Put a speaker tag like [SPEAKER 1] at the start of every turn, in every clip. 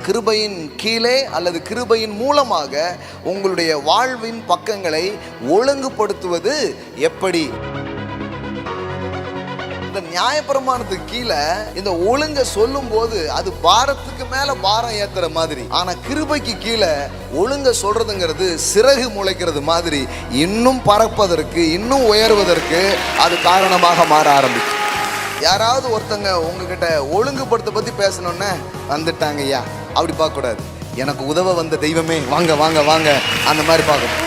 [SPEAKER 1] கிருபையின் கீழே அல்லது கிருபையின் மூலமாக உங்களுடைய வாழ்வின் பக்கங்களை ஒழுங்குபடுத்துவது எப்படி? இந்த நியாயப்பிரமாணத்துக்கு கீழே இந்த ஒழுங்க சொல்லும் போது அது பாரத்துக்கு மேல பாரம் ஏத்துற மாதிரி, ஆனா கிருபைக்கு கீழே ஒழுங்க சொல்றதுங்கிறது சிறகு முளைக்கிறது மாதிரி இன்னும் பறப்பதற்கு, இன்னும் உயர்வதற்கு அது காரணமாக மாற ஆரம்பிச்சு. யாராவது ஒருத்தங்க உங்ககிட்ட ஒழுங்குபடுத்த பத்தி பேசணும்னு வந்துட்டாங்க ஐயா அப்படி பார்க்க கூடாது. எனக்கு உதவ வந்த தெய்வமே வாங்க வாங்க வாங்க அந்த மாதிரி பார்க்கணும்.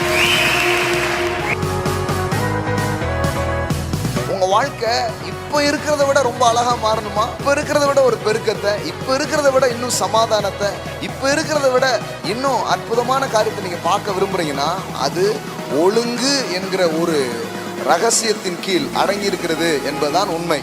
[SPEAKER 1] உங்க வாழ்க்கை இப்ப இருக்கிறத விட ரொம்ப அழகா மாறணுமா? இப்ப இருக்கிறத விட ஒரு பெருக்கத்தை, இப்ப இருக்கிறத விட இன்னும் சமாதானத்தை, இப்ப இருக்கிறத விட இன்னும் அற்புதமான காரியத்தை நீங்க பார்க்க விரும்புறீங்கன்னா அது ஒழுங்கு என்கிற ஒரு ரகசியத்தின் கீழ் அடங்கி இருக்கிறது என்பதுதான் உண்மை.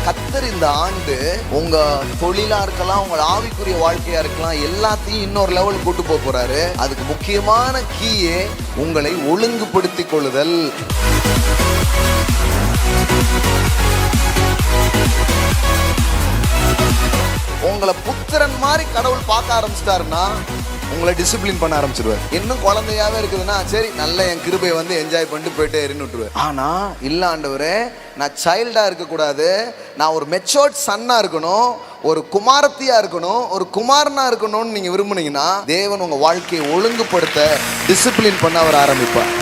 [SPEAKER 1] கர்த்தர் இந்த ஆண்டு உங்க தொழிலா இருக்கலாம், உங்க ஆவிக்குரிய வாழ்க்கையா இருக்கலாம், எல்லாத்தையும் இன்னொரு லெவல் கூட்டு போக போறாரு. அதுக்கு முக்கியமான கீயே உங்களை ஒழுங்குபடுத்திக் கொள்ளுதல். உங்களை புத்திரன் மாதிரி கடவுள் பார்க்க ஆரம்பிச்சிட்டாருன்னா உங்களை டிசிப்ளின் பண்ண ஆரம்பிச்சிருவார். இன்னும் குழந்தையாவே இருக்குதுன்னா சரி நல்ல என் கிருபையை வந்து என்ஜாய் பண்ணிட்டு போயிட்டே இருந்துட்டுருவார். ஆனா இல்ல ஆண்டவரே, நான் சைல்டா இருக்கக்கூடாது, நான் ஒரு மெச்சோர்ட் சன்னா இருக்கணும், ஒரு குமாரத்தியா இருக்கணும், ஒரு குமாரனா இருக்கணும்னு நீங்க விரும்புனீங்கன்னா தேவன் உங்க வாழ்க்கையை ஒழுங்குபடுத்த டிசிப்ளின் பண்ண அவர் ஆரம்பிப்பார்.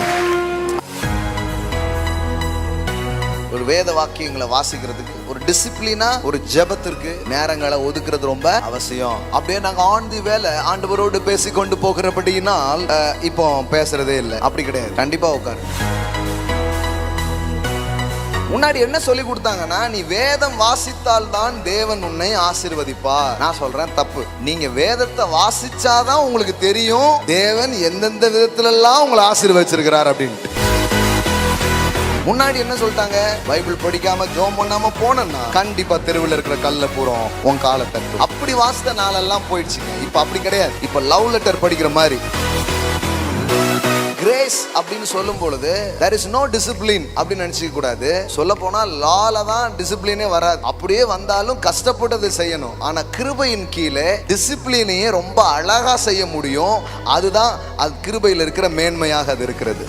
[SPEAKER 1] ஒரு வேத வாக்கியங்களை வாசிக்கிறதுக்கு, ஒரு டிசிப்ளினா ஒரு ஜெபத்திற்கு நேரங்களை ஒதுக்குறது ரொம்ப அவசியம். அப்படியே நாங்க ஆன் தி வேலை ஆண்டவரோடு பேசி கொண்டு போகிறபடியினால் இப்போ பேசுறதே இல்லை, அப்படி கிடையாது. கண்டிப்பா உட்காரு. முன்னாடி என்ன சொல்லி கொடுத்தாங்கன்னா, நீ வேதம் வாசித்தால் தான் தேவன் உன்னை ஆசீர்வதிப்பா. நான் சொல்றேன் தப்பு. நீங்க வேதத்தை வாசிச்சாதான் உங்களுக்கு தெரியும் தேவன் எந்தெந்த விதத்துல எல்லாம் உங்களை ஆசீர்வதிச்சிருக்கிறார் அப்படின்ட்டு. முன்னாடி என்ன சொல்லிட்டாங்க, பைபிள் படிக்காம ஜோம் பண்ணாம போனா கண்டிப்பா தெருவில் இருக்கிற கல்ல பூரம் உன் காலை தட்டு. அப்படி வாசித்த நாளெல்லாம் போயிடுச்சுங்க. இப்ப அப்படி கிடையாது. இப்ப லவ் லெட்டர் படிக்கிற மாதிரி. கிரேஸ் அப்படின்னு சொல்லும் பொழுது there is no discipline அப்படின்னு நினைச்சிக்க கூடாது. சொல்ல போனா லால தான் டிசிப்ளினே வராது. அப்படியே வந்தாலும் கஷ்டப்பட்டது செய்யணும். ஆனா கிருபையின் கீழே டிசிப்ளினையே ரொம்ப அழகா செய்ய முடியும். அதுதான் அது கிருபையில் இருக்கிற மேன்மையாக அது இருக்கிறது.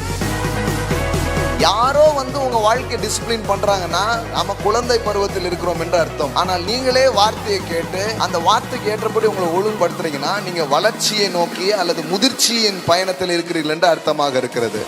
[SPEAKER 1] யாரோ வந்து உங்க வாழ்க்கை டிசிப்ளின் பண்றாங்கன்னா நம்ம குழந்தை பருவத்தில் இருக்கிறோம் என்று அர்த்தம். ஆனால் நீங்களே வார்த்தையை கேட்டு அந்த வார்த்தைக்கு ஏற்றபடி உங்களை ஒழுங்குபடுத்துறீங்கன்னா நீங்க வளர்ச்சியை நோக்கி அல்லது முதிர்ச்சியின் பயணத்தில் இருக்கிறீர்கள் என்று அர்த்தமாக இருக்கிறது.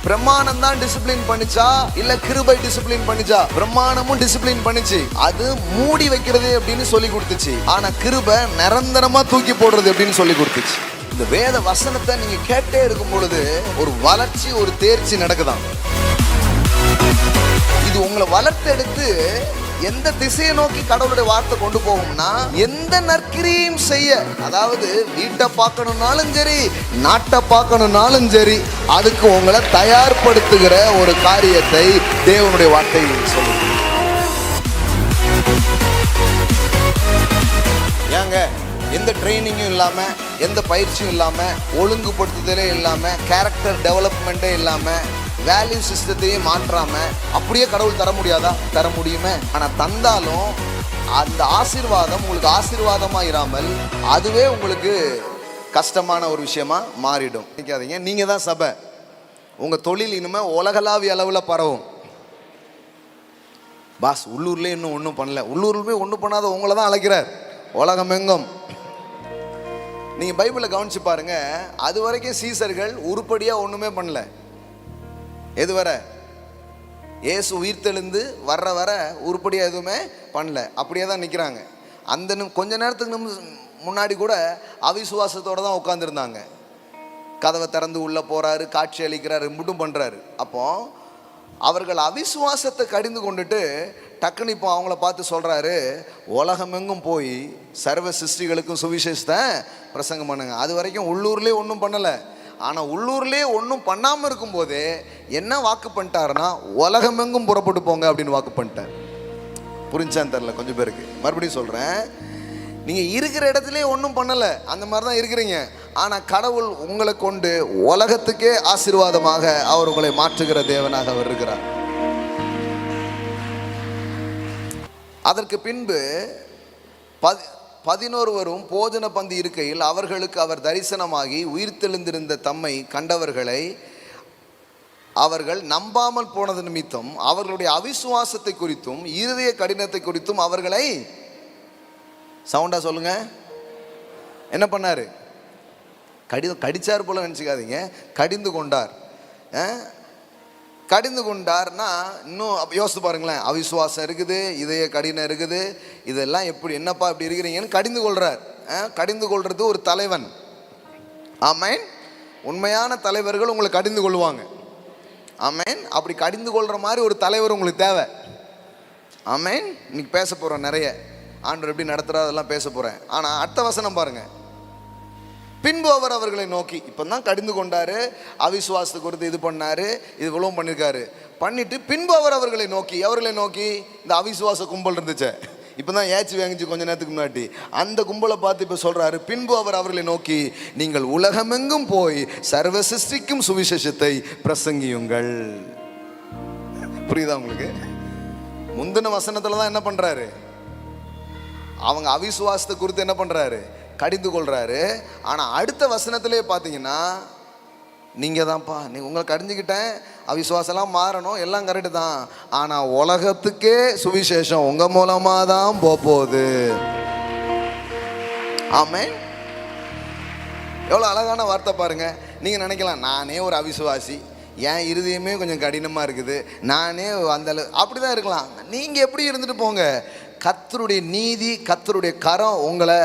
[SPEAKER 1] பிரமாணம் தான் டிசிப்ளின் பண்ணிச்சா இல்ல கிருபை டிசிப்ளின் பண்ணிச்சா? பிரமாணமும் டிசிப்ளின் பண்ணிச்சு, அது மூடி வைக்கிறது அப்படின்னு சொல்லி கொடுத்துச்சு. ஆனா கிருபை நிரந்தரமா தூக்கி போடுறது அப்படின்னு சொல்லி கொடுத்துச்சு. இந்த வேத வசனத்தை நீங்க கேட்டே இருக்கும் பொழுது ஒரு வளர்ச்சி, ஒரு தேர்ச்சி நடக்குதான். இது உங்களை வளர்த்தெடுத்து எந்த திசையை நோக்கி கடவுளுடைய வார்த்தை கொண்டு போகும்னா, எந்த நற்கிரியும் செய்ய, அதாவது வீட்டை பார்க்கணும்னாலும் சரி, நாட்டை பார்க்கணும்னாலும் சரி, அதுக்கு உங்களை தயார்படுத்துகிற ஒரு காரியத்தை தேவனுடைய வார்த்தை சொல்லுது. ஏங்க எந்த ட்ரைனிங்கும் இல்லாம, எந்த பயிற்சியும் இல்லாம, ஒழுங்குபடுத்துதலே இல்லாம, கேரக்டர் டெவலப்மெண்ட்டே இல்லாம, வேல்யூ சிஸ்டத்தையும் மாற்றாம அப்படியே கடவுள் தர முடியாதா? தர முடியுமே. ஆனா தந்தாலும் அந்த ஆசீர்வாதம் உங்களுக்கு ஆசீர்வாதமா இராமல் அதுவே உங்களுக்கு கஷ்டமான ஒரு விஷயமா மாறிடும். நினைக்காதீங்க, நீங்க தான் சபை. உங்க தொழில் இனிமே உலகளாவிய அளவுல பரவும். பாஸ் உள்ளூர்லயே இன்னும் ஒன்றும் பண்ணல, உள்ளூர்லயே ஒன்றும் பண்ணாத உங்களை தான் அழைக்கிறார் உலகமெங்கும். நீங்க பைபிளை கவனிச்சு பாருங்க, அது வரைக்கும் சீசர்கள் உருப்படியா ஒண்ணுமே பண்ணல. எதுவரை இயேசு உயிர்த்தெழுந்து வர்ற வர உருப்படியா எதுவுமே பண்ணல, அப்படியே தான் நிற்கிறாங்க. அந்த கொஞ்ச நேரத்துக்கு முன்னாடி கூட அவிசுவாசத்தோட தான் உட்காந்துருந்தாங்க. கதவை திறந்து உள்ள போறாரு, காட்சி அளிக்கிறாரு, மட்டும் பண்றாரு. அப்போ அவர்கள் அவிசுவாசத்தை கடிந்து கொண்டுட்டு டக்குன்னு இப்போ அவங்கள பார்த்து சொல்றாரு, உலகமெங்கும் போய் சர்வ சிருஷ்டிகளுக்கும் சுவிசேஷத்தை பிரசங்கம் பண்ணுங்க. அது வரைக்கும் உள்ளூர்லேயே ஒன்றும் பண்ணலை. ஆனால் உள்ளூர்லேயே ஒன்றும் பண்ணாமல் இருக்கும்போதே என்ன வாக்கு பண்ணிட்டாருன்னா, உலகமெங்கும் புறப்பட்டு போங்க அப்படின்னு வாக்கு பண்ணிட்டார். புரிஞ்சான்னு தெரில கொஞ்சம் பேருக்கு. மறுபடியும் சொல்கிறேன், நீங்கள் இருக்கிற இடத்துல ஒன்றும் பண்ணலை, அந்த மாதிரி தான் இருக்கிறீங்க. ஆனால் கடவுள் உங்களை கொண்டு உலகத்துக்கே ஆசீர்வாதமாக அவர் உங்களை மாற்றுகிற தேவனாக அவர் இருக்கிறார். அதற்கு பின்பு 11 போஜன பந்தி இருக்கையில் அவர்களுக்கு அவர் தரிசனமாகி உயிர்த்தெழுந்திருந்த தம்மை கண்டவர்களை அவர்கள் நம்பாமல் போனது நிமித்தம் அவர்களுடைய அவிசுவாசத்தை குறித்தும் இருதய கடினத்தை குறித்தும் அவர்களை சவுண்டா சொல்லுங்க என்ன பண்ணாரு? கடிச்சார் போல நினச்சிக்காதீங்க, கடிந்து கொண்டார். கடிந்து கொண்டார்னா இன்னும் யோசித்து பாருங்களேன். அவிசுவாசம் இருக்குது, இதய கடினம் இருக்குது, இதெல்லாம் எப்படி என்னப்பா இப்படி இருக்கிறீங்கன்னு கடிந்து கொள்றார். கடிந்து கொள்றது ஒரு தலைவன். ஆமேன். உண்மையான தலைவர்கள் உங்களை கடிந்து கொள்வாங்க. ஆமேன். அப்படி கடிந்து கொள்கிற மாதிரி ஒரு தலைவர் உங்களுக்கு தேவை. ஆமேன். இன்னைக்கு பேச போகிறோம் நிறைய, ஆண்டவர் எப்படி நடத்துகிறார் அதெல்லாம் பேச போகிறேன். ஆனால் அடுத்த வசனம் பாருங்க. பின்பு அவர் அவர்களை நோக்கி, இப்போ தான் கடிந்து கொண்டாரு, அவிசுவாசத்தை குறித்து இது பண்ணாரு, இது இவ்வளவும் பண்ணியிருக்காரு. பண்ணிட்டு பின்பு அவர் அவர்களை நோக்கி இந்த அவிசுவாச கும்பல் இருந்துச்சு, இப்போ தான் ஏச்சு வாங்கிச்சு கொஞ்ச நேரத்துக்கு முன்னாடி, அந்த கும்பலை பார்த்து இப்போ சொல்கிறாரு, பின்பு அவர் அவர்களை நோக்கி நீங்கள் உலகமெங்கும் போய் சர்வ சிருஷ்டிக்கும் சுவிசேஷத்தை பிரசங்கியுங்கள். புரியுதா உங்களுக்கு? முந்தின வசனத்தில் தான் என்ன பண்ணுறாரு, அவங்க அவிசுவாசத்தை குறித்து என்ன பண்ணுறாரு, கடிந்து கொள்றாரு. ஆனால் அடுத்த வசனத்திலே பார்த்தீங்கன்னா நீங்கள் தான்ப்பா, நீங்கள் உங்களை கடிஞ்சுக்கிட்டேன், அவிசுவாசம்லாம் மாறணும், எல்லாம் கரெக்டு தான், ஆனால் உலகத்துக்கே சுவிசேஷம் உங்கள் மூலமாக தான் போகுது. ஆமென். எவ்வளோ அழகான வார்த்தை பாருங்க. நீங்கள் நினைக்கலாம் நானே ஒரு அவிசுவாசி, என் இருதயமே கொஞ்சம் கடினமாக இருக்குது, நானே அந்த அப்படி தான் இருக்கலாம். நீங்கள் எப்படி இருந்துட்டு போங்க, கர்த்தருடைய நீதி, கர்த்தருடைய கரம் உங்களை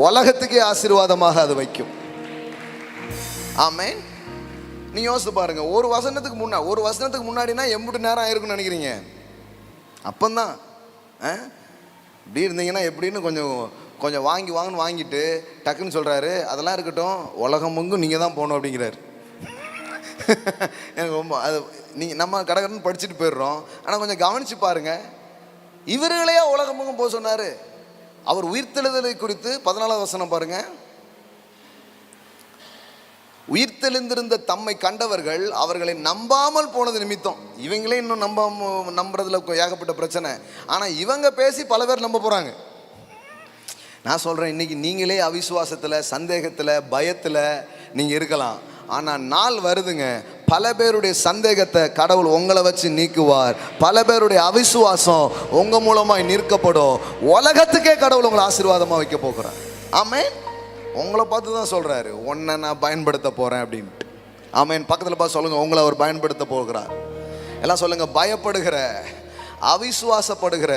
[SPEAKER 1] உலகத்துக்கே ஆசீர்வாதமாக அது வைக்கும். ஆமென். நீ யோசித்து பாருங்க, ஒரு வசனத்துக்கு முன்னாடினா எம்புட்டு நேரம் ஆயிருக்குன்னு நினைக்கிறீங்க? அப்பந்தான் இப்படி இருந்தீங்கன்னா எப்படின்னு கொஞ்சம் வாங்கன்னு வாங்கிட்டு டக்குன்னு சொல்கிறாரு, அதெல்லாம் இருக்கட்டும், உலகமெங்கும் நீங்கள் தான் போகணும் அப்படிங்கிறாரு. எனக்கு ரொம்ப அது நம்ம கடகடன்னு படிச்சுட்டு போயிடுறோம். ஆனால் கொஞ்சம் கவனித்து பாருங்கள், இவர்களையா உலகமெங்கும் போக சொன்னார்? அவர் உயிர்த்தெழுதலை குறித்து 14வது வசனம் பாருங்க. உயிர்த்தெழுந்திருந்த தம்மை கண்டவர்கள் அவர்களை நம்பாமல் போனது நிமித்தம். இவங்களே இன்னும் நம்புறதுல ஏகப்பட்ட பிரச்சனை. ஆனால் இவங்க பேசி பல பேர் நம்ப போகிறாங்க. நான் சொல்கிறேன், இன்னைக்கு நீங்களே அவிசுவாசத்தில், சந்தேகத்தில், பயத்தில் நீங்கள் இருக்கலாம். ஆனால் நாள் வருதுங்க, பல பேருடைய சந்தேகத்தை கடவுள் உங்களை வச்சு நீக்குவார். பல பேருடைய அவிசுவாசம் உங்கள் மூலமாக நிற்கப்படும். உலகத்துக்கே கடவுள் உங்களை ஆசீர்வாதமாக வைக்க போகிறார். ஆமென். உங்களை பார்த்து தான் சொல்கிறாரு, உன்னை நான் பயன்படுத்த போகிறேன் அப்படின்ட்டு. ஆமென். பக்கத்தில் பார்த்து சொல்லுங்கள், உங்களை அவர் பயன்படுத்த போகிறார். எல்லாம் சொல்லுங்கள், பயப்படுகிற, அவிசுவாசப்படுகிற,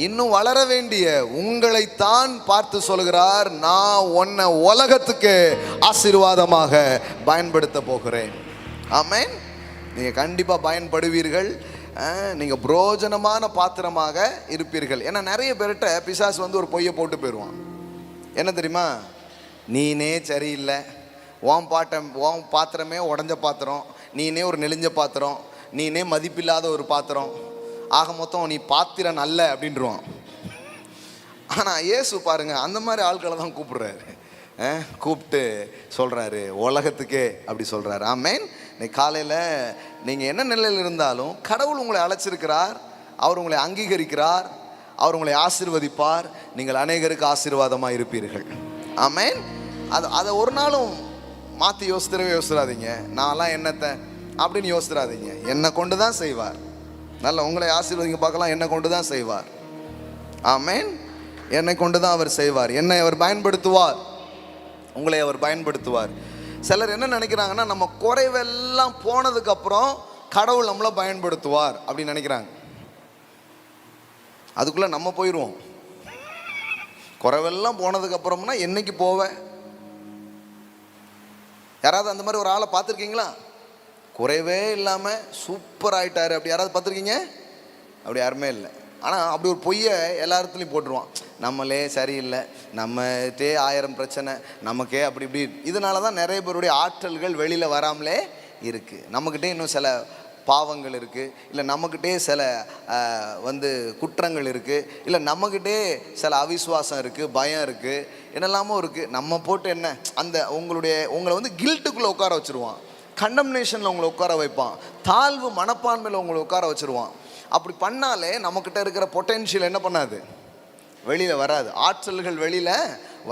[SPEAKER 1] இன்னும் வளர வேண்டிய உங்களைத்தான் பார்த்து சொல்கிறார், நான் உன்னை உலகத்துக்கு ஆசீர்வாதமாக பயன்படுத்த போகிறேன். ஆமென். நீங்கள் கண்டிப்பாக பயன்படுவீர்கள். நீங்கள் புரோஜனமான பாத்திரமாக இருப்பீர்கள். ஏன்னா நிறைய பேர்கிட்ட பிசாசு ஒரு பொய்யை போட்டு போயிடுவான். என்ன தெரியுமா, நீனே சரியில்லை, உன் பாத்திரமே உடஞ்ச பாத்திரம், நீனே ஒரு நெளிஞ்ச பாத்திரம், நீனே மதிப்பில்லாத ஒரு பாத்திரம், ஆக மொத்தம் நீ பாத்திரம் அல்ல அப்படின்றான். ஆனால் இயேசு பாருங்க, அந்த மாதிரி ஆட்களை தான் கூப்பிடுறாரு. கூப்பிட்டு சொல்கிறாரு, உலகத்துக்கே அப்படி சொல்கிறாரு. ஆமென். இன்னைக்கு காலையில் நீங்கள் என்ன நிலையில் இருந்தாலும் கடவுள் உங்களை அழைச்சிருக்கிறார், அவர் உங்களை அங்கீகரிக்கிறார், அவர் உங்களை ஆசீர்வதிப்பார். நீங்கள் அநேகருக்கு ஆசீர்வாதமாக இருப்பீர்கள். ஆமென். அதை ஒரு நாளும் மாற்றி யோசிச்சிடாதீங்க, நான்லாம் என்னத்தை அப்படின்னு யோசிச்சிடாதீங்க. என்னை கொண்டு தான் செய்வார். நல்ல உங்களை ஆசீர்வதிங்க பார்க்கலாம், என்னை கொண்டு தான் செய்வார். ஆமென். என்னை கொண்டு தான் அவர் செய்வார். என்னை அவர் பயன்படுத்துவார், உங்களை அவர் பயன்படுத்துவார். சிலர் என்ன நினைக்கிறாங்கன்னா, நம்ம குறைவெல்லாம் போனதுக்கப்புறம் கடவுள் நம்மளை பயன்படுத்துவார் அப்படின்னு நினைக்கிறாங்க. அதுக்குள்ளே நம்ம போயிடுவோம். குறைவெல்லாம் போனதுக்கப்புறம்னா என்னைக்கு போவேன்? யாராவது அந்த மாதிரி ஒரு ஆளை பார்த்துருக்கீங்களா? குறைவே இல்லாமல் சூப்பர் ஆகிட்டாரு அப்படி யாராவது பார்த்துருக்கீங்க? அப்படி யாருமே இல்லை. ஆனால் அப்படி ஒரு பொய்யை எல்லா இடத்துலையும் போட்டுருவான். நம்மளே சரியில்லை, நம்மகிட்டே 1000 பிரச்சனை, நமக்கே அப்படி இப்படி. இதனால தான் நிறைய பேருடைய ஆற்றல்கள் வெளியில் வராமலே இருக்குது. நம்மக்கிட்டே இன்னும் சில பாவங்கள் இருக்குது, இல்லை நம்மக்கிட்டே சில குற்றங்கள் இருக்குது, இல்லை நம்மக்கிட்டே சில அவிசுவாசம் இருக்குது, பயம் இருக்குது, என்னெல்லாமோ இருக்குது. நம்ம போட்டு என்ன உங்களை கில்ட்டுக்குள்ளே உட்கார வச்சுருவான், கண்டம்னேஷனில் உங்களை உட்கார வைப்பான், தாழ்வு மனப்பான்மையில் உங்களை உட்கார வச்சுருவான். அப்படி பண்ணாலே நம்மக்கிட்ட இருக்கிற பொட்டென்ஷியல் என்ன பண்ணாது? வெளியில் வராது, ஆற்றல்கள் வெளியில்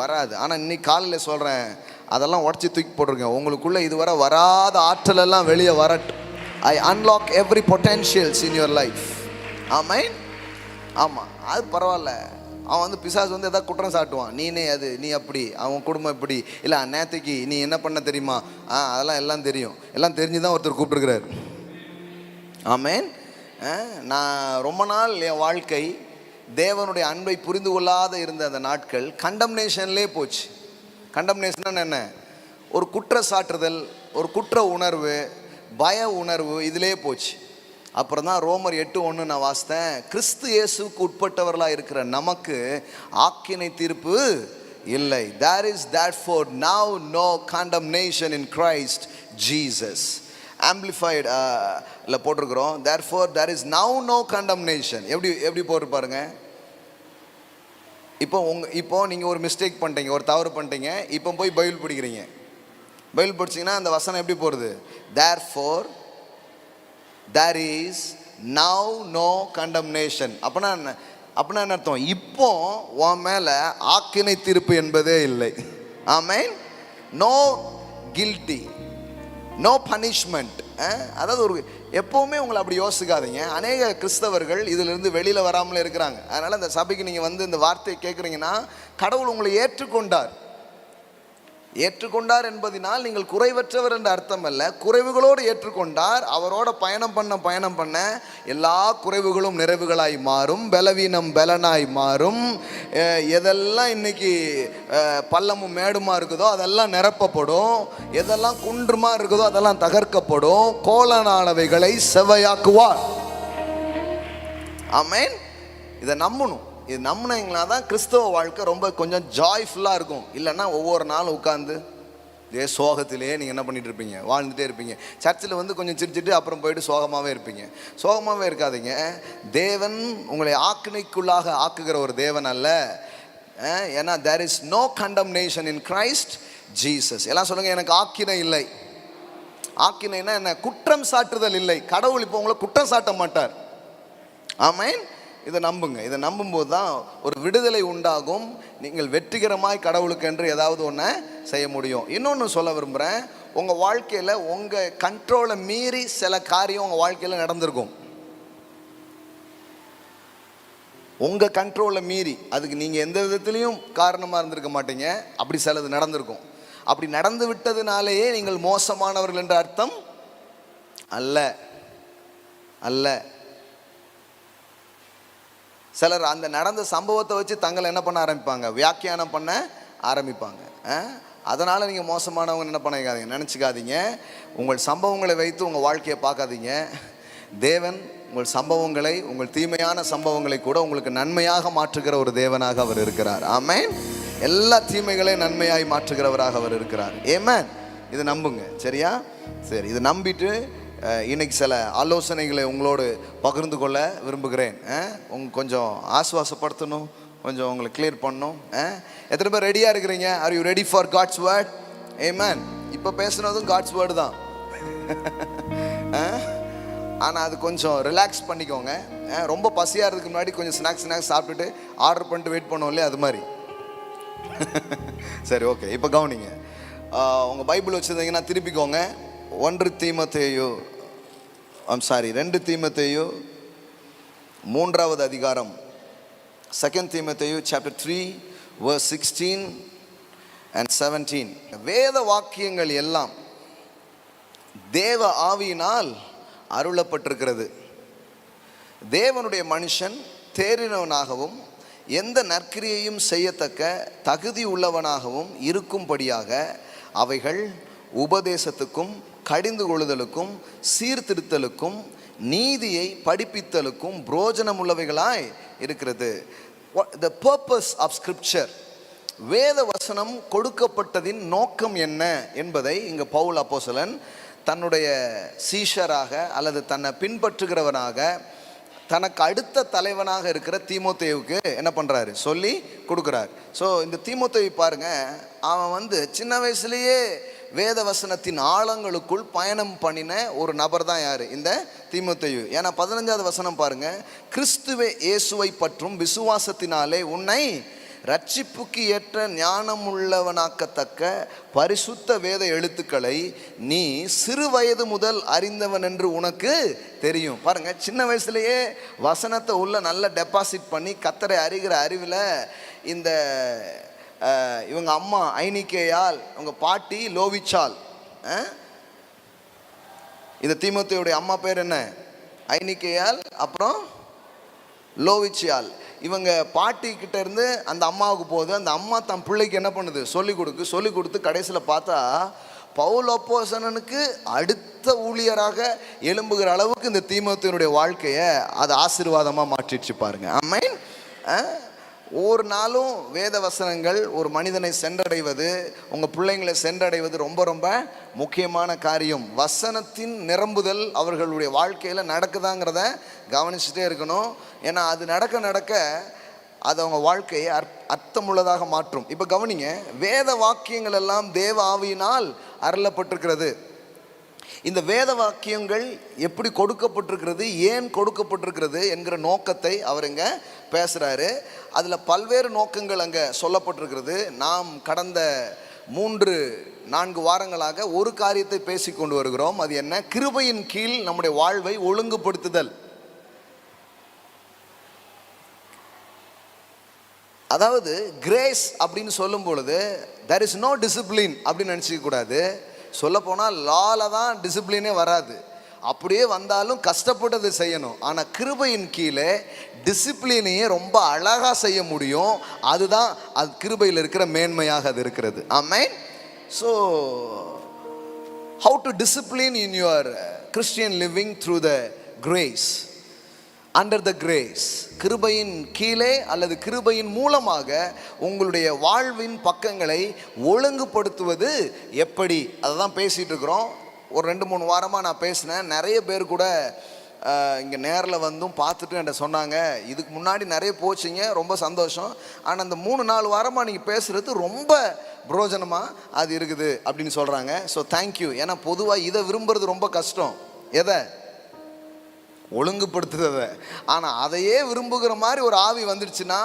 [SPEAKER 1] வராது. ஆனால் இன்னைக்கு காலையில் சொல்கிறேன், அதெல்லாம் உடச்சி தூக்கி போட்டிருங்க. உங்களுக்குள்ளே இதுவரை வராத ஆற்றல் எல்லாம் வெளியே வரட்டும். I unlock every potentials in your life. Amen. ஆமாம், அது பரவாயில்ல. அவன் வந்து பிசாசு வந்து எதாவது குற்றம் சாட்டுவான், நீனே அது, நீ அப்படி, அவன் குடும்பம் இப்படி, இல்லை நேற்றுக்கு நீ என்ன பண்ண தெரியுமா, அதெல்லாம் எல்லாம் தெரியும். எல்லாம் தெரிஞ்சு தான் ஒருத்தர் கூப்பிட்டுருக்கிறார். ஆமென். நான் ரொம்ப நாள் என் வாழ்க்கை தேவனுடைய அன்பை புரிந்து கொள்ளாத இருந்த அந்த நாட்கள் கண்டம்னேஷன்லே போச்சு. கண்டம்னேஷன் என்ன? ஒரு குற்ற சாட்டுதல், ஒரு குற்ற உணர்வு, பய உணர்வு, இதிலே போச்சு. அப்புறம் தான் ரோமர் 8:1 நான் வாசித்தேன். கிறிஸ்து இயேசுவுக்கு உட்பட்டவர்களாக இருக்கிற நமக்கு ஆக்கினை தீர்ப்பு இல்லை. There is therefore now no condemnation in Christ Jesus. Amplified ல போட்டிருக்கிறோம். Therefore there is now no condemnation. எப்படி போட்டு பாருங்க. இப்போ நீங்கள் ஒரு மிஸ்டேக் பண்ணிட்டீங்க, ஒரு தவறு பண்ணிட்டீங்க. இப்போ போய் பைபிள் படிக்கிறீங்க. பைபிள் படிச்சிங்கன்னா அந்த வசனம் எப்படி போகிறது? Therefore there is now no condemnation. அப்படின்னா என்ன அர்த்தம்? இப்போ உன் மேலே ஆக்கினை தீர்ப்பு என்பதே இல்லை. Amen. No guilty, no punishment. அதாவது ஒரு எப்போவுமே உங்களை அப்படி யோசிக்காதீங்க. அநேக கிறிஸ்தவர்கள் இதிலிருந்து வெளியில் வராமலே இருக்கிறாங்க. அதனால் இந்த சபைக்கு நீங்கள் வந்து இந்த வார்த்தையை கேட்குறீங்கன்னா, கடவுள் உங்களை ஏற்றுக்கொண்டார். ஏற்றுக்கொண்டார் என்பதினால் நீங்கள் குறைவற்றவர் என்ற அர்த்தம் அல்ல. குறைவுகளோடு ஏற்றுக்கொண்டார். அவரோட பயணம் பண்ண எல்லா குறைவுகளும் நிறைவுகளாய் மாறும், பலவீனம் பலனாய் மாறும். எதெல்லாம் இன்னைக்கு பள்ளமும் மேடுமா இருக்குதோ அதெல்லாம் நிரப்பப்படும். எதெல்லாம் குன்றுமா இருக்குதோ அதெல்லாம் தகர்க்கப்படும். கோலனானவைகளை செவ்வையாக்குவார். ஆமென். இதை நம்பணும். இது நம்பினீங்களா தான் கிறிஸ்தவ வாழ்க்கை ரொம்ப கொஞ்சம் ஜாய்ஃபுல்லாக இருக்கும். இல்லைன்னா ஒவ்வொரு நாளும் உட்காந்து இதே சோகத்திலேயே நீங்கள் என்ன பண்ணிட்டு இருப்பீங்க, வாழ்ந்துகிட்டே இருப்பீங்க. சர்ச்சில் வந்து கொஞ்சம் சிரிச்சிட்டு அப்புறம் போயிட்டு சோகமாகவே இருப்பீங்க. சோகமாகவே இருக்காதீங்க. தேவன் உங்களை ஆக்கினைக்குள்ளாக ஆக்குகிற ஒரு தேவன் அல்ல. ஏன்னா there is no condemnation in Christ Jesus. எல்லாம் சொல்லுங்கள், எனக்கு ஆக்கினை இல்லை. ஆக்கினைனா என்ன? குற்றம் சாட்டுதல் இல்லை. கடவுள் இப்போ உங்களை குற்றம் சாட்ட மாட்டார். ஆமென். இதை நம்புங்க. இதை நம்பும்போது தான் ஒரு விடுதலை உண்டாகும். நீங்கள் வெற்றிகரமாய் கடவுளுக்கு என்று ஏதாவது ஒன்று செய்ய முடியும். இன்னொன்று சொல்ல விரும்புகிறேன். உங்கள் வாழ்க்கையில் உங்கள் கண்ட்ரோலை மீறி சில காரியம் உங்கள் வாழ்க்கையில் நடந்திருக்கும். உங்கள் கண்ட்ரோலை மீறி, அதுக்கு நீங்கள் எந்த விதத்துலேயும் காரணமாக இருந்திருக்க மாட்டீங்க. அப்படி சிலது நடந்திருக்கும். அப்படி நடந்து விட்டதுனாலேயே நீங்கள் மோசமானவர்கள் என்ற அர்த்தம் அல்ல. சிலர் அந்த நடந்த சம்பவத்தை வச்சு தங்களை என்ன பண்ண ஆரம்பிப்பாங்க, வியாக்கியானம் பண்ண ஆரம்பிப்பாங்க. அதனால் நீங்கள் மோசமானவங்க என்ன பண்ணிக்காதீங்க, நினச்சிக்காதீங்க. உங்கள் சம்பவங்களை வைத்து உங்கள் வாழ்க்கையை பார்க்காதீங்க. தேவன் உங்கள் சம்பவங்களை, உங்கள் தீமையான சம்பவங்களை கூட உங்களுக்கு நன்மையாக மாற்றுகிற ஒரு தேவனாக அவர் இருக்கிறார். ஆமென். எல்லா தீமைகளையும் நன்மையாய் மாற்றுகிறவராக அவர் இருக்கிறார். ஆமென். இதை நம்புங்க. சரியா? சரி, இதை நம்பிட்டு இன்னைக்கு சில ஆலோசனைகளை உங்களோடு பகிர்ந்து கொள்ள விரும்புகிறேன். கொஞ்சம் ஆசுவாசப்படுத்தணும், கொஞ்சம் உங்களை கிளியர் பண்ணணும். எத்தனை பேர் ரெடியாக இருக்கிறீங்க? Are you ready for God's word? Amen. இப்போ பேசுனதும் காட்ஸ் வேர்டு தான். ஆனால் அது கொஞ்சம் ரிலாக்ஸ் பண்ணிக்கோங்க. ரொம்ப பசியாக இருக்கிறதுக்கு முன்னாடி கொஞ்சம் ஸ்நாக்ஸ் சாப்பிட்டுட்டு ஆர்டர் பண்ணிட்டு வெயிட் பண்ணுவோம் இல்லையா, அது மாதிரி. சரி, ஓகே. இப்போ கவனிங்க. உங்கள் பைபிள் வச்சுருந்தீங்கன்னா திருப்பிக்கோங்க. 2 தீமோத்தேயு 3வது அதிகாரம், 2 தீமோத்தேயு chapter 3 verse 16 and 17. வேத வாக்கியங்கள் எல்லாம் தேவ ஆவியினால் அருளப்பட்டிருக்கிறது. தேவனுடைய மனுஷன் தேறினவனாகவும் எந்த நற்கிரியையும் செய்யத்தக்க தகுதி உள்ளவனாகவும் இருக்கும்படியாக அவைகள் உபதேசத்துக்கும் கடிந்து கொள்ளுதலுக்கும் சீர்திருத்தலுக்கும் நீதியை படிப்பித்தலுக்கும் புரோஜனமுள்ளவைகளாய் இருக்கிறது. The purpose of scripture, வேத வசனம் கொடுக்கப்பட்டதின் நோக்கம் என்ன என்பதை இங்கு பவுல் அப்போஸ்தலன் தன்னுடைய சீஷராக அல்லது தன்னை பின்பற்றுகிறவனாக தனக்கு அடுத்த தலைவனாக இருக்கிற தீமோத்தேயுவுக்கு என்ன பண்ணுறாரு, சொல்லி கொடுக்குறார். ஸோ இந்த தீமோத்தேயு பாருங்க, அவன் வந்து சின்ன வயசுலேயே வேத வசனத்தின் ஆழங்களுக்குள் பயணம் பண்ணின ஒரு நபர் தான் யாரு? இந்த தீமோத்தேயு. ஏன்னா 15வது வசனம் பாருங்க, கிறிஸ்துவே இயேசுவை பற்றும் விசுவாசத்தினாலே உன்னை ரட்சிப்புக்கு ஏற்ற ஞானமுள்ளவனாக்கத்தக்க பரிசுத்த வேத எழுத்துக்களை நீ சிறு வயது முதல் அறிந்தவன் என்று உனக்கு தெரியும். பாருங்க, சின்ன வயசுலேயே வசனத்தை உள்ள நல்லா டெபாசிட் பண்ணி கர்த்தரை அறிகிற அறிவில் இந்த இவங்க அம்மா ஐனிக்கேயால், அவங்க பாட்டி லோவிச்சால், இந்த தீமோத்தேயுடைய அம்மா பேர் என்ன? ஐனிக்கேயால், அப்புறம் லோவிச்சியால். இவங்க பாட்டி கிட்ட இருந்து அந்த அம்மாவுக்கு போகுது. அந்த அம்மா தன் பிள்ளைக்கு என்ன பண்ணுது? சொல்லி கொடுத்து கடைசியில் பார்த்தா பவுல் அப்போஸ்தலனுக்கு அடுத்த ஊழியராக எழும்புகிற அளவுக்கு இந்த தீமோத்தேயுடைய வாழ்க்கையை அது ஆசீர்வாதமாக மாற்றிடுச்சு பாருங்க. ஆமென். ஒவ்வொரு நாளும் வேத வசனங்கள் ஒரு மனிதனை சென்றடைவது, உங்கள் பிள்ளைங்களை சென்றடைவது ரொம்ப ரொம்ப முக்கியமான காரியம். வசனத்தின் நிரம்புதல் அவர்களுடைய வாழ்க்கையில் நடக்குதாங்கிறத கவனிச்சுட்டே இருக்கணும். ஏன்னா அது நடக்க அது அவங்க வாழ்க்கையை அர்த்தமுள்ளதாக மாற்றும். இப்போ கவனிங்க, வேத வாக்கியங்கள் எல்லாம் தேவ ஆவியினால் அருளப்பட்டிருக்கிறது. இந்த வேத வாக்கியங்கள் எப்படி கொடுக்கப்பட்டிருக்கிறது, ஏன் கொடுக்கப்பட்டிருக்கிறது என்கிற நோக்கத்தை அவர் இங்கே பேசுகிறாரு. அதில் பல்வேறு நோக்கங்கள் அங்கே சொல்லப்பட்டிருக்கிறது. நாம் கடந்த 3-4 வாரங்களாக ஒரு காரியத்தை பேசி கொண்டு வருகிறோம். அது என்ன? கிருபையின் கீழ் நம்முடைய வாழ்வை ஒழுங்குபடுத்துதல். அதாவது கிரேஸ் அப்படின்னு சொல்லும் பொழுது there is no discipline அப்படின்னு நினச்சிக்க கூடாது. சொல்லப்போனால் லால தான் டிசிப்ளினே வராது. அப்படியே வந்தாலும் கஷ்டப்பட்டது செய்யணும். ஆனால் கிருபையின் கீழே டிசிப்ளினையே ரொம்ப அழகாக செய்ய முடியும். அதுதான் அது கிருபையில் இருக்கிற மேன்மையாக அது இருக்கிறது. Amen. So how to discipline in your Christian living through the grace, under the grace. கிருபையின் கீழே அல்லது கிருபையின் மூலமாக உங்களுடைய வாழ்வின் பக்கங்களை ஒழுங்குபடுத்துவது எப்படி, அதை தான் பேசிகிட்டு இருக்கிறோம். ஒரு 2-3 வாரமாக நான் பேசினேன். நிறைய பேர் கூட இங்கே நேரில் வந்தும் பார்த்துட்டு என்கிட்ட சொன்னாங்க, இதுக்கு முன்னாடி நிறைய போச்சிங்க, ரொம்ப சந்தோஷம். ஆனால் அந்த 3-4 வாரமாக நீங்கள் பேசுகிறது ரொம்ப பிரயோஜனமாக அது இருக்குது அப்படின்னு சொல்கிறாங்க. So thank you. ஏன்னா பொதுவாக இதை விரும்புறது ரொம்ப கஷ்டம். எதை? ஒழுங்குபடுத்துறத. ஆனால் அதையே விரும்புகிற மாதிரி ஒரு ஆவி வந்துடுச்சுன்னா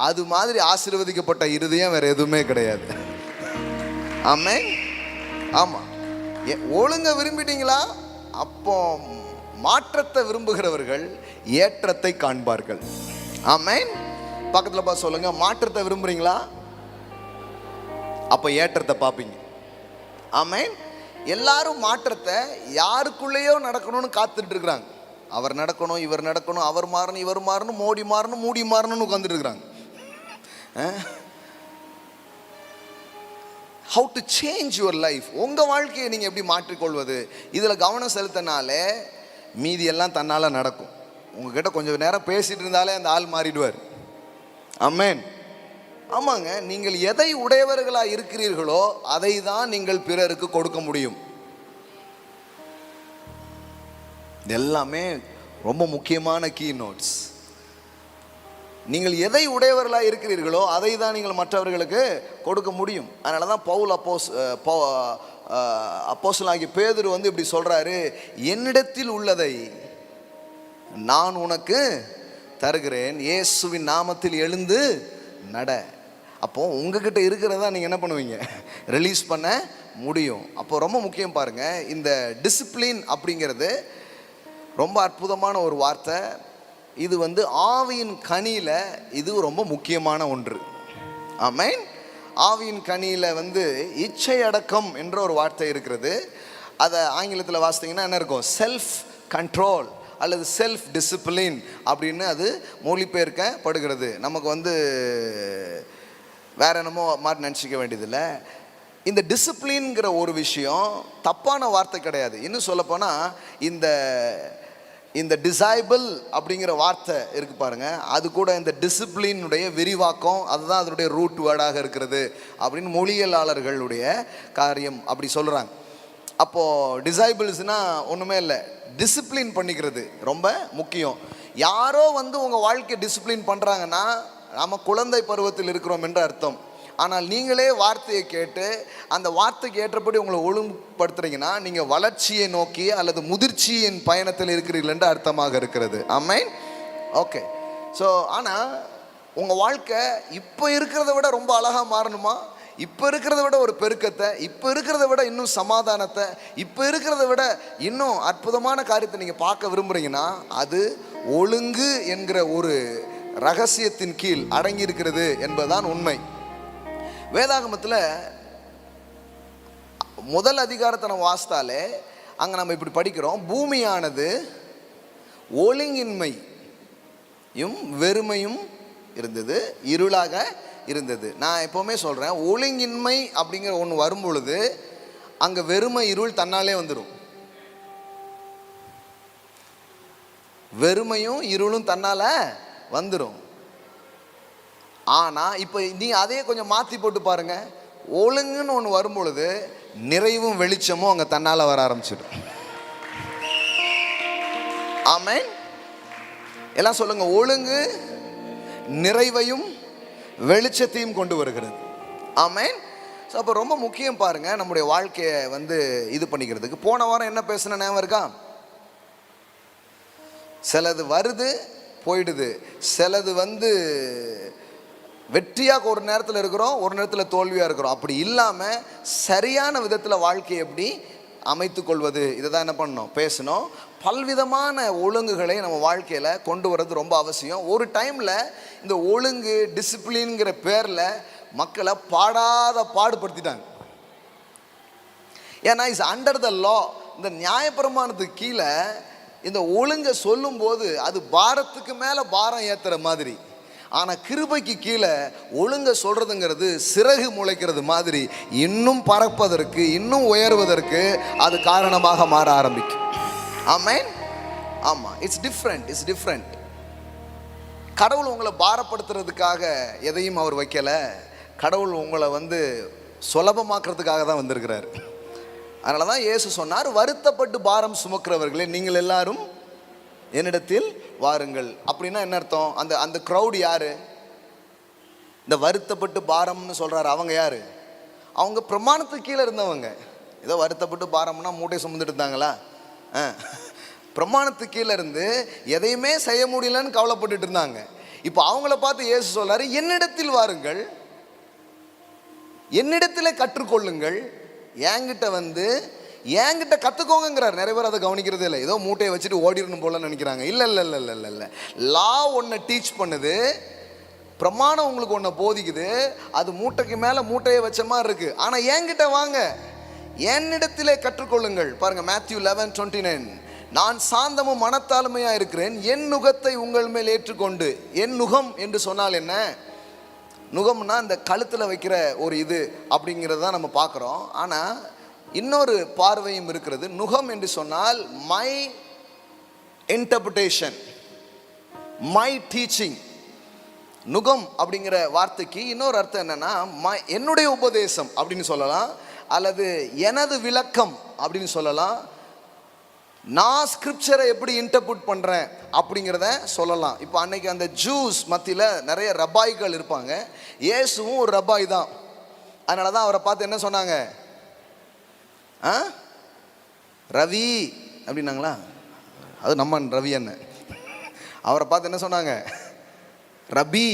[SPEAKER 1] அது மாதிரி ஆசீர்வதிக்கப்பட்ட இருதயம் வேறு எதுவுமே கிடையாது. ஆமென். ஆமாம், ஒழுங்க விரும்பிட்டீங்களா? அப்போ மாற்றத்தை விரும்புகிறவர்கள் ஏற்றத்தை காண்பார்கள். ஆமென். பக்கத்தில் பார்த்து சொல்லுங்க, மாற்றத்தை விரும்புறீங்களா? அப்போ ஏற்றத்தை பார்ப்பீங்க. ஆமென். எல்லாரும் மாற்றத்தை யாருக்குள்ளேயோ நடக்கணும்னு காத்துட்டு இருக்கிறாங்க. அவர் நடக்கணும், இவர் நடக்கணும், அவர் மாறணும், இவர் மாறணும், மோடி மாறணும், மூடி மாறணும்னு உட்காந்துட்டு இருக்கிறாங்க. How to change your life? உங்கள் வாழ்க்கையை நீங்கள் எப்படி மாற்றிக்கொள்வது? இதில் கவனம் செலுத்தினாலே மீதி எல்லாம் தன்னால் நடக்கும். உங்ககிட்ட கொஞ்சம் நேரம் பேசிகிட்டு இருந்தாலே அந்த ஆள் மாறிடுவார். ஆமென். ஆமாங்க, நீங்கள் எதை உடையவர்களாக இருக்கிறீர்களோ அதை தான் நீங்கள் பிறருக்கு கொடுக்க முடியும். எல்லாமே ரொம்ப முக்கியமான கீ நோட்ஸ். நீங்கள் எதை உடையவர்களாக இருக்கிறீர்களோ அதை தான் நீங்கள் மற்றவர்களுக்கு கொடுக்க முடியும். அதனால தான் பவுல் அப்போஸ்தலனாகிய பேதுரு வந்து இப்படி சொல்கிறாரு, என்னிடத்தில் உள்ளதை நான் உனக்கு தருகிறேன், இயேசுவின் நாமத்தில் எழுந்து நட. அப்போது உங்ககிட்ட இருக்கிறதா நீங்கள் என்ன பண்ணுவீங்க? ரிலீஸ் பண்ண முடியும். அப்போ ரொம்ப முக்கியம் பாருங்கள், இந்த டிசிப்ளின் அப்படிங்கிறது ரொம்ப அற்புதமான ஒரு வார்த்தை. இது வந்து ஆவியின் கனியில் இது ரொம்ப முக்கியமான ஒன்று. ஆமென். ஆவியின் கனியில் வந்து இச்சை அடக்கம் என்ற ஒரு வார்த்தை இருக்கிறது. அதை ஆங்கிலத்தில் வாசித்தீங்கன்னா என்ன இருக்கும்? செல்ஃப் கண்ட்ரோல் அல்லது செல்ஃப் டிசிப்ளின் அப்படின்னு அது மொழிபெயர்க்கப்படுகிறது. நமக்கு வந்து வேற என்னமோ மாதிரி நினச்சிக்க வேண்டியதில்லை. இந்த டிசிப்ளின்கிற ஒரு விஷயம் தப்பான வார்த்தை கிடையாது. இன்னும் சொல்லப்போனால் இந்த டிசைபிள் அப்படிங்கிற வார்த்தை இருக்குது பாருங்க, அது கூட இந்த டிசிப்ளினுடைய விரிவாக்கம், அதுதான் அதனுடைய ரூட் வேர்டாக இருக்கிறது அப்படின்னு மொழியியலாளர்களுடைய காரியம் அப்படி சொல்கிறாங்க. அப்போது டிசைபிள்ஸ்னால் ஒன்றுமே இல்லை, டிசிப்ளின் பண்ணிக்கிறது ரொம்ப முக்கியம். யாரோ வந்து உங்கள் வாழ்க்கையை டிசிப்ளின் பண்ணுறாங்கன்னா நம்ம குழந்தை பருவத்தில் இருக்கிறோம் என்று அர்த்தம். ஆனால் நீங்களே வார்த்தையை கேட்டு அந்த வார்த்தைக்கு ஏற்றபடி உங்களை ஒழுங்குபடுத்துறீங்கன்னா நீங்கள் வளர்ச்சியை நோக்கி அல்லது முதிர்ச்சியின் பயணத்தில் இருக்கிறீர்கள் என்று அர்த்தமாக இருக்கிறது. ஆமென். ஓகே. ஸோ ஆனால் உங்கள் வாழ்க்கை இப்போ இருக்கிறத விட ரொம்ப அழகாக மாறணுமா, இப்போ இருக்கிறத விட ஒரு பெருக்கத்தை, இப்போ இருக்கிறத விட இன்னும் சமாதானத்தை, இப்போ இருக்கிறத விட இன்னும் அற்புதமான காரியத்தை நீங்கள் பார்க்க விரும்புகிறீங்கன்னா அது ஒழுங்கு என்கிற ஒரு ரகசியத்தின் கீழ் அடங்கி இருக்கிறது என்பதுதான் உண்மை. வேதாகமத்தில் முதல் அதிகாரத்தை நம்ம வாசித்தாலே அங்கே நம்ம இப்படி படிக்கிறோம், பூமியானது ஒழுங்கின்மையும் வெறுமையும் இருந்தது, இருளாக இருந்தது. நான் எப்போவுமே சொல்கிறேன், ஒழுங்கின்மை அப்படிங்கிற ஒன்று வரும் பொழுது அங்கே வெறுமை இருள் தன்னாலே வந்துடும். வெறுமையும் இருளும் தன்னால் வந்துடும். ஆனால் இப்போ நீ அதையே கொஞ்சம் மாற்றி போட்டு பாருங்கள், ஒழுங்குன்னு ஒன்று வரும் பொழுது நிறைவும் வெளிச்சமும் அங்கே தன்னால் வர ஆரம்பிச்சிடும். ஆமென். எல்லாம் சொல்லுங்க, ஒழுங்கு நிறைவையும் வெளிச்சத்தையும் கொண்டு வருகிறது. ஆமென். ஸோ அப்போ ரொம்ப முக்கியம் பாருங்கள் நம்முடைய வாழ்க்கையை இது பண்ணிக்கிறதுக்கு. போன வாரம் என்ன பேசுன ஞாபகம் இருக்கா? சிலது வருது போயிடுது, சிலது வெற்றியாக ஒரு நேரத்தில் இருக்கிறோம், ஒரு நேரத்தில் தோல்வியாக இருக்கிறோம். அப்படி இல்லாமல் சரியான விதத்தில் வாழ்க்கையை எப்படி அமைத்து கொள்வது, இதை தான் என்ன பண்ணணும், பேசணும். பல்விதமான ஒழுங்குகளை நம்ம வாழ்க்கையில் கொண்டு வர்றது ரொம்ப அவசியம். ஒரு டைமில் இந்த ஒழுங்கு டிசிப்ளின்ங்கிற பேரில் மக்களை பாடுபடுத்திட்டாங்க. ஏன்னா இஸ் அண்டர் த லா. இந்த நியாயப்பிரமாணத்துக்கு கீழே இந்த ஒழுங்கை சொல்லும்போது அது பாரத்துக்கு மேலே பாரம் ஏற்றுற மாதிரி. ஆனால் கிருபைக்கு கீழே ஒழுங்க சொல்கிறதுங்கிறது சிறகு முளைக்கிறது மாதிரி இன்னும் பறப்பதற்கு, இன்னும் உயர்வதற்கு அது காரணமாக மாற ஆரம்பிக்கும். ஆமென். ஆமாம், இட்ஸ் டிஃப்ரெண்ட். கடவுள் உங்களை பாரப்படுத்துறதுக்காக எதையும் அவர் வைக்கலை. கடவுள் உங்களை சுலபமாக்குறதுக்காக தான் வந்திருக்கிறார். அதனால தான் இயேசு சொன்னார், வருத்தப்பட்டு பாரம் சுமக்கிறவர்களே நீங்கள் எல்லாரும் என்னிடத்தில் வாருங்கள். அப்படின்னா என்ன அர்த்தம்? அந்த க்ரௌட் யாரு? இந்த வருத்தப்பட்டு பாரம்னு சொல்றாரு அவங்க யாரு? அவங்க பிரமாணத்துக்கு கீழே இருந்தவங்க. ஏதோ வருத்தப்பட்டு பாரம்னா மூட்டை சுமந்துட்டு இருந்தாங்களா? பிரமாணத்துக்கு கீழே இருந்து எதையுமே செய்ய முடியலன்னு கவலைப்பட்டுட்டு இருந்தாங்க. இப்போ அவங்கள பார்த்து இயேசு சொல்றாரு, என்னிடத்தில் வாருங்கள், என்னிடத்தில் கற்றுக்கொள்ளுங்கள், என்கிட்ட கற்றுக்கோங்கிறார். நிறைய பேர் அதை கவனிக்கிறதே இல்லை. ஏதோ மூட்டையை வச்சுட்டு ஓடிடணும் போல நினைக்கிறாங்க. இல்லை. லா ஒன்றை டீச் பண்ணுது, பிரமாணம் உங்களுக்கு ஒன்றை போதிக்குது. அது மூட்டைக்கு மேலே மூட்டையை வச்ச மாதிரி இருக்கு. ஆனால் என்கிட்ட வாங்க, என்னிடத்திலே கற்றுக்கொள்ளுங்கள். பாருங்க, மேத்யூ 11:29, நான் சாந்தமும் மனத்தாழ்மையாக இருக்கிறேன், என் நுகத்தை உங்கள் மேல் ஏற்றுக்கொண்டு. என் நுகம் என்று சொன்னால் என்ன? நுகம்னா இந்த கழுத்தில் வைக்கிற ஒரு இது அப்படிங்கிறத நம்ம பார்க்குறோம். ஆனால் இன்னொரு பார்வையும் இருக்கிறது. நுகம் என்று சொன்னால் மை இன்டர்பிரேஷன், மை டீச்சிங். நுகம் அப்படிங்கிற வார்த்தைக்கு இன்னொரு அர்த்தம் என்னன்னா, என்னுடைய உபதேசம் அப்படின்னு சொல்லலாம், அல்லது எனது விளக்கம் அப்படின்னு சொல்லலாம். நான் ஸ்கிரிப்சரை எப்படி இன்டர்பிரட் பண்ணுறேன் அப்படிங்கிறத சொல்லலாம். இப்போ அன்னைக்கு அந்த ஜூஸ் மத்தியில் நிறைய ரபாய்கள் இருப்பாங்க. இயேசுவும் ஒரு ரபாய் தான். அதனால தான் அவரை பார்த்து என்ன சொன்னாங்க? ரவி அப்படின்னாங்களா? அது நம்ம ரவி அண்ணன். அவரை பார்த்து என்ன சொன்னாங்க? ரபி.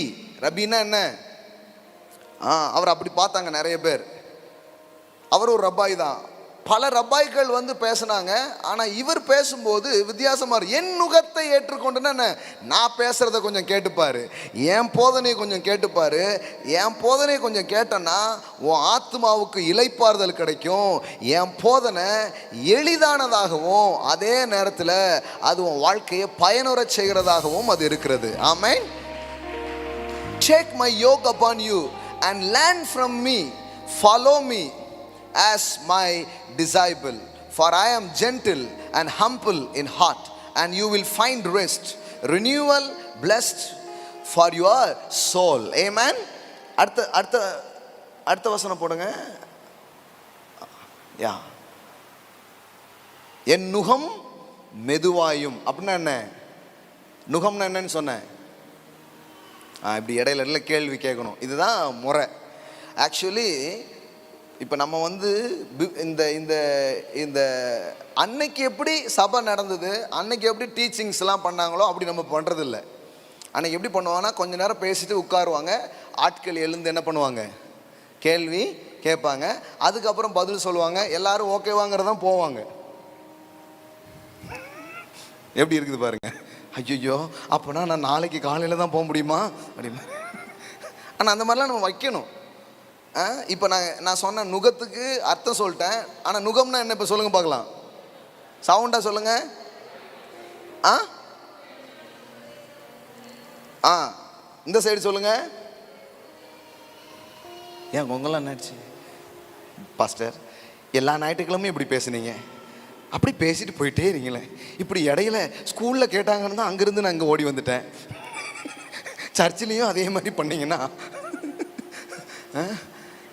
[SPEAKER 1] ரபின்னா என்ன? அவர் அப்படி பார்த்தாங்க நிறைய பேர். அவர் ஒரு ரபாய் தான். பல ரபாய்கள் பேசினாங்க. ஆனால் இவர் பேசும்போது வித்தியாசமாக, என் நுகத்தை ஏற்றுக்கொண்டுன்னா நான் பேசுகிறத கொஞ்சம் கேட்டுப்பாரு, என் போதனையை கொஞ்சம் கேட்டுப்பாரு. என் போதனையை கொஞ்சம் கேட்டேன்னா உன் ஆத்மாவுக்கு இளைப்பாறுதல் கிடைக்கும். என் போதனை எளிதானதாகவும் அதே நேரத்தில் அது உன் வாழ்க்கையை பயனுற செய்கிறதாகவும் அது இருக்கிறது. ஆமென். Take my yoke upon you and learn from me, follow me as my disciple, for I am gentle and humble in heart, and you will find rest, renewal, blessed for your soul. Amen. அடுத்த வசனம் போடுங்க. என் நுகம் மெதுவாயும். அப்படின்னா என்ன? நுகம்னா என்னன்னு சொன்னேன். இப்படி இடையில கேள்வி கேட்கணும், இதுதான் முறை. ஆக்சுவலி இப்போ நம்ம வந்து இந்த இந்த இந்த அன்னைக்கு எப்படி சபை நடந்தது, அன்னைக்கு எப்படி டீச்சிங்ஸ்லாம் பண்ணாங்களோ அப்படி நம்ம பண்ணுறதில்ல. அன்னைக்கு எப்படி பண்ணுவாங்கன்னா, கொஞ்ச நேரம் பேசிட்டு உட்காருவாங்க, ஆட்கள் எழுந்து என்ன பண்ணுவாங்க, கேள்வி கேட்பாங்க, அதுக்கப்புறம் பதில் சொல்லுவாங்க, எல்லாரும் ஓகேவாங்கிறதான் போவாங்க. எப்படி இருக்குது பாருங்க. ஐயோ அப்போனா நான் நாளைக்கு காலையில் தான் போக முடியுமா அப்படின்னா, ஆனால் அந்த மாதிரிலாம் நம்ம வைக்கணும். இப்போ நான் சொன்ன நுகத்துக்கு அர்த்தம் சொல்லிட்டேன். ஆனால் நுகம்னா என்ன இப்போ சொல்லுங்க பார்க்கலாம், சவுண்டாக சொல்லுங்க. இந்த சைடு சொல்லுங்க. ஏன் உங்களாம் என்னாச்சு பாஸ்டர், எல்லா ஞாயிற்றுக்கிழமையும் இப்படி பேசுனீங்க, அப்படி பேசிட்டு போயிட்டே இருங்களேன். இப்படி இடையில ஸ்கூலில் கேட்டாங்கன்னு தான் அங்கேருந்து நான் இங்கே ஓடி வந்துட்டேன். சர்ச்சிலையும் அதே மாதிரி பண்ணிங்கன்னா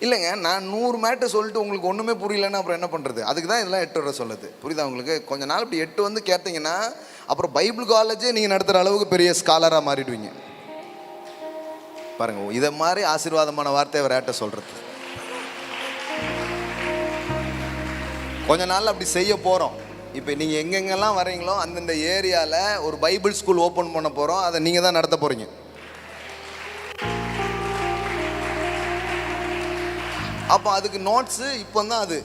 [SPEAKER 1] இல்லைங்க, நான் 100 மேட்டை சொல்லிட்டு உங்களுக்கு ஒன்றுமே புரியலன்னா அப்புறம் என்ன பண்ணுறது? அதுக்கு தான் இதெல்லாம் 8 வர சொல்லுது. புரியுதா உங்களுக்கு? கொஞ்ச நாள் இப்படி 8 வந்து கேட்டிங்கன்னா அப்புறம் பைபிள் காலேஜே நீங்கள் நடத்துகிற அளவுக்கு பெரிய ஸ்காலராக மாறிடுவீங்க. பாருங்கள், இதை மாதிரி ஆசீர்வாதமான வார்த்தை அவர் ஏட்ட சொல்கிறது. கொஞ்ச நாள் அப்படி செய்ய போகிறோம். இப்போ நீங்கள் எங்கெங்கெல்லாம் வரீங்களோ அந்தந்த ஏரியாவில் ஒரு பைபிள் ஸ்கூல் ஓப்பன் பண்ண போகிறோம். அதை நீங்கள் தான் நடத்த போகிறீங்க. அப்போ அதுக்கு நோட்ஸு இப்போ தான் அது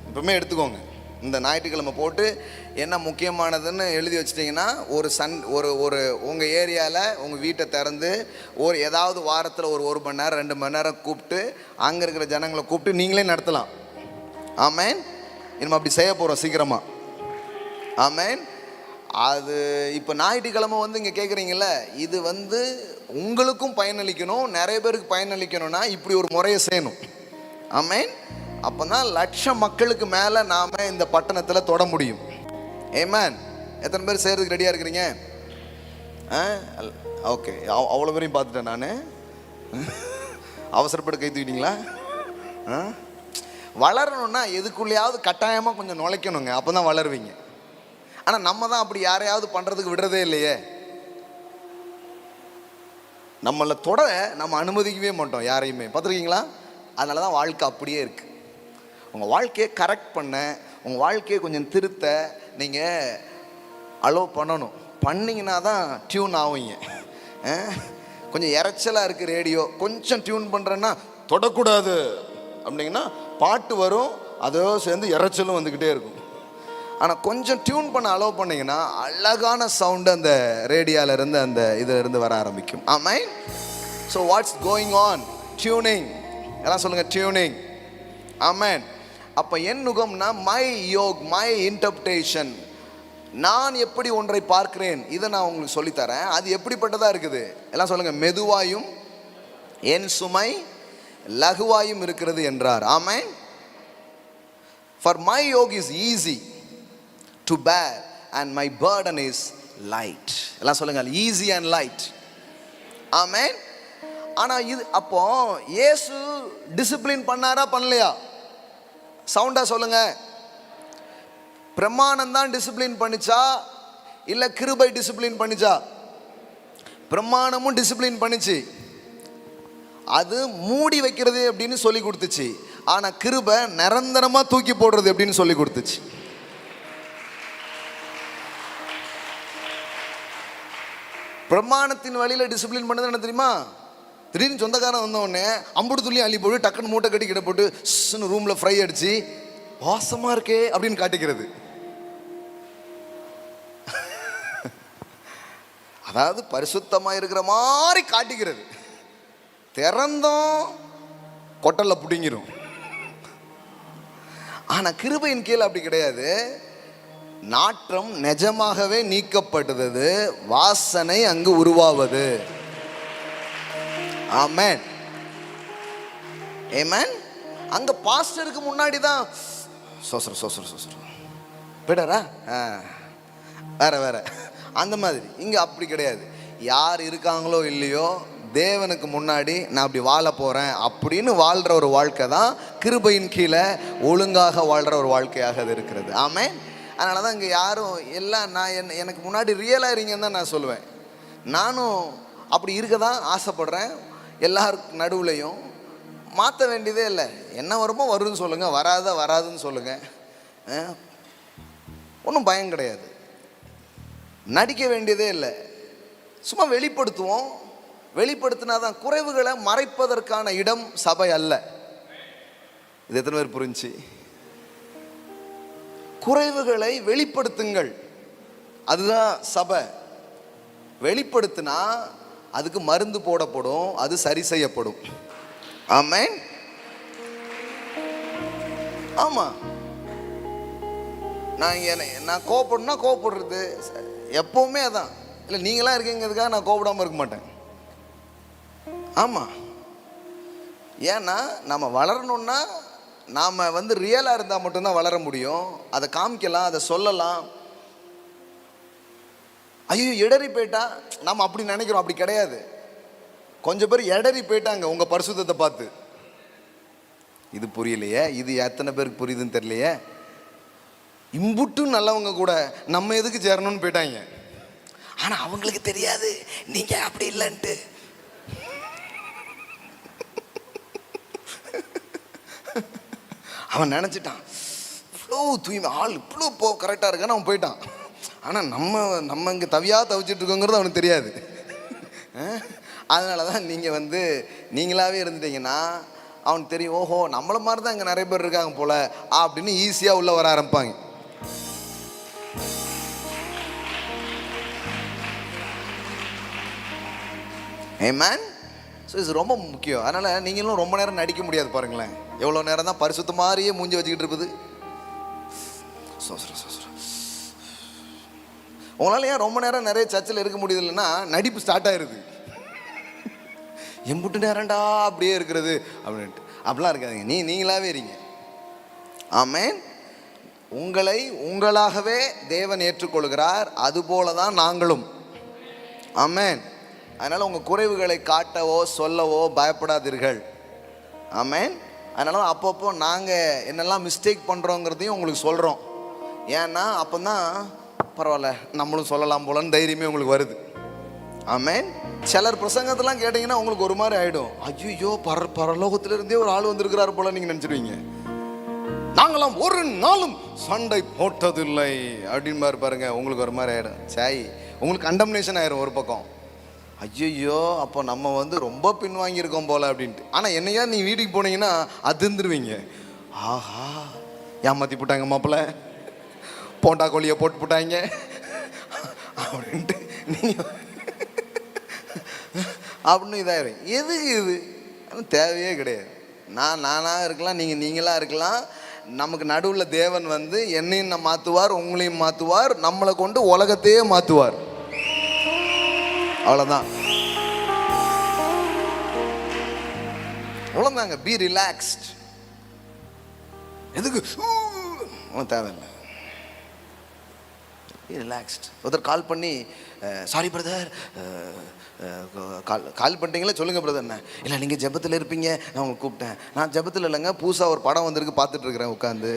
[SPEAKER 1] இப்போமே எடுத்துக்கோங்க. இந்த ஞாயிற்றுக்கிழமை போட்டு என்ன முக்கியமானதுன்னு எழுதி வச்சிட்டிங்கன்னா ஒரு உங்கள் ஏரியாவில் உங்கள் வீட்டை திறந்து ஏதாவது வாரத்தில் ஒரு மணி நேரம் 2 மணி நேரம் கூப்பிட்டு அங்கே இருக்கிற ஜனங்களை கூப்பிட்டு நீங்களே நடத்தலாம். ஆமேன். நம்ம அப்படி செய்ய போகிறோம் சீக்கிரமாக. ஆமேன். அது இப்போ ஞாயிற்றுக்கிழமை வந்து இங்கே கேட்குறீங்கள, இது வந்து உங்களுக்கும் பயனளிக்கணும், நிறைய பேருக்கு பயனளிக்கணும்னா இப்படி ஒரு முறையை செய்யணும். ஆமேன். அப்போ தான் 1,00,000 மக்களுக்கு மேலே நாம் இந்த பட்டணத்தில் தொட முடியும். ஏமேன். எத்தனை பேர் செய்கிறதுக்கு ரெடியாக இருக்கிறீங்க? ஓகே, அவ்வளோ பேரையும் பார்த்துட்டேன் நான். அவசரப்பட்டு கை தூக்கிட்டீங்களா? வளரணும்னா எதுக்குள்ளேயாவது கட்டாயமாக கொஞ்சம் நுழைக்கணுங்க, அப்போ தான் வளருவீங்க. ஆனால் நம்ம தான் அப்படி யாரையாவது பண்ணுறதுக்கு விடுறதே இல்லையே. நம்மளை தொட நம்ம அனுமதிக்கவே மாட்டோம் யாரையுமே. பார்த்துருக்கீங்களா? அதனால தான் வாழ்க்கை அப்படியே இருக்குது. உங்கள் வாழ்க்கையை கரெக்ட் பண்ண, உங்கள் வாழ்க்கையை கொஞ்சம் திருத்த நீங்கள் அலோவ் பண்ணணும். பண்ணிங்கன்னா தான் டியூன் ஆகுங்க. கொஞ்சம் இறைச்சலாக இருக்குது ரேடியோ, கொஞ்சம் டியூன் பண்ணுறேன்னா தொடக்கூடாது அப்படிங்கன்னா பாட்டு வரும், அதோ சேர்ந்து இறைச்சலும் வந்துக்கிட்டே இருக்கும். ஆனால் கொஞ்சம் டியூன் பண்ண அலோவ் பண்ணிங்கன்னா அழகான சவுண்டு அந்த ரேடியோவிலேருந்து அந்த இதிலிருந்து வர ஆரம்பிக்கும். ஆமாம். So what's going on? Tuning. எல்லாம் சொல்லுங்கள், டியூனிங். ஆமேன். அப்போ என் நுகம்னா மை யோக், மை இன்டர்பிரேஷன். நான் எப்படி ஒன்றை பார்க்கிறேன், இதை நான் உங்களுக்கு சொல்லித்தரேன். அது எப்படிப்பட்டதாக இருக்குது? எல்லாம் சொல்லுங்கள், மெதுவாயும் என் சுமை லகுவாயும் இருக்கிறது என்றார். ஆமேன். For my yoke is easy to bear and my burden is light. எல்லாம் சொல்லுங்க, easy and light. ஆமேன். ஆனால் இது அப்போ இயேசு டிசிப்ளின் பண்ணாரா பண்ணலையா? சவுண்டா சொல்லுங்க. பிரமாணம் தான் டிசிப்ளின் பண்ணிச்சா இல்லை கிருபை டிசிப்ளின் பண்ணிச்சா? பிரமாணமும் டிசிப்ளின் பண்ணிச்சு, அது மூடி வைக்கிறது அப்படின்னு சொல்லி கொடுத்துச்சு. ஆனால் கிருபை நிரந்தரமாக தூக்கி போடுறது அப்படின்னு சொல்லி கொடுத்துச்சு. பிரமாணத்தின் வழியில் டிசிப்ளின் பண்ணது என்ன தெரியுமா? திடீர்னு சொந்தக்காரன் வந்தவுடனே அம்புடு துள்ளி அள்ளி போட்டு டக்குன்னு மூட்டை கட்டி கிட்ட போட்டு ரூமில் ஃப்ரை அடிச்சு வாசமாக இருக்கே அப்படின்னு காட்டிக்கிறது. அதாவது பரிசுத்தமாக இருக்கிற மாதிரி காட்டிக்கிறது. திறந்தோம் கொட்டலில் பிடிங்கிரும். ஆனால் கிருபையின் கீழ் அப்படி கிடையாது. நாற்றம் நிஜமாகவே நீக்கப்பட்டது, வாசனை அங்கு உருவாவது. ஆமென். ஆமென். அங்க பாஸ்டருக்கு முன்னாடி தான் சோசர விடரா வேற வேற அந்த மாதிரி. இங்க அப்படி கிடையாது. யார் இருக்காங்களோ இல்லையோ, தேவனுக்கு முன்னாடி நான் அப்படி வாழ போகிறேன் அப்படின்னு வாழ்கிற ஒரு வாழ்க்கை தான் கிருபையின் கீழே ஒழுங்காக வாழ்கிற ஒரு வாழ்க்கையாக அது இருக்கிறது. ஆமென். அதனால தான் இங்கே யாரும் எல்லாம் நான் எனக்கு முன்னாடி ரியலாக இருங்கன்னு தான் நான் சொல்லுவேன். நானும் அப்படி இருக்க தான் ஆசைப்படுறேன். எல்லாருக்கு நடுவுலையும் மாற்ற வேண்டியதே இல்லை. என்ன வருமோ வருதுன்னு சொல்லுங்கள், வராதுன்னு சொல்லுங்கள், ஒன்றும் பயம் கிடையாது. நடிக்க வேண்டியதே இல்லை, சும்மா வெளிப்படுத்துவோம். வெளிப்படுத்தினாதான். குறைவுகளை மறைப்பதற்கான இடம் சபை அல்ல. இது எத்தனை பேர் புரிஞ்சு? குறைவுகளை வெளிப்படுத்துங்கள், அதுதான் சபை. வெளிப்படுத்தினா அதுக்கு மருந்து போடப்படும், அது சரி செய்யப்படும். ஆமென். ஆமா, நான் கோபப்படணும்னா கோபப்படுறது எப்பவுமே அதான். இல்லை நீங்களாம் இருக்கீங்கிறதுக்காக நான் கோபப்படாமல் இருக்க மாட்டேன். ஆமாம், ஏன்னா நம்ம வளரணும்னா நாம் ரியலாக இருந்தால் மட்டும்தான் வளர முடியும். அதை காமிக்கலாம், அதை சொல்லலாம். ஐயோ இடறி போயிட்டா நம்ம அப்படி நினைக்கிறோம், அப்படி கிடையாது. கொஞ்சம் பேர் இடறி போயிட்டாங்க உங்கள் பரிசுத்தத்தை பார்த்து. இது புரியலையே, இது எத்தனை பேருக்கு புரியுதுன்னு தெரியலையே. இம்புட்டும் நல்லவங்க கூட நம்ம எதுக்கு சேரணும்னு போயிட்டாங்க. ஆனால் அவங்களுக்கு தெரியாது நீங்கள் அப்படி இல்லைன்ட்டு. அவன் நினச்சிட்டான் இவ்வளோ தூய்மை ஆள் இவ்வளோ கரெக்டாக இருக்கான்னு அவன் போயிட்டான். ஆனால் நம்ம இங்கே தவிச்சிட்டு இருக்கோங்கிறது அவனுக்கு தெரியாது. அதனால தான் நீங்கள் நீங்களாகவே இருந்துட்டீங்கன்னா அவனுக்கு தெரியும், ஓஹோ நம்மளை மாதிரி தான் இங்கே நிறைய பேர் இருக்காங்க போல அப்படின்னு ஈஸியாக உள்ளே வர ஆரம்பிப்பாங்க. ஆமென். ஸோ இது ரொம்ப முக்கியம். அதனால் நீங்களும் ரொம்ப நேரம் நடிக்க முடியாது. பாருங்களேன், எவ்வளோ நேரம் தான் பரிசுத்த மாதிரியே மூஞ்சி வச்சுக்கிட்டு இருப்பது. உங்களால் ஏன் ரொம்ப நேரம் நிறைய சர்ச்சில் இருக்க முடியுது இல்லைன்னா நடிப்பு ஸ்டார்ட் ஆகிருது. எம்புட்டு நேரம்டா அப்படியே இருக்கிறது அப்படின்ட்டு அப்படிலாம் இருக்காதுங்க. நீங்களாகவே இருங்க. ஆமென். உங்களை உங்களாகவே தேவன் ஏற்றுக்கொள்கிறார், அதுபோல தான் நாங்களும். ஆமென். அதனால் உங்கள் குறைவுகளை காட்டவோ சொல்லவோ பயப்படாதீர்கள். ஆமென். அதனால தான் அப்பப்போ நாங்கள் என்னெல்லாம் மிஸ்டேக் பண்ணுறோங்கிறதையும் உங்களுக்கு சொல்கிறோம். ஏன்னா அப்போ தான் பரவாயில்ல நம்மளும் சொல்லலாம் போலன்னு தைரியமே உங்களுக்கு வருது. ஆமென். சிலர் பிரசங்கத்தெல்லாம் கேட்டிங்கன்னா உங்களுக்கு ஒரு மாதிரி ஆகிடும். ஐயோ பரலோகத்திலிருந்தே ஒரு ஆள் வந்திருக்கிறார் போல நீங்கள் நினச்சிடுவீங்க. நாங்களாம் ஒரு நாளும் சண்டை போட்டதில்லை அப்படின்னு பாருங்க, உங்களுக்கு ஒரு மாதிரி ஆகிடும். சாய் உங்களுக்கு கண்டம்னேஷன் ஆயிரும் ஒரு பக்கம். ஐயோ அப்போ நம்ம ரொம்ப பின்வாங்கியிருக்கோம் போல அப்படின்ட்டு. ஆனால் என்னையா நீ வீட்டுக்கு போனீங்கன்னா அதிர்ந்துருவீங்க. ஆஹா ஏமாற்றி போட்டாங்க மாப்பிள்ளை, போண்டா கோழியை போட்டு போட்டாங்க அப்படின்ட்டு நீங்கள் அப்படின்னு இதாயிரும். எதுக்கு இது தேவையே கிடையாது. நானாக இருக்கலாம், நீங்களாக இருக்கலாம். நமக்கு நடுவில் தேவன் என்னையும் மாற்றுவார், உங்களையும் மாற்றுவார், நம்மளை கொண்டு உலகத்தையே மாற்றுவார். அவ்வளோதான், அவ்வளோதாங்க. Be relaxed. எதுக்கு தேவையில்லை, பி ரிலாக்ஸ்ட். ஒருத்தர் கால் பண்ணி சாரி பிரதர் கால் பண்ணிட்டீங்களா, சொல்லுங்கள் பிரதர். என்ன இல்லை நீங்கள் ஜெபத்தில் இருப்பீங்க, நான் உங்களை கூப்பிட்டேன். நான் ஜெபத்தில் இல்லைங்க, புதுசாக ஒரு படம் வந்திருக்கு பார்த்துட்ருக்குறேன் உட்காந்து.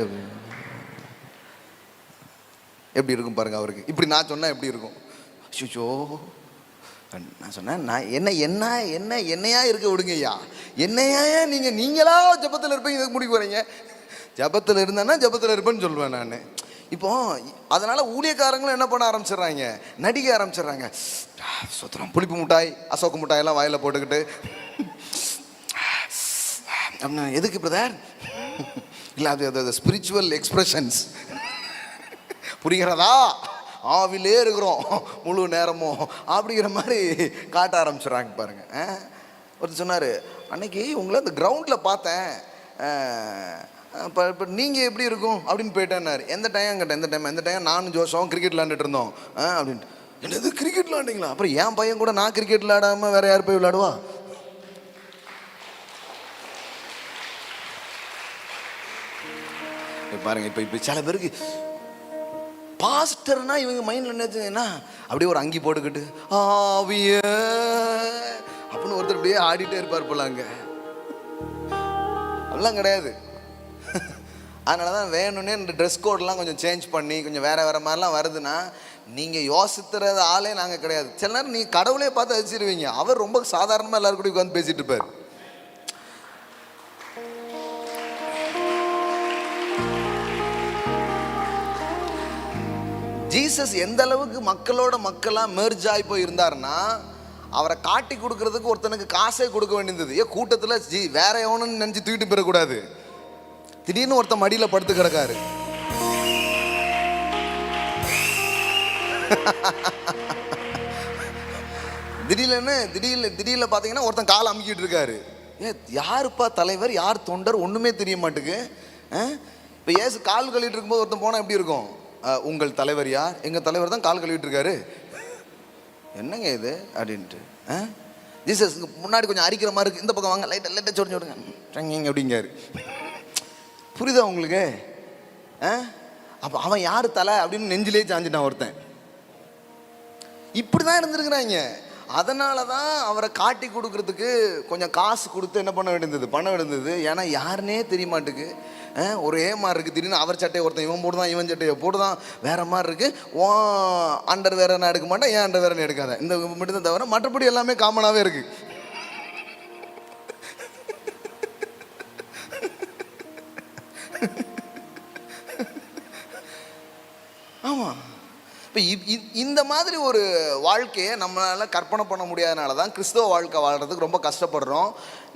[SPEAKER 1] எப்படி இருக்கும் பாருங்கள் அவருக்கு. இப்படி நான் சொன்னேன் எப்படி இருக்கும்? சுச்சோ நான் சொன்னேன், நான் என்னையா இருக்க விடுங்க ஐயா, என்னையா நீங்களா ஜெபத்தில் இருப்பீங்க, இதுக்கு முடிக்க போகிறீங்க. ஜெபத்தில் இருந்தேன்னா ஜெபத்தில் இருப்பேன்னு சொல்லுவேன் நான். இப்போ அதனால் ஊழியக்காரங்களும் என்ன பண்ண ஆரம்பிச்சிடுறாங்க, நடிக்க ஆரம்பிச்சிடுறாங்க. சுத்தரம் புளிப்பு மிட்டாய், அசோக்கு மிட்டாயெல்லாம் வாயில் போட்டுக்கிட்டு அப்படின்னா எதுக்கு பிரதர்? இல்லை அது ஸ்பிரிச்சுவல் எக்ஸ்பிரஷன்ஸ். புரிகிறதா? ஆவிலே இருக்கிறோம் முழு நேரமும் அப்படிங்கிற மாதிரி காட்ட ஆரம்பிச்சிடுறாங்க பாருங்க. ஒருத்தர் சொன்னார், அன்னைக்கு உங்களை அந்த கிரவுண்டில் பார்த்தேன், இப்போ நீங்கள் எப்படி இருக்கும் அப்படின்னு போயிட்டேன்னாரு. எந்த டைம் கேட்டேன், எந்த டைம் நானும் ஜோஷம் கிரிக்கெட் விளாண்டுட்டு இருந்தோம் அப்படின்ட்டு. என்னது கிரிக்கெட் விளாண்டிங்களா? அப்புறம் என் பையன் கூட நான் கிரிக்கெட் விளாடாமல் வேற யார் போய் விளாடுவா? பாருங்க, இப்போ சில பேருக்கு பாஸ்டர்னா இவங்க மைண்டில் என்னச்சுன்னா அப்படியே ஒரு அங்கி போட்டுக்கிட்டு ஆவிய அப்படின்னு ஒருத்தர் அப்படியே ஆடிட்டே இருப்பார் போல. அங்கே அப்படிலாம் கிடையாது. அதனால தான் வேணும்னே இந்த ட்ரெஸ் கோடெலாம் கொஞ்சம் சேஞ்ச் பண்ணி கொஞ்சம் வேறு மாதிரிலாம் வருதுன்னா நீங்கள் யோசித்துறது ஆளே நாங்கள் கிடையாது. சில நேரம் நீங்கள் கடவுளே பார்த்து அழிச்சிருவீங்க. அவர் ரொம்ப சாதாரணமாக எல்லாரும் கூட உட்காந்து பேசிகிட்டு இருப்பார். ஜீசஸ் எந்த அளவுக்கு மக்களோட மக்களா மெர்ஜ் ஆகி போய் இருந்தாருன்னா, அவரை காட்டி கொடுக்கறதுக்கு ஒருத்தனுக்கு காசே கொடுக்க வேண்டியது. ஏன் கூட்டத்தில் வேற எவனுன்னு நினச்சி தூக்கிட்டு போயிடக்கூடாது. திடீர்னு ஒருத்தன் மடியில் படுத்து கிடக்காரு. திடீர்னு பார்த்தீங்கன்னா ஒருத்தன் காலை அமுக்கிட்டு இருக்காரு. யாருப்பா தலைவர், யார் தொண்டர், ஒன்றுமே தெரிய மாட்டுக்கு. இப்போ ஏசு கால் கழுவிட்டு இருக்கும்போது ஒருத்தன் போனால் எப்படி இருக்கும்? உங்கள் தலைவர் யார்? எங்கள் தலைவர் தான் கால் கழுவிட்டு இருக்காரு. என்னங்க இது அப்படின்ட்டு. ஜீசஸ் முன்னாடி கொஞ்சம் அரிக்கிற மாதிரி இருக்கு, இந்த பக்கம் வாங்க, லைட்டாக சொடிஞ்சு விடுங்க அப்படிங்காரு. புரியுதா உங்களுக்கு? அப்போ அவன் யார் தலை அப்படின்னு நெஞ்சிலே சாஞ்சிட்டான் ஒருத்தன். இப்படி தான் இருந்திருக்கிறாங்க. அதனால தான் அவரை காட்டி கொடுக்கறதுக்கு கொஞ்சம் காசு கொடுத்து என்ன பண்ண வேண்டியது. ஏன்னா யாருன்னே தெரிய மாட்டுக்கு. ஒரே மாதிரி இருக்குது. திடீர்னு அவர் சட்டையை ஒருத்தன் இவன் போடுதான், இவன் சட்டையை போடுதான், வேறு மாதிரி இருக்குது. ஓ அண்டர் வேற நான் எடுக்க மாட்டேன், ஏன் அண்டர் வேற எடுக்காத, இந்த மட்டும் தான் தவிர மற்றபடி எல்லாமே காமனாகவே இருக்குது. ஆமாம். இப்போ இந்த மாதிரி ஒரு வாழ்க்கையை நம்மளால் கற்பனை பண்ண முடியாதனால தான் கிறிஸ்தவ வாழ்க்கை வாழ்கிறதுக்கு ரொம்ப கஷ்டப்படுறோம்.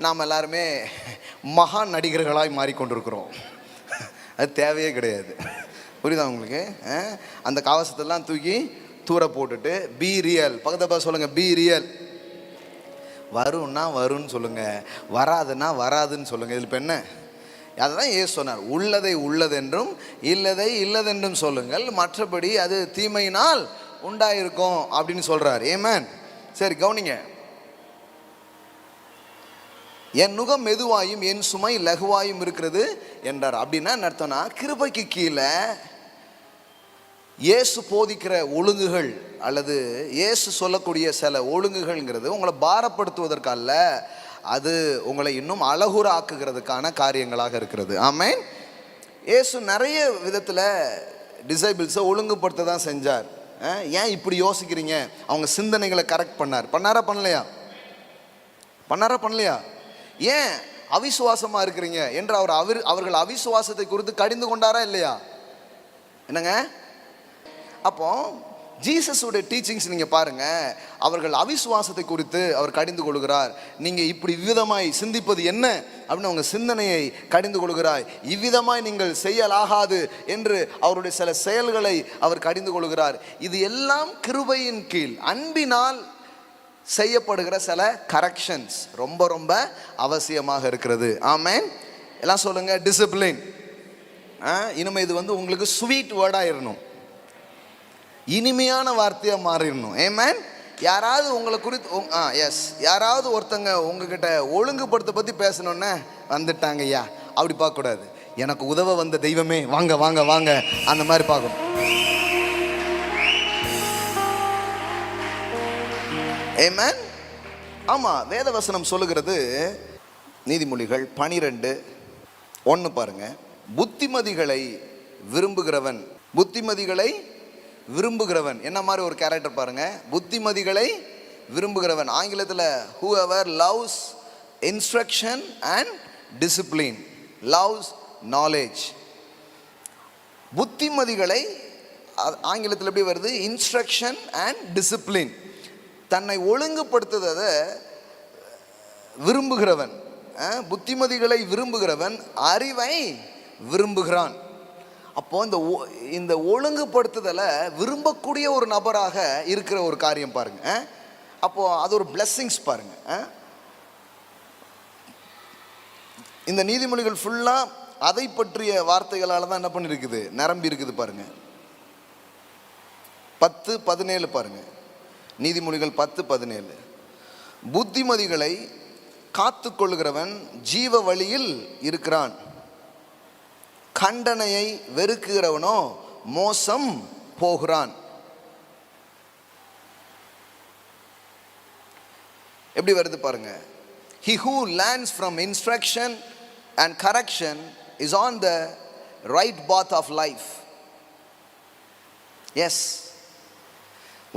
[SPEAKER 1] நாம் எல்லாருமே மகா நடிகர்களாய் மாறிக்கொண்டிருக்கிறோம். அது தேவையே கிடையாது. புரியுதா உங்களுக்கு? அந்த கவசத்தெல்லாம் தூக்கி தூர போட்டுட்டு பி ரியல். பக்கத்தை சொல்லுங்கள், பி ரியல். வரும்னா வரும்னு சொல்லுங்கள், வராதுன்னா வராதுன்னு சொல்லுங்கள். இதில் இப்போ என்ன? அதுதான் ஏசு சொன்னார், உள்ளதை உள்ளதென்றும் இல்லதை இல்லதென்றும் சொல்லுங்கள், மற்றபடி அது தீமையினால் உண்டாயிருக்கும் அப்படின்னு சொல்றார். ஆமென். சரி கவனிங்க. என் நுகம் மெதுவாயும் என் சுமை லகுவாயும் இருக்கிறது என்றார். அப்படின்னா என்ன அர்த்தம்னா, கிருபைக்கு கீழே இயேசு போதிக்கிற ஒழுங்குகள் அல்லது இயேசு சொல்லக்கூடிய சில ஒழுங்குகள்ங்கிறது உங்களை பாரப்படுத்துவதற்கல்ல, அது உங்களை இன்னும் அழகுற ஆக்குகிறதுக்கான காரியங்களாக இருக்கிறது. ஆமென். இயேசு நிறைய விதத்தில் டிசைபிள்ஸை ஒழுங்குபடுத்த தான் செஞ்சார். ஏன் இப்படி யோசிக்கிறீங்க, அவங்க சிந்தனைகளை கரெக்ட் பண்ணாரா பண்ணலையா? ஏன் அவிசுவாசமாக இருக்கிறீங்க என்று அவர்கள் அவிசுவாசத்தை குறித்து கடிந்து கொண்டாரா இல்லையா? என்னங்க? அப்போ ஜீசஸுடைய டீச்சிங்ஸ் நீங்கள் பாருங்கள். அவர்கள் அவிசுவாசத்தை குறித்து அவர் கடிந்து கொள்கிறார். நீங்கள் இப்படி விதமாய் சிந்திப்பது என்ன அப்படின்னு அவங்க சிந்தனையை கடிந்து கொள்கிறார். இவ்விதமாய் நீங்கள் செய்யலாகாது என்று அவருடைய சில செயல்களை அவர் கடிந்து கொள்கிறார். இது எல்லாம் கிருபையின் கீழ் அன்பினால் செய்யப்படுகிற சில கரெக்ஷன்ஸ் ரொம்ப ரொம்ப அவசியமாக இருக்கிறது. ஆமென். எல்லாம் சொல்லுங்கள், டிசிப்ளின். இனிமே இது உங்களுக்கு ஸ்வீட் வேர்டாக இருக்கணும், இனிமையான வார்த்தையாக மாறிடணும். ஆமென். யாராவது உங்களை குறித்து எஸ் யாராவது ஒருத்தங்க உங்ககிட்ட ஒழுங்குபடுத்த பற்றி பேசணுன்னே வந்துட்டாங்க ஐயா அப்படி பார்க்கக்கூடாது. எனக்கு உதவ வந்த தெய்வமே வாங்க வாங்க வாங்க அந்த மாதிரி பார்க்கணும். ஆமென். ஆமாம், வேதவசனம் சொல்லுகிறது, நீதிமொழிகள் 12:1 பாருங்க. புத்திமதிகளை விரும்புகிறவன் என்ன மாதிரி ஒரு கேரக்டர் பாருங்க. புத்திமதிகளை விரும்புகிறவன். ஆங்கிலத்தில் whoever loves instruction and discipline loves knowledge. புத்திமதிகளை ஆங்கிலத்தில் எப்படி வருது? Instruction and discipline. தன்னை ஒழுங்குபடுத்துவதை விரும்புகிறவன், புத்திமதிகளை விரும்புகிறவன் அறிவை விரும்புகிறான். அப்போ இந்த ஒழுங்குபடுத்துதலை விரும்பக்கூடிய ஒரு நபராக இருக்கிற ஒரு காரியம் பாருங்க. அப்போ அது ஒரு பிளெஸ்ஸிங்ஸ் பாருங்க. இந்த நீதிமொழிகள் ஃபுல்லா அதை பற்றிய வார்த்தைகளால் தான் என்ன பண்ணிருக்குது, நிரம்பி இருக்குது பாருங்க. 10:17 பாருங்க. நீதிமொழிகள் 10:17. புத்திமதிகளை காத்து கொள்ளுகிறவன் ஜீவ வழியில் இருக்கிறான், கண்டனையை வெறுக்கிறவனோ மோசம் போகிறான். எப்படி வருது பாருங்க. He who learns from instruction and correction is on the right path of life. Yes,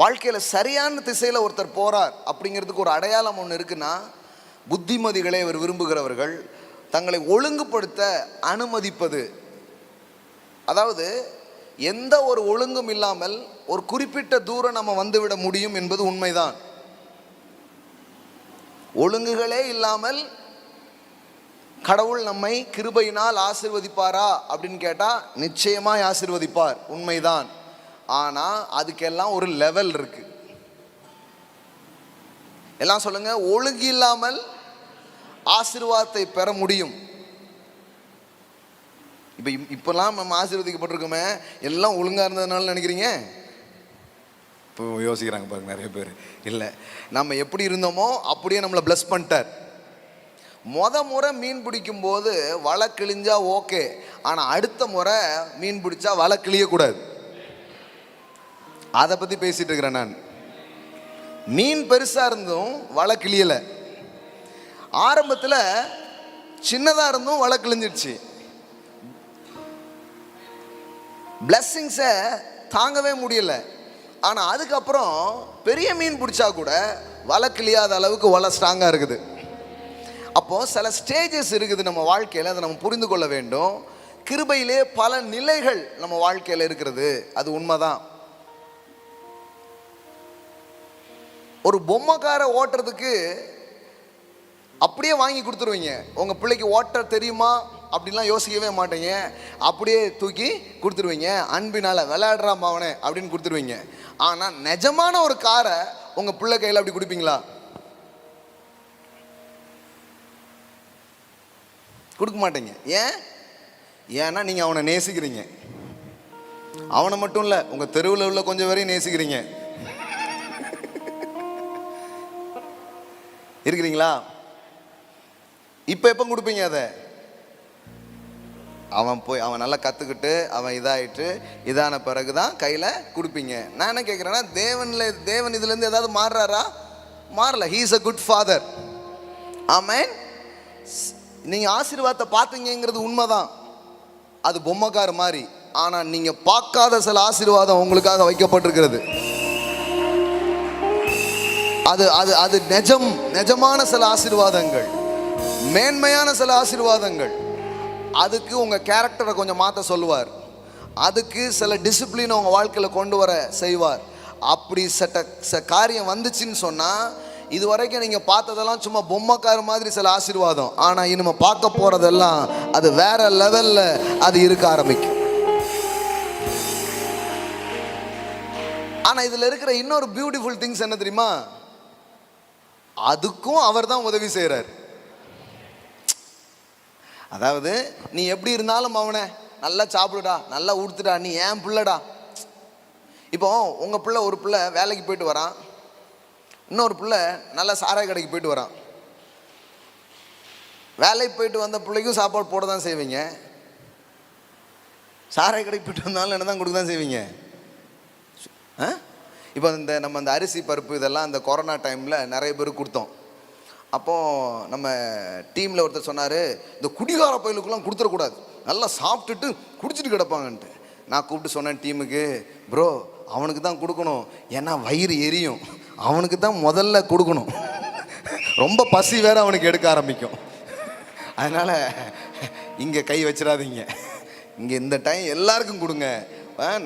[SPEAKER 1] வாழ்க்கையில் சரியான திசையில் ஒருத்தர் போறார் அப்படிங்கிறதுக்கு ஒரு அடையாளம் ஒன்று இருக்குன்னா, புத்திமதிகளை அவர் விரும்புகிறவர்கள் தங்களை ஒழுங்குபடுத்த அனுமதிப்பது. அதாவது எந்த ஒரு ஒழுங்கும் இல்லாமல் ஒரு குறிப்பிட்ட தூரம் நம்ம வந்துவிட முடியும் என்பது உண்மைதான். ஒழுங்குகளே இல்லாமல் கடவுள் நம்மை கிருபையினால் ஆசீர்வதிப்பாரா அப்படின்னு கேட்டால் நிச்சயமாய் ஆசீர்வதிப்பார், உண்மைதான். ஆனால் அதுக்கெல்லாம் ஒரு லெவல் இருக்கு. எல்லாம் சொல்லுங்க, ஒழுங்கு இல்லாமல் ஆசீர்வாதத்தை பெற முடியும். இப்பெல்லாம் நம்ம ஆசீர்வதிக்கப்பட்டிருக்கோமே, எல்லாம் ஒழுங்காக இருந்ததுனால நினைக்கிறீங்க? இப்போ யோசிக்கிறாங்க பாருங்க நிறைய பேர். இல்லை, நம்ம எப்படி இருந்தோமோ அப்படியே நம்மளை பிளஸ் பண்ணிட்டார். முறை மீன் பிடிக்கும் போது வலை கிழிஞ்சா ஓகே, ஆனால் அடுத்த முறை மீன் பிடிச்சா வலை கிழியக்கூடாது. அதை பற்றி பேசிட்டு இருக்கிறேன் நான். மீன் பெருசாக இருந்தும் வலை கிழியலை, ஆரம்பத்தில் சின்னதாக இருந்தும் வலை கிழிஞ்சிடுச்சு. பிளஸ்ஸிங்ஸை தாங்கவே முடியலை. ஆனால் அதுக்கப்புறம் பெரிய மீன் பிடிச்சா கூட வலை கிழியாத அளவுக்கு வலை ஸ்ட்ராங்காக இருக்குது. அப்போது சில ஸ்டேஜஸ் இருக்குது நம்ம வாழ்க்கையில், அதை நம்ம புரிந்து கொள்ள வேண்டும். கிருபையிலே பல நிலைகள் நம்ம வாழ்க்கையில் இருக்கிறது, அது உண்மைதான். ஒரு பொம்மைக்கார ஓட்டுறதுக்கு அப்படியே வாங்கி கொடுத்துருவீங்க. உங்கள் பிள்ளைக்கு ஓட்ட தெரியுமா அப்படின்லாம் யோசிக்கவே மாட்டீங்க, அப்படியே தூக்கி கொடுத்துருவீங்க. அன்பினால் விளையாடுறான் அவனே அப்படின்னு கொடுத்துருவீங்க. ஆனால் நிஜமான ஒரு காரை உங்கள் பிள்ளை கையில் அப்படி கொடுப்பீங்களா? கொடுக்க மாட்டீங்க. ஏன்னா நீங்கள் அவனை நேசிக்கிறீங்க. அவனை மட்டும் இல்லை, உங்கள் தெருவில் உள்ள கொஞ்சம் வரையும் நேசிக்கிறீங்க. இருக்கிறீங்களா? இப்போ எப்போ கொடுப்பீங்க அதை? அவன் நல்லா கற்றுக்கிட்டு அவன் இதான பிறகு தான் கையில் கொடுப்பீங்க. நான் என்ன கேட்குறேன்னா, தேவன் இதுலேருந்து ஏதாவது மாறுறாரா? மாறல. He is a good father. Amen. நீங்கள் ஆசீர்வாதத்தை பார்த்தீங்கிறது உண்மைதான், அது பொம்மைக்கார மாதிரி. ஆனால் நீங்கள் பார்க்காத சில ஆசீர்வாதம் உங்களுக்காக வைக்கப்பட்டிருக்கிறது. அது அது அது நிஜமான சில ஆசீர்வாதங்கள், மேன்மையான சில ஆசீர்வாதங்கள். அதுக்கு உங்கள் கேரக்டரை கொஞ்சம் மாற்ற சொல்லுவார். அதுக்கு சில டிசிப்ளினை உங்கள் வாழ்க்கையில் கொண்டு வர செய்வார். அப்படி காரியம் வந்துச்சுன்னு சொன்னால், இது வரைக்கும் நீங்கள் பார்த்ததெல்லாம் சும்மா பொம்மைக்கார மாதிரி சில ஆசீர்வாதம். ஆனால் இனிமே பார்க்க போகிறதெல்லாம் அது வேற லெவலில் அது இருக்க ஆரம்பிக்கும். ஆனால் இதில் இருக்கிற இன்னொரு பியூட்டிஃபுல் திங்ஸ் என்ன தெரியுமா? அதுக்கும் அவர் தான் உதவி செய்கிறார். அதாவது நீ எப்படி இருந்தாலும் அவனை நல்லா சாப்பிடுடா, நல்லா உடுத்துடா, நீ ஏன் பிள்ளைடா. இப்போ உங்கள் பிள்ளை, ஒரு பிள்ளை வேலைக்கு போயிட்டு வரான், இன்னொரு பிள்ளை நல்லா சாராய கடைக்கு போயிட்டு வரான். வேலைக்கு போயிட்டு வந்த பிள்ளைக்கும் சாப்பாடு போட தான் செய்வீங்க, சாராய கடைக்கு போயிட்டு வந்தாலும் என்ன தான் கொடுக்க தான் செய்வீங்க. இப்போ நம்ம இந்த அரிசி பருப்பு இதெல்லாம் இந்த கொரோனா டைமில் நிறைய பேருக்கு கொடுத்தோம். அப்போது நம்ம டீமில் ஒருத்தர் சொன்னார், இந்த குடிகார பயிலுக்கெல்லாம் கொடுத்துடக்கூடாது, நல்லா சாப்பிட்டுட்டு குடிச்சிட்டு கிடப்பாங்கன்ட்டு. நான் கூப்பிட்டு சொன்னேன் டீமுக்கு, ப்ரோ அவனுக்கு தான் கொடுக்கணும், ஏன்னா வயிறு எரியும், அவனுக்கு தான் முதல்ல கொடுக்கணும், ரொம்ப பசி வேறு அவனுக்கு எடுக்க ஆரம்பிக்கும். அதனால் இங்கே கை வச்சிடாதீங்க, இங்கே இந்த டைம் எல்லாருக்கும் கொடுங்க.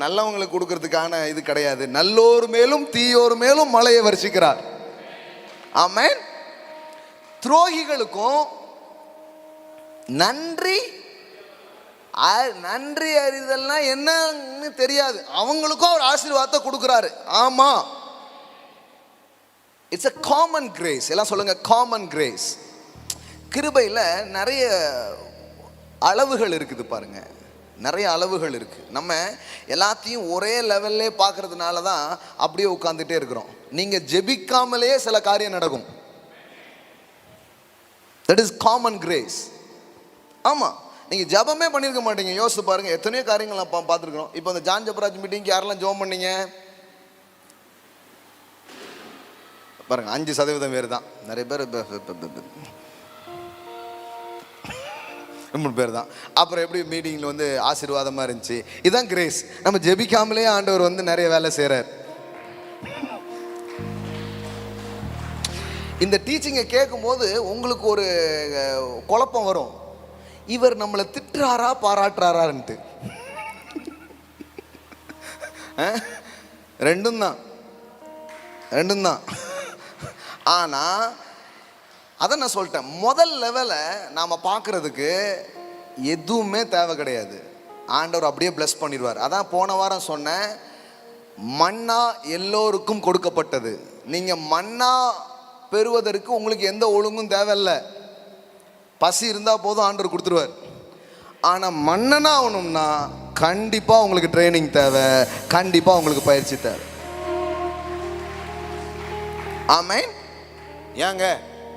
[SPEAKER 1] நல்லவங்களுக்கு கொடுக்கறதுக்கான இது கிடையாது. நல்லோர் மேலும் தீயோர் மேலும் மழையை வருஷிக்கிறார். ஆமென். துரோகிகளுக்கும் நன்றி அறிதல்னா என்னன்னு தெரியாது, அவங்களுக்கும் அவர் ஆசீர்வாதத்தை கொடுக்கிறாரு. ஆமா, இட்ஸ் a common grace. எல்லாம் சொல்லுங்க, காமன் கிரேஸ். கிருபையில் நிறைய அளவுகள் இருக்குது பாருங்க, நிறைய அளவுகள் இருக்குது. நம்ம எல்லாத்தையும் ஒரே லெவல்லே பார்க்கறதுனால தான் அப்படியே உட்காந்துட்டே இருக்கிறோம். நீங்கள் ஜெபிக்காமலே சில காரியம் நடக்கும். That is common grace. ஆமாம், நீங்கள் ஜபமே பண்ணியிருக்க மாட்டீங்க. யோசித்து பாருங்கள், எத்தனையோ காரியங்கள் நான் பார்த்துருக்குறோம். இப்போ இந்த ஜான் ஜபராஜ் மீட்டிங்க்கு யாரெல்லாம் ஜெபம் பண்ணீங்க பாருங்க, 5% பேர் தான். நிறைய பேர் 3 பேர் தான். அப்புறம் எப்படி மீட்டிங்கில் வந்து ஆசீர்வாதமாக இருந்துச்சு. இதுதான் கிரேஸ். நம்ம ஜெபிக்காமலே ஆண்டவர் வந்து நிறைய வேலை செய்கிறார். இந்த டீச்சிங்கை கேட்கும்போது உங்களுக்கு ஒரு குழப்பம் வரும், இவர் நம்மளை திட்டுறாரா பாராட்டுறாரான்ட்டு. ரெண்டும் தான், ரெண்டும் தான். ஆனால் அதை நான் சொல்லிட்டேன், முதல் லெவலை நாம் பார்க்குறதுக்கு எதுவுமே தேவை கிடையாது. ஆண்டவர் அப்படியே பிளஸ் பண்ணிடுவார். அதான் போன வாரம் சொன்னேன், மன்னா எல்லோருக்கும் கொடுக்கப்பட்டது. நீங்கள் மன்னா பெறுவதற்கு உங்களுக்கு எந்த ஒழுங்கும் தேவையில்லை. பசி இருந்தால் போதும், ஆண்டவர் கொடுத்துருவார். ஆனால் மன்னனா ஆகணும்னா கண்டிப்பாக உங்களுக்கு ட்ரைனிங் தேவை, கண்டிப்பாக உங்களுக்கு பயிற்சி தேவை. ஆமென். ஏங்க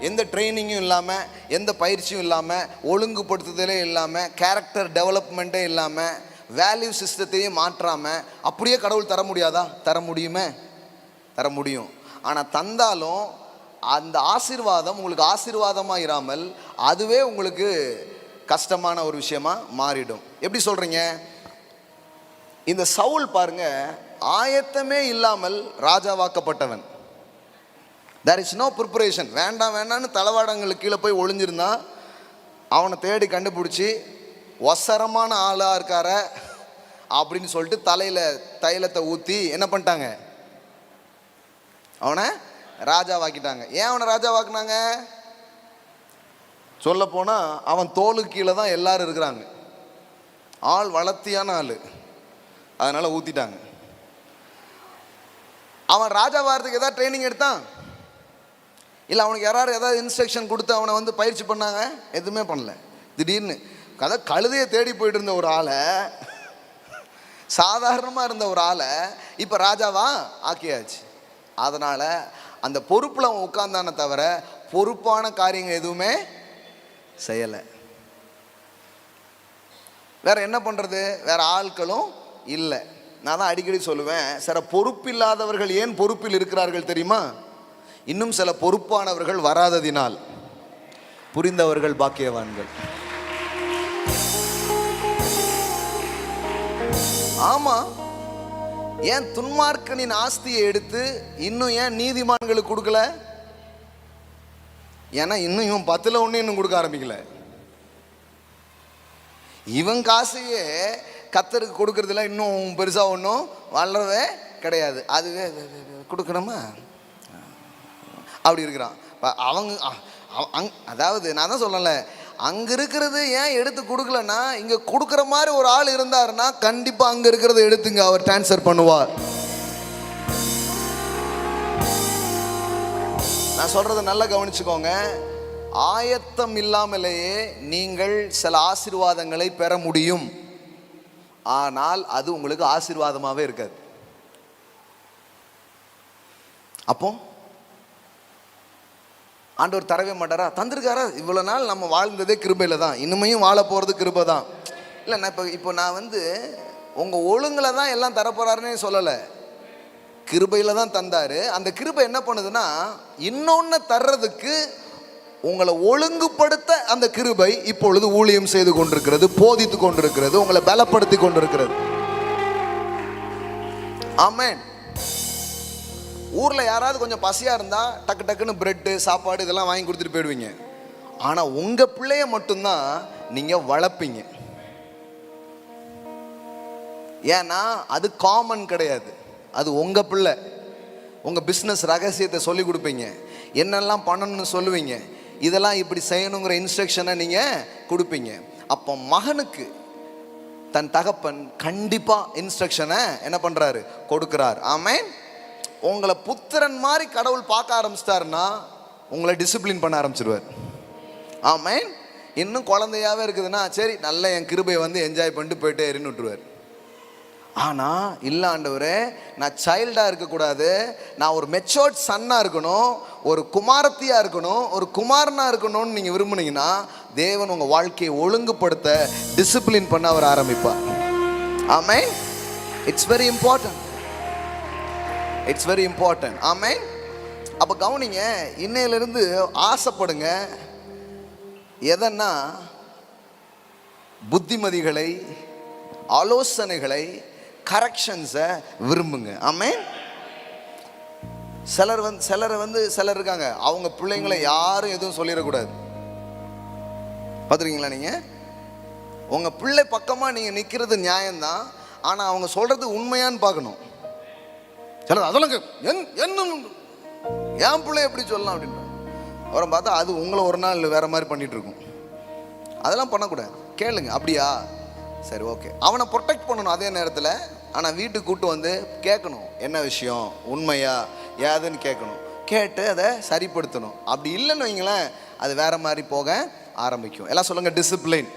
[SPEAKER 1] எந்த ட்ரைனிங்கும் இல்லாமல், எந்த பயிற்சியும் இல்லாமல், ஒழுங்குபடுத்துதலே இல்லாமல், கேரக்டர் டெவலப்மெண்ட்டே இல்லாமல், வேல்யூ சிஸ்டத்தையும் மாற்றாமல் அப்படியே கடவுள் தர முடியாதா? தர முடியுமே, தர முடியும். ஆனால் தந்தாலும் அந்த ஆசீர்வாதம் உங்களுக்கு ஆசீர்வாதமாக இராமல் அதுவே உங்களுக்கு கஷ்டமான ஒரு விஷயமா மாறிடும். எப்படி சொல்கிறீங்க? இந்த சவுல் பாருங்க, ஆயத்தமே இல்லாமல் ராஜாவாக்கப்பட்டவன். There is no preparation. வேண்டாம் வேண்டான்னு தளவாடங்களுக்கு கீழே போய் ஒளிஞ்சிருந்தான். அவனை தேடி கண்டுபிடிச்சி ஒசரமான ஆளாக இருக்கார அப்படின்னு சொல்லிட்டு தலையில் தைலத்தை ஊற்றி என்ன பண்ணிட்டாங்க? அவனை ராஜாவாக்கிட்டாங்க. ஏன் அவனை ராஜாவாக்குனாங்க? சொல்ல போனால் அவன் தோலுக்கு கீழே தான் எல்லாரும் இருக்கிறாங்க. ஆள் வளர்த்தியான ஆள், அதனால் ஊற்றிட்டாங்க. அவன் ராஜாவாகிறதுக்கு எதாவது ட்ரைனிங் எடுத்தான்? இல்லை அவனுக்கு யாராவது ஏதாவது இன்ஸ்ட்ரக்ஷன் கொடுத்து அவனை வந்து பயிற்சி பண்ணாங்க? எதுவுமே பண்ணல. திடீர்னு கழுதையை தேடி போயிட்டு இருந்த ஒரு ஆளை, சாதாரணமாக இருந்த ஒரு ஆளை இப்போ ராஜாவா ஆக்கியாச்சு. அதனால் அந்த பொறுப்பில் அவன் உட்கார்ந்தானே தவிர பொறுப்பான காரியங்கள் எதுவுமே செய்யலை. வேற என்ன பண்ணுறது? வேற ஆட்களும் இல்லை. நான் தான் அடிக்கடி சொல்லுவேன், சில பொறுப்பில்லாதவர்கள் ஏன் பொறுப்பில் இருக்கிறார்கள் தெரியுமா? இன்னும் சில பொறுப்பானவர்கள் வராததினால். புரிந்தவர்கள் பாக்கியவான்கள். ஆமா, ஏன் துன்மார்க்கனின் ஆஸ்தியை எடுத்து இன்னும் ஏன் நீதிமான்களுக்கு கொடுக்கல? ஏன்னா இன்னும் இவன் 10ல் 1 இன்னும் கொடுக்க ஆரம்பிக்கல. இவன் காசையே கர்த்தருக்கு கொடுக்கறதுல இன்னும் பெருசாக ஒன்றும் வளரவே கிடையாது. அதுவே கொடுக்கணுமா அப்படி இருக்கிறான் அவங்க. அதாவது நான் தான் சொல்லலை, அங்கே இருக்கிறது ஏன் எடுத்து கொடுக்கலன்னா, இங்கே கொடுக்குற மாதிரி ஒரு ஆள் இருந்தாருன்னா கண்டிப்பாக அங்கே இருக்கிறத எடுத்துங்க அவர் டிரான்ஸ்ஃபர் பண்ணுவார். நான் சொல்கிறத நல்லா கவனிச்சுக்கோங்க. ஆயத்தம் இல்லாமலேயே நீங்கள் சில ஆசீர்வாதங்களை பெற முடியும். ஆனால் அது உங்களுக்கு ஆசீர்வாதமாகவே இருக்காது. அப்போ ஆண்டவர் தரவே மாட்டாரா? தந்திருக்காரா? இவ்வளோ நாள் நம்ம வாழ்ந்ததே கிருபையில் தான், இனிமையும் வாழ போகிறது கிருபை தான். இல்லை, நான் இப்போ நான் வந்து உங்கள் ஒழுங்கில் தான் எல்லாம் தரப்போறாருன்னு சொல்லலை, கிருபையில் தான் தந்தார். அந்த கிருபை என்ன பண்ணுதுன்னா, இன்னொன்று தர்றதுக்கு உங்களை ஒழுங்குபடுத்த அந்த கிருபை இப்பொழுது ஊழியம் செய்து கொண்டிருக்கிறது, போதித்து கொண்டிருக்கிறது, உங்களை பலப்படுத்தி கொண்டிருக்கிறது. ஆமென். ஊரில் யாராவது கொஞ்சம் பசியாக இருந்தால் டக்கு டக்குன்னு பிரெட்டு சாப்பாடு இதெல்லாம் வாங்கி கொடுத்துட்டு போயிடுவீங்க. ஆனால் உங்கள் பிள்ளைய மட்டும்தான் நீங்கள் வளர்ப்பீங்க. ஏன்னா அது காமன் கிடையாது, அது உங்கள் பிள்ளை. உங்கள் பிஸ்னஸ் ரகசியத்தை சொல்லி கொடுப்பீங்க, என்னெல்லாம் பண்ணணும்னு சொல்லுவீங்க, இதெல்லாம் இப்படி செய்யணுங்கிற இன்ஸ்ட்ரக்ஷனை நீங்கள் கொடுப்பீங்க. அப்போ மகனுக்கு தன் தகப்பன் கண்டிப்பாக இன்ஸ்ட்ரக்ஷனை என்ன பண்ணுறாரு? கொடுக்குறார். ஆமென். உங்களை புத்திரன் மாதிரி கடவுள் பார்க்க ஆரம்பிச்சிட்டாருன்னா உங்களை டிசிப்ளின் பண்ண ஆரம்பிச்சிருவார். ஆமென். இன்னும் குழந்தையாகவே இருக்குதுன்னா சரி நல்ல என் கிருபையை வந்து என்ஜாய் பண்ணிட்டு போயிட்டே இருன்னு விட்டுருவார். ஆனால் இல்லை ஆண்டவரே, நான் சைல்டாக இருக்கக்கூடாது, நான் ஒரு மெச்சோர்ட் சன்னாக இருக்கணும், ஒரு குமாரத்தியாக இருக்கணும், ஒரு குமாரனாக இருக்கணும்னு நீங்கள் விரும்புனீங்கன்னா தேவன் உங்கள் வாழ்க்கையை ஒழுங்குபடுத்த டிசிப்ளின் பண்ண அவர் ஆரம்பிப்பார். Amen. It's very important. It's very important. Amen. அப்போ கவனிங்க, இன்னையிலிருந்து ஆசைப்படுங்க. எதன்னா புத்திமதிகளை, ஆலோசனைகளை, கரெக்ஷன்ஸை விரும்புங்க. ஆமென். சிலர் இருக்காங்க, அவங்க பிள்ளைங்களை யாரும் எதுவும் சொல்லிடக்கூடாது. பார்த்துருக்கீங்களா? நீங்கள் உங்கள் பிள்ளை பக்கமாக நீங்கள் நிற்கிறது நியாயம்தான், ஆனால் அவங்க சொல்கிறது உண்மையான்னு பார்க்கணும். சிலர் அதெல்லாம் என்ன என் பிள்ளை எப்படி சொல்லலாம் அப்படின்ற. அப்புறம் பார்த்தா அது உங்களை ஒரு நாள் வேற மாதிரி பண்ணிட்டு இருக்கும். அதெல்லாம் பண்ணக்கூடாது. கேளுங்க, அப்படியா, சரி ஓகே. அவனை ப்ரொடெக்ட் பண்ணணும் அதே நேரத்தில். ஆனால் வீட்டுக்கு கூப்பிட்டு வந்து கேட்கணும், என்ன விஷயம், உண்மையா ஏதுன்னு கேட்கணும். கேட்டு அதை சரிப்படுத்தணும். அப்படி இல்லைன்னு வைங்களேன், அது வேற மாதிரி போக ஆரம்பிக்கும். எல்லாம் சொல்லுங்க, டிசிப்ளின்.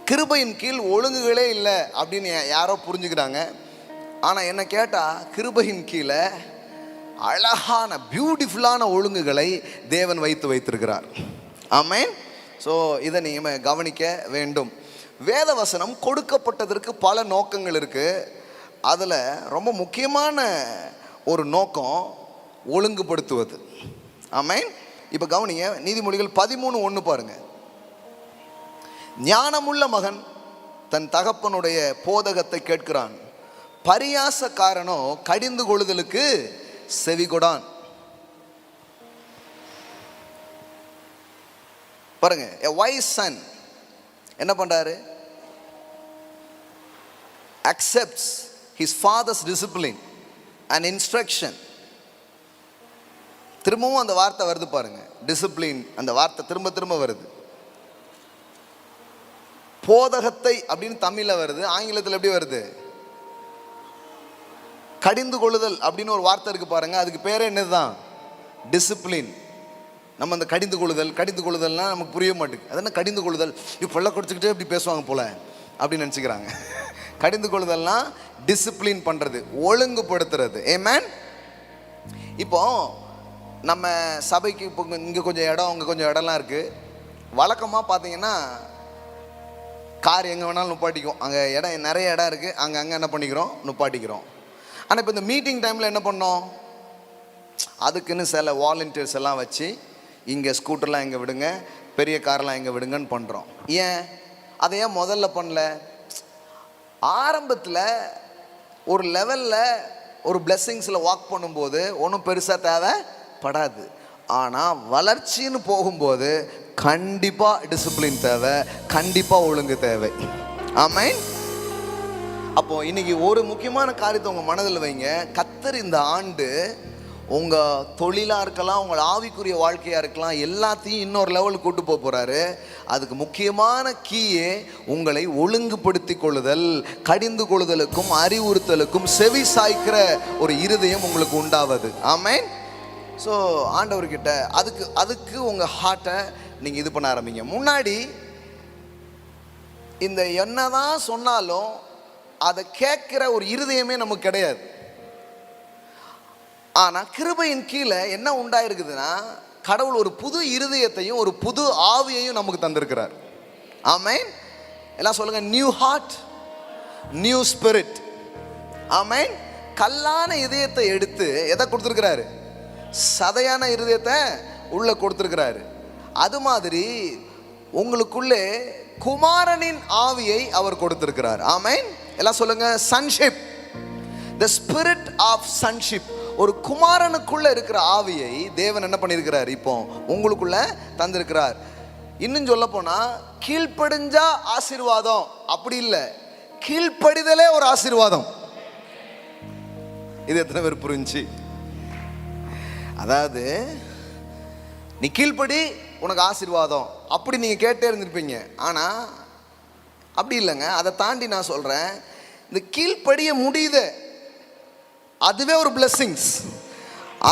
[SPEAKER 1] கிருபையின் கீழ் ஒழுங்குகளே இல்லை அப்படின்னு யாரோ புரிஞ்சுக்கிறாங்க. ஆனால் என்ன கேட்டால் கிருபையின் கீழே அழகான பியூட்டிஃபுல்லான ஒழுங்குகளை தேவன் வைத்திருக்கிறார். ஆமென். ஸோ இதை நீங்கள் கவனிக்க வேண்டும். வேத வசனம் கொடுக்கப்பட்டதற்கு பல நோக்கங்கள் இருக்குது. அதில் ரொம்ப முக்கியமான ஒரு நோக்கம் ஒழுங்குபடுத்துவது. ஆமென். இப்போ கவனிங்க, நீதிமொழிகள் 13:1 பாருங்க. ஞானமுள்ள மகன் தன் தகப்பனுடைய போதகத்தை கேட்கிறான், பரியாசக்காரனோ கடிந்து கொள்ளுதலுக்கு செவிகொடான். பாருங்க, a wise son என்ன பண்றாரு? accepts his father's discipline and instruction. திரும்பவும் அந்த வார்த்தை வருது பாருங்க, டிசிப்ளின். அந்த வார்த்தை திரும்ப திரும்ப வருது. போதகத்தை அப்படின்னு தமிழில் வருது, ஆங்கிலத்தில் எப்படி வருது? கடிந்து கொள்ளுதல் அப்படின்னு ஒரு வார்த்தை இருக்கு பாருங்க. அதுக்கு பேரே என்னதுதான்? டிசிப்ளின். நம்ம அந்த கடிந்து கொள்ளுதல்னா நமக்கு புரிய மாட்டேங்குது. அது என்ன கடிந்து கொள்ளுதல்? இப்போ பல்ல கொடுத்துக்கிட்டே இப்படி பேசுவாங்க போல அப்படின்னு நினச்சிக்கிறாங்க. கடிந்து கொள்ளுதல்னா டிசிப்ளின் பண்ணுறது, ஒழுங்குபடுத்துறது. ஆமென். இப்போ நம்ம சபைக்கு இப்போ இங்கே கொஞ்சம் இடம், அங்கே கொஞ்சம் இடம்லாம் இருக்குது. வழக்கமாக பார்த்தீங்கன்னா கார் எங்கே வேணாலும் நுப்பாட்டிக்கும். அங்கே இடம் நிறைய இடம் இருக்குது, அங்கே என்ன பண்ணிக்கிறோம், நுப்பாட்டிக்கிறோம். ஆனால் இப்போ இந்த மீட்டிங் டைமில் என்ன பண்ணோம், அதுக்குன்னு சில வாலண்டியர்ஸ் எல்லாம் வச்சு இங்கே ஸ்கூட்டர்லாம் எங்கே விடுங்க, பெரிய காரெலாம் எங்கே விடுங்கன்னு பண்ணுறோம். ஏன் அதை ஏன் முதல்ல பண்ணல? ஆரம்பத்தில் ஒரு லெவலில் ஒரு பிளெஸ்ஸிங்ஸில் வாக் பண்ணும்போது ஒன்றும் பெருசாக தேவைப்படாது. ஆனால் வளர்ச்சின்னு போகும்போது கண்டிப்பாக டிசிப்ளின் தேவை, கண்டிப்பாக ஒழுங்கு தேவை. ஆமென். அப்போ இன்னைக்கு ஒரு முக்கியமான காரியத்தை உங்கள் மனதில் வைங்க. கர்த்தர் இந்த ஆண்டு உங்கள் தொழிலாக இருக்கலாம், உங்கள் ஆவிக்குரிய வாழ்க்கையாக இருக்கலாம், எல்லாத்தையும் இன்னொரு லெவலுக்கு கூட்டு போக போகிறாரு. அதுக்கு முக்கியமான கீயே உங்களை ஒழுங்குபடுத்தி கொள்ளுதல், கடிந்து கொள்ளுதலுக்கும் அறிவுறுத்தலுக்கும் செவி சாய்க்கிற ஒரு இருதயம் உங்களுக்கு உண்டாவது. ஆமென். ஸோ ஆண்டவர்கிட்ட அதுக்கு உங்கள் ஹார்ட்டை நீங்கள் இது பண்ண ஆரம்பிங்க. முன்னாடி இந்த என்னதான் சொன்னாலும் அதை கேட்குற ஒரு இருதயமே நமக்கு கிடையாது. ஆனால் கிருபையின் கீழே என்ன உண்டாயிருக்குதுன்னா, கடவுள் ஒரு புது இருதயத்தையும் ஒரு புது ஆவியையும் நமக்கு தந்திருக்கிறார். ஆமென். எல்லாம் சொல்லுங்க, நியூ ஹார்ட், நியூ ஸ்பிரிட். ஆமென். கல்லான இதயத்தை எடுத்து எதை கொடுத்துருக்கிறாரு? சதையான இருதயத்தை உள்ள கொடுத்துருக்கிறாரு. அது மாதிரி உங்களுக்குள்ளே குமாரனின் ஆவியை அவர் கொடுத்திருக்கிறார். ஆமென். எல்லாம் சொல்லுங்க, sonship, the spirit of sonship. ஒரு குமாரனுக்குள்ள இருக்கிற ஆவியை தேவன் என்ன பண்ணியிருக்கிறார்? இப்போ உங்களுக்குள்ள தந்திருக்கிறார். இன்னும் சொல்ல போனா கீழ்ப்படிஞ்சா ஆசீர்வாதம் அப்படி இல்லை, கீழ்ப்படிதலே ஒரு ஆசீர்வாதம். இது எத்தனை பேர் புரிஞ்சு? அதாவது நீ கீழ்ப்படி உனக்கு ஆசீர்வாதம் அப்படி நீங்கள் கேட்டே இருந்திருப்பீங்க. ஆனால் அப்படி இல்லைங்க. அதை தாண்டி நான் சொல்கிறேன், இந்த கீழ்ப்படிய முடியுது, அதுவே ஒரு பிளெஸ்ஸிங்ஸ்,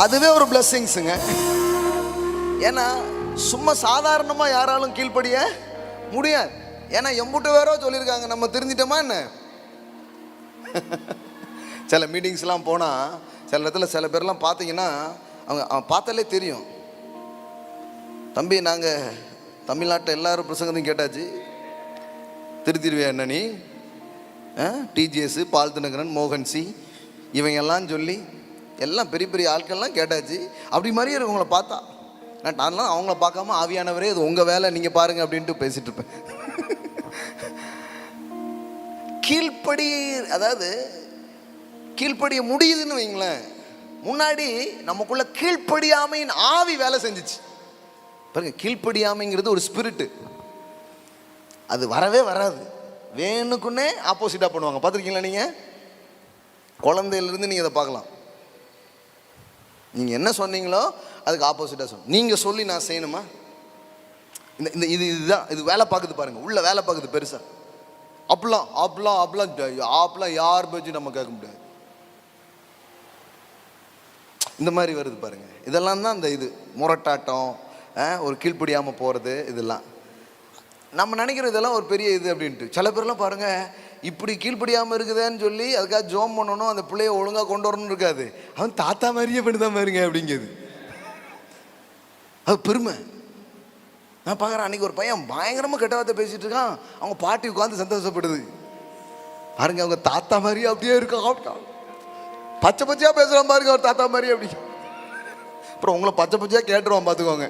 [SPEAKER 1] அதுவே ஒரு பிளெஸ்ஸிங்ஸுங்க. ஏன்னா சும்மா சாதாரணமாக யாராலும் கீழ்ப்படிய முடியாது. ஏன்னா எம்புட்டு வேறோ சொல்லியிருக்காங்க, நம்ம தெரிஞ்சிட்டோமா என்ன? சில மீட்டிங்ஸ்லாம் போனால் சில இடத்துல சில பேர்லாம் பார்த்தீங்கன்னா அவங்க பார்த்தாலே தெரியும், தம்பி நாங்கள் தமிழ்நாட்டில் எல்லாரும் பிரசங்கத்தையும் கேட்டாச்சு, திருத்திருவியா என்ன நீ? டிஜிஎஸ், பால் தினகரன், மோகன்சி இவங்கெல்லாம் சொல்லி எல்லாம் பெரிய பெரிய ஆட்கள்லாம் கேட்டாச்சு. அப்படி மாதிரியே இருக்கவங்கள பார்த்தா நான்லாம் அவங்கள பார்க்காம ஆவியானவரே இது உங்கள் வேலை, நீங்கள் பாருங்கள் அப்படின்ட்டு பேசிகிட்டு இருப்பேன். கீழ்ப்படி, அதாவது கீழ்ப்படிய முடியுதுன்னு வைங்களேன். முன்னாடி நமக்குள்ள கீழ்ப்படியாமையின் ஆவி வேலை செஞ்சிச்சு பாருங்க. கீழ்ப்படியாமைங்கிறது ஒரு ஸ்பிரிட்டு, அது வரவே வராது. வேணுக்குன்னே ஆப்போசிட்டாக பண்ணுவாங்க. பார்த்துருக்கீங்களா நீங்கள்? குழந்தையிலேருந்து நீங்கள் இதை பார்க்கலாம். நீங்கள் என்ன சொன்னீங்களோ அதுக்கு ஆப்போசிட்டாக சொல்லணும். நீங்கள் சொல்லி நான் செய்யணுமா? இதுதான் இது வேலை பார்க்குது பாருங்கள், உள்ள வேலை பார்க்குது பெருசாக. அப்பெல்லாம் யார் பேச்சு நம்ம கேட்க முடியாது. இந்த மாதிரி வருது பாருங்க. இதெல்லாம் தான் இந்த இது முரட்டாட்டம், ஒரு கீழ்ப்படியாமல் போகிறது. இதெல்லாம் நம்ம நினைக்கிற இதெல்லாம் ஒரு பெரிய இது அப்படின்ட்டு. சில பேர்லாம் பாருங்க, இப்படி கீழ்ப்படியாமல் இருக்குதுன்னு சொல்லி அதுக்காக ஜோம் பண்ணணும், அந்த பிள்ளைய ஒழுங்காக கொண்டு வரணும்னு இருக்காது. அவன் தாத்தா மாதிரியே பண்ணிதான் பாருங்க அப்படிங்கிறது. அது பெருமை. நான் பார்க்குறேன், அன்றைக்கி ஒரு பையன் பயங்கரமாக கெட்ட வார்த்தை பேசிகிட்டு இருக்கான், அவங்க பாட்டி உட்காந்து சந்தோஷப்படுது. பாருங்க, அவங்க தாத்தா மாதிரியே அப்படியே இருக்கான், பச்சை பச்சையாக பேசுகிறான் பாருங்க அவர் தாத்தா மாதிரி அப்படி. அப்புறம் உங்களை பச்சை பச்சையாக கேட்டுருவான் பார்த்துக்கோங்க.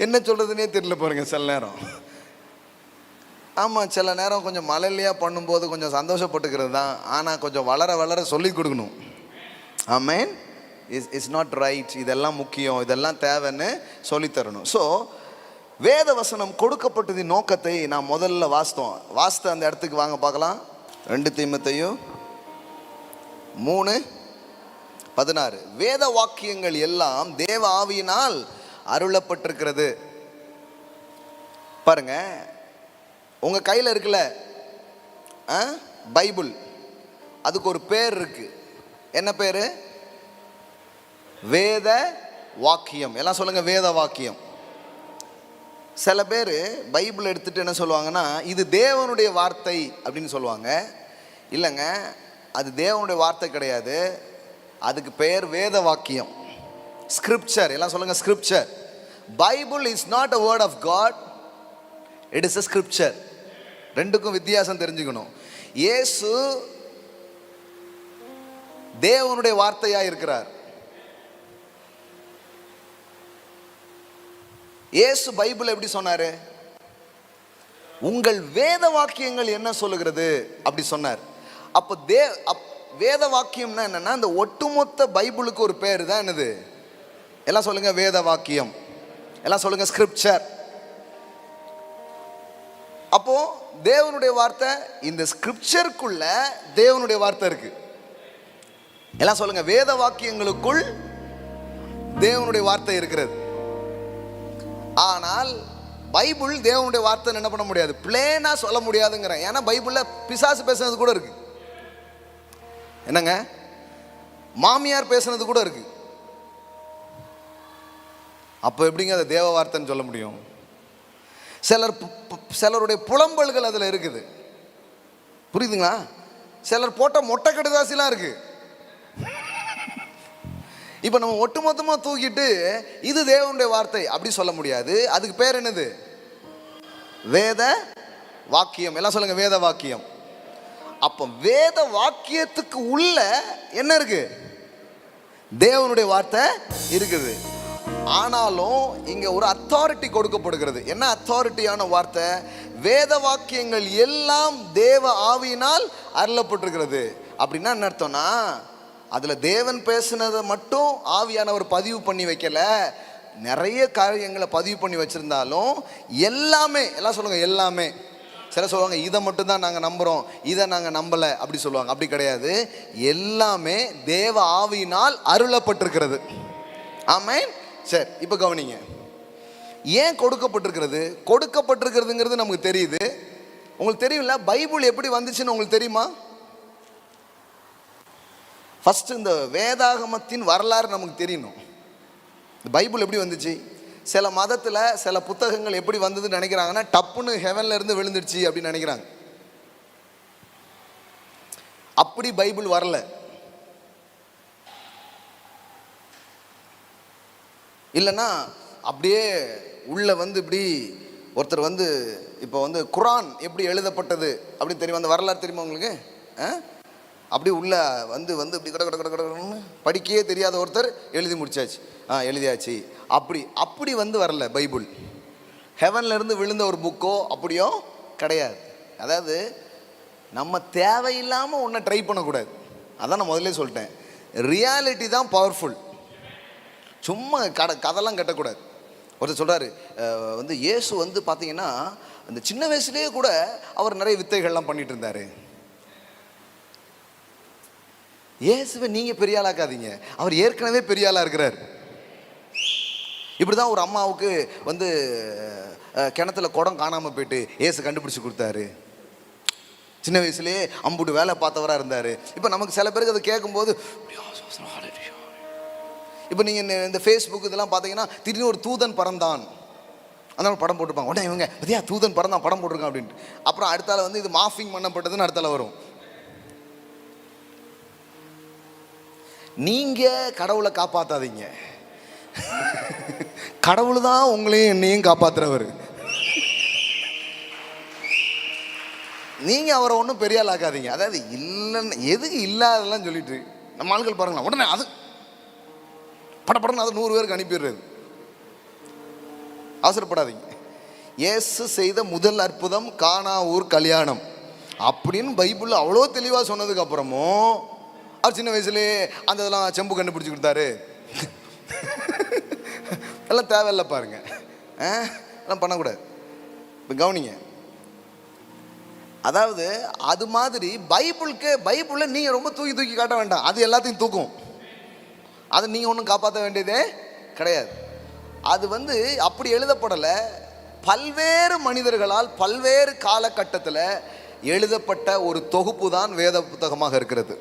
[SPEAKER 1] என்ன சொல்கிறதுனே தெரியல பாருங்க சில நேரம். ஆமாம், சில நேரம் கொஞ்சம் மலையிலையாக பண்ணும்போது கொஞ்சம் சந்தோஷப்பட்டுக்கிறது தான். ஆனால் கொஞ்சம் வளர வளர சொல்லி கொடுக்கணும். ஆமேன். இட்ஸ் நாட் ரைட், இதெல்லாம் முக்கியம், இதெல்லாம் தேவைன்னு சொல்லித்தரணும். ஸோ வேத வசனம் கொடுக்கப்பட்டதின் நோக்கத்தை நான் முதல்ல வாசித்த அந்த இடத்துக்கு வாங்க பார்க்கலாம். 2 தீமோத்தேயு 3:16. வேத வாக்கியங்கள் எல்லாம் தேவ ஆவியினால் அருளப்பட்டிருக்கிறது. பாருங்க, உங்க கையில் இருக்குல்ல பைபிள், அதுக்கு ஒரு பேர் இருக்கு. என்ன பேரு? வேத வாக்கியம். எல்லாம் சொல்லுங்க, வேத வாக்கியம். சில பேர் பைபிள் எடுத்துட்டு என்ன சொல்லுவாங்கன்னா, இது தேவனுடைய வார்த்தை அப்படின்னு சொல்லுவாங்க. இல்லைங்க, அது தேவனுடைய வார்த்தை கிடையாது, அதுக்கு பெயர் வேத வாக்கியம், ஸ்கிரிப்சர். எல்லாம் சொல்லுங்க, scripture. Bible is not a word of God, it is a scripture. ரெண்டுக்கும் வித்தியாசம் தெரிஞ்சுக்கணும். இயேசு தேவனுடைய வார்த்தையா இருக்கிறார். இயேசு பைபிள் எப்படி சொன்னாரு? உங்கள் வேத வாக்கியங்கள் என்ன சொல்லுகிறது அப்படி சொன்னார். அப்போ வேத வாக்கியம்னா என்னன்னா, இந்த ஒட்டுமொத்த பைபிளுக்கு ஒரு பேர் தான் என்னது? எல்லாம் சொல்லுங்க, வேத வாக்கியம். எல்லாம் சொல்லுங்க, ஸ்கிரிப்சர். அப்போ தேவனுடைய வார்த்தை, இந்த ஸ்கிரிப்சருக்குள்ள தேவனுடைய வார்த்தை இருக்கு. எல்லாம் சொல்லுங்க, வேத வாக்கியங்களுக்குள் தேவனுடைய வார்த்தை இருக்கிறது. ஆனால் பைபிள் தேவனுடைய வார்த்தை என்ன பண்ண முடியாது, பிளேனா சொல்ல முடியாதுங்கிறேன். ஏன்னா பைபிள்ல பிசாசு பேசுனது கூட இருக்கு. என்னங்க, மாமியார் பேசுனது கூட இருக்கு. அப்போ எப்படிங்க அதை தேவ வார்த்தைன்னு சொல்ல முடியும்? சிலருடைய புலம்பல்கள் அதுல இருக்குது, புரியுதுங்களா? சிலர் போட்ட மொட்டை கடுதாசிலாம் இருக்கு. இப்போ நம்ம ஒட்டுமொத்தமாக தூக்கிட்டு இது தேவனுடைய வார்த்தை அப்படி சொல்ல முடியாது. அதுக்கு பேர் என்னது? வேத வாக்கியம். எல்லாம் சொல்லுங்க, வேத வாக்கியம். அப்போ வேத வாக்கியத்துக்கு உள்ள என்ன இருக்கு? தேவனுடைய வார்த்தை இருக்குது. ஆனாலும் இங்க ஒரு அத்தாரிட்டி கொடுக்கப்படுகிறது. என்ன அத்தாரிட்டியான வார்த்தை? வேத வாக்கியங்கள் எல்லாம் தேவ ஆவியினால் அருளப்பட்டிருக்கிறது. அப்படின்னா என்ன அர்த்தம்னா, அதுல தேவன் பேசுனதை மட்டும் ஆவியானவர் பதிவு பண்ணி வைக்கல, நிறைய காரியங்களை பதிவு பண்ணி வச்சிருந்தாலும் எல்லாமே, எல்லாம் சொல்லுங்க, எல்லாமே. சில சொல்லுவாங்க இதை மட்டும் தான் நாங்கள் நம்புகிறோம், இதை நாங்கள் நம்பலை அப்படி சொல்லுவாங்க. அப்படி கிடையாது, எல்லாமே தேவ ஆவியினால் அருளப்பட்டிருக்கிறது. ஆமென். சரி, இப்போ கவனிங்க, ஏன் கொடுக்கப்பட்டிருக்கிறது? கொடுக்கப்பட்டிருக்கிறதுங்கிறது நமக்கு தெரியுது. உங்களுக்கு தெரியும்ல, பைபிள் எப்படி வந்துச்சுன்னு உங்களுக்கு தெரியுமா? ஃபர்ஸ்ட் இந்த வேதாகமத்தின் வரலாறு நமக்கு தெரியணும். இந்த பைபிள் எப்படி வந்துச்சு? சில மதத்தில் சில புத்தகங்கள் எப்படி வந்ததுன்னு நினைக்கிறாங்கன்னா, டப்புன்னு ஹெவன்ல இருந்து விழுந்துடுச்சு அப்படின்னு நினைக்கிறாங்க. அப்படி பைபிள் வரல. இல்லைன்னா அப்படியே உள்ள வந்து இப்படி ஒருத்தர் வந்து இப்போ வந்து குரான் எப்படி எழுதப்பட்டது அப்படின்னு தெரியும், அந்த வரலாறு தெரியுமா உங்களுக்கு? அப்படி உள்ள வந்து வந்து இப்படி கட கட கட கடன்னு படிக்கவே தெரியாத ஒருத்தர் எழுதி முடிச்சாச்சு, எழுதியாச்சு. அப்படி வந்து வரல பைபிள். ஹெவன்ல இருந்து விழுந்த ஒரு புக்கோ அப்படியோ கிடையாது. அதாவது நம்ம தேவையில்லாமல் ஒன்றை ட்ரை பண்ணக்கூடாது. அதான் நான் முதல்ல சொல்லிட்டேன், ரியாலிட்டி தான் பவர்ஃபுல். சும்மா கதைலாம் கட்டக்கூடாது. ஒருத்தர் சொல்கிறாரு வந்து இயேசு வந்து பார்த்தீங்கன்னா அந்த சின்ன வயசுலேயே கூட அவர் நிறைய வித்தைகள்லாம் பண்ணிட்டு இருந்தார். இயேசுவை நீங்க பெரிய ஆளாக்காதீங்க, அவர் ஏற்கனவே பெரிய ஆளா இருக்கிறார். இப்படிதான் ஒரு அம்மாவுக்கு வந்து கிணத்துல குடம் காணாம போயிட்டு இயேசு கண்டுபிடிச்சு கொடுத்தாரு. சின்ன வயசுலேயே அம்புட்டு வேலை பார்த்தவராக இருந்தார். இப்போ நமக்கு சில பேருக்கு அதை கேட்கும்போது, இப்போ நீங்கள் இந்த ஃபேஸ்புக் இதெல்லாம் பார்த்தீங்கன்னா திடீர்னு ஒரு தூதன் பறந்தான் அதனால படம் போட்டுருப்பாங்க. உடனே இவங்க பத்தியா தூதன் பறந்தான் படம் போட்டிருக்கான் அப்படின்ட்டு. அப்புறம் அடுத்தால வந்து இது மாஃபிங் பண்ணப்பட்டதுன்னு அடுத்தால வரும். நீங்கள் கடவுளை காப்பாற்றாதீங்க, கடவுள் தான் உங்களையும் என்னையும் காப்பாற்றுறவர். நீங்கள் அவரை ஒன்றும் பெரிய ஆள் ஆக்காதீங்க. அதாவது இல்லைன்னு எதுக்கு இல்லாதெல்லாம் சொல்லிட்டு நம்ம ஆட்கள் பாருங்களா, உடனே அது படப்படன்னு அதை 100 பேருக்கு அனுப்பிடுறது. அவசரப்படாதீங்க. இயேசு செய்த முதல் அற்புதம் கானா ஊர் கல்யாணம் அப்படின்னு பைபிளில் அவ்வளோ தெளிவாக சொன்னதுக்கு அப்புறமும் அவர் சின்ன வயசுலேயே அந்த இதெல்லாம் செம்பு கண்டுபிடிச்சி கொடுத்தாரு எல்லாம் தேவையில்லை பாருங்க, எல்லாம் பண்ணக்கூடாது. இப்போ கவனிங்க, அதாவது அது மாதிரி பைபிளில் நீங்கள் ரொம்ப தூக்கி காட்ட வேண்டாம், அது எல்லாத்தையும் தூக்கும். அதை நீங்கள் ஒன்றும் காப்பாற்ற வேண்டியதே கிடையாது. அது வந்து அப்படி எழுதப்படலை, பல்வேறு மனிதர்களால் பல்வேறு காலகட்டத்தில் எழுதப்பட்ட ஒரு தொகுப்பு தான் வேத புத்தகமாக இருக்கிறது.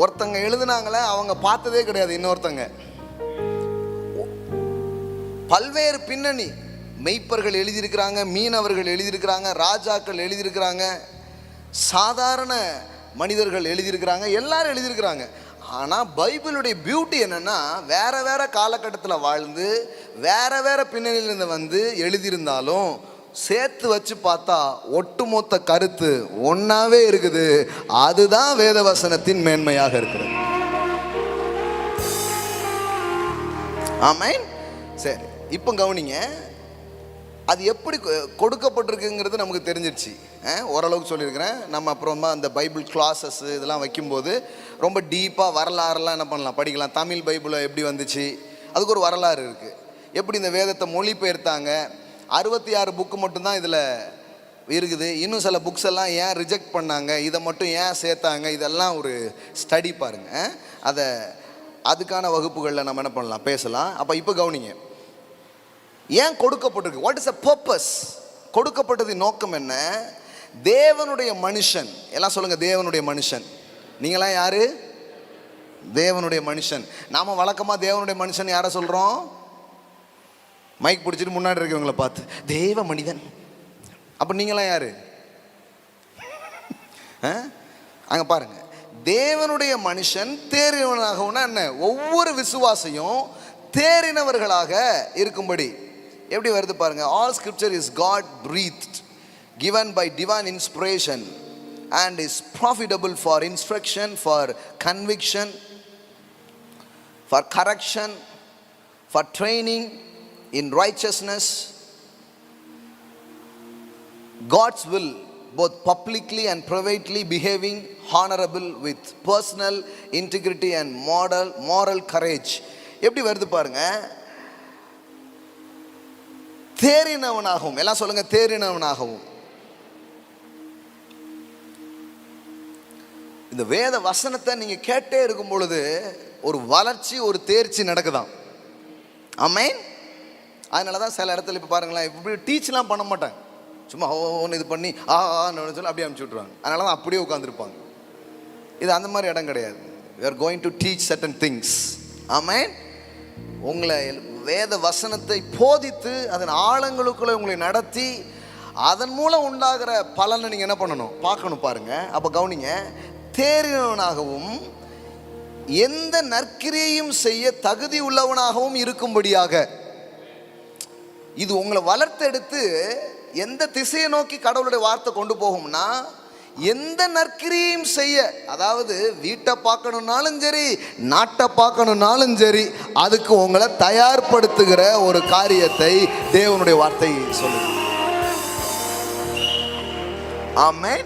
[SPEAKER 1] ஒருத்தங்க எழுதுனாங்களே அவங்க பார்த்ததே கிடையாது இன்னொருத்தங்க. பல்வேறு பின்னணி, மெய்ப்பர்கள் எழுதியிருக்கிறாங்க, மீனவர்கள் எழுதியிருக்கிறாங்க, ராஜாக்கள் எழுதியிருக்கிறாங்க, சாதாரண மனிதர்கள் எழுதியிருக்கிறாங்க, எல்லாரும் எழுதியிருக்கிறாங்க. ஆனால் பைபிளுடைய பியூட்டி என்னென்னா, வேறு வேறு காலகட்டத்தில் வாழ்ந்து வேறு வேறு பின்னணியிலிருந்து வந்து எழுதியிருந்தாலும் சேர்த்து வச்சு பார்த்தா ஒட்டுமொத்த கருத்து ஒன்றாவே இருக்குது. அதுதான் வேதவசனத்தின் மேன்மையாக இருக்கிறது. ஆமென். சரி, இப்போ கவனிங்க, அது எப்படி கொடுக்கப்பட்டிருக்குங்கிறது நமக்கு தெரிஞ்சிடுச்சு. ஓரளவுக்கு சொல்லியிருக்கிறேன். நம்ம அப்புறமா அந்த பைபிள் கிளாஸஸ் இதெல்லாம் வைக்கும்போது ரொம்ப டீப்பாக வரலாறுலாம் என்ன பண்ணலாம், படிக்கலாம். தமிழ் பைபிளை எப்படி வந்துச்சு, அதுக்கு ஒரு வரலாறு இருக்குது. எப்படி இந்த வேதத்தை மொழிபெயர்த்தாங்க, 66 புக்கு மட்டும்தான் இதில் இருக்குது. இன்னும் சில புக்ஸ் எல்லாம் ஏன் ரிஜெக்ட் பண்ணாங்க, இதை மட்டும் ஏன் சேர்த்தாங்க, இதெல்லாம் ஒரு ஸ்டடி பாருங்கள். அதுக்கான வகுப்புகளில் நம்ம என்ன பண்ணலாம், பேசலாம். இப்போ கவனிங்க, ஏன் கொடுக்கப்பட்டிருக்கு, வாட் இஸ் அ பர்பஸ், கொடுக்கப்பட்டது நோக்கம் என்ன? தேவனுடைய மனுஷன், எல்லாம் சொல்லுங்க, தேவனுடைய மனுஷன். நீங்களாம் யாரு? தேவனுடைய மனுஷன். நாம வழக்கமாக தேவனுடைய மனுஷன் யாரை சொல்கிறோம்? மைக் பிடிச்சிட்டு முன்னாடி இருக்கவங்களை பார்த்து தேவ மனிதன். அப்போ நீங்களாம் யாரு? அங்கே பாருங்க, தேவனுடைய மனுஷன் தேறினவனாகவும்னா என்ன? ஒவ்வொரு விசுவாசையும் தேறினவர்களாக இருக்கும்படி. எப்படி வருது பாருங்க, all scripture is God breathed, given by divine inspiration and is profitable for instruction, for conviction, for correction, for training in righteousness. God's will, both publicly and privately behaving honorable with personal integrity and moral courage. எப்படி வருது பாருங்க, தேறினவனாகவும், எல்லாம் சொல்லுங்க, தேறினவனாகவும். இந்த வேத வசனத்தை நீங்க கேட்டே இருக்கும் பொழுது ஒரு வளர்ச்சி, ஒரு தேர்ச்சி நடக்குதான். ஆமென். அதனாலதான் சில இடத்துல இப்ப பாருங்களேன், இப்படி டீச்லாம் பண்ண மாட்டாங்க, சும்மா ஒன்று இது பண்ணி சொல்லி அப்படியே அனுப்பிச்சு விட்ருவாங்க. அதனால தான் அப்படியே உட்காந்துருப்பாங்க. இது அந்த மாதிரி இடம் கிடையாது. we are going to teach certain things. ஆமென். உங்களை வேத வசனத்தை போதித்து அதன் ஆழங்களுக்குள்ள உங்களை நடத்தி அதன் மூலம் உண்டாகிற பலனை நீங்கள் என்ன பண்ணணும், பார்க்கணும். பாருங்க, அப்போ கவனிங்க, தேறினவனாகவும் எந்த நற்கிரியையும் செய்ய தகுதி உள்ளவனாகவும் இருக்கும்படியாக. இது உங்களை வளர்த்தெடுத்து எந்த திசையை நோக்கி கடவுளுடைய வார்த்தை கொண்டு போகும்னா, எந்த நற்கிரியும் செய்ய, அதாவது வீட்டை பார்க்கணுன்னாலும் சரி, நாட்டை பார்க்கணுன்னாலும் சரி, அதுக்கு உங்களை தயார்படுத்துகிற ஒரு காரியத்தை தேவனுடைய வார்த்தை சொல்லுது. ஆமென்.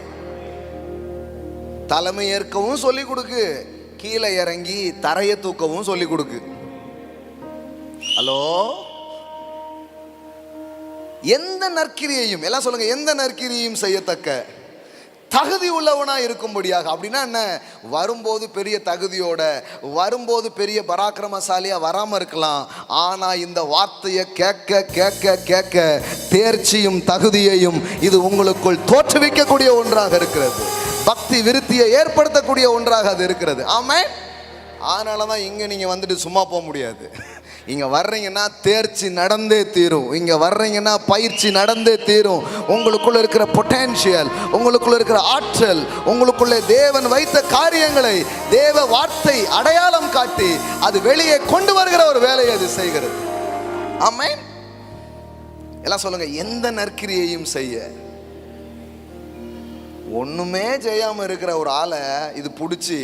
[SPEAKER 1] தலைமை ஏற்கவும் சொல்லி கொடுக்கு, கீழே இறங்கி தரையை தூக்கவும் சொல்லி கொடுக்கு. ஹலோ, எந்த நற்கிரியையும், எல்லாம் சொல்லுங்க, எந்த நற்கிரியையும் செய்யத்தக்க தகுதி உள்ளவனா இருக்கும்படியாக. அப்படின்னா என்ன? வரும்போது பெரிய தகுதியோட, வரும்போது பெரிய பராக்கிரமசாலியா வராம இருக்கலாம். ஆனா இந்த வார்த்தையை கேட்க கேட்க கேட்க தேர்ச்சியும் தகுதியையும் இது உங்களுக்குள் தோற்றுவிக்கக்கூடிய ஒன்றாக இருக்கிறது. பக்தி விருத்தியை ஏற்படுத்தக்கூடிய ஒன்றாக அது இருக்கிறது. ஆமென். அதனால தான் இங்கே நீங்கள் வந்துட்டு சும்மா போக முடியாது. இங்கே வர்றீங்கன்னா தேர்ச்சி நடந்தே தீரும். இங்கே வர்றீங்கன்னா பயிற்சி நடந்தே தீரும். உங்களுக்குள்ள இருக்கிற பொட்டென்ஷியல், உங்களுக்குள்ள இருக்கிற ஆற்றல், உங்களுக்குள்ளே தேவன் வைத்த காரியங்களை தேவ வார்த்தை அடையாளம் காட்டி அது வெளியே கொண்டு வருகிற ஒரு வேலையை அது செய்கிறது. ஆமென். எல்லாம் சொல்லுங்க. எந்த நற்கிரியையும் செய்ய, ஒண்ணுமே செய்யாம இருக்கிற ஒரு ஆளை இது பிடிச்சி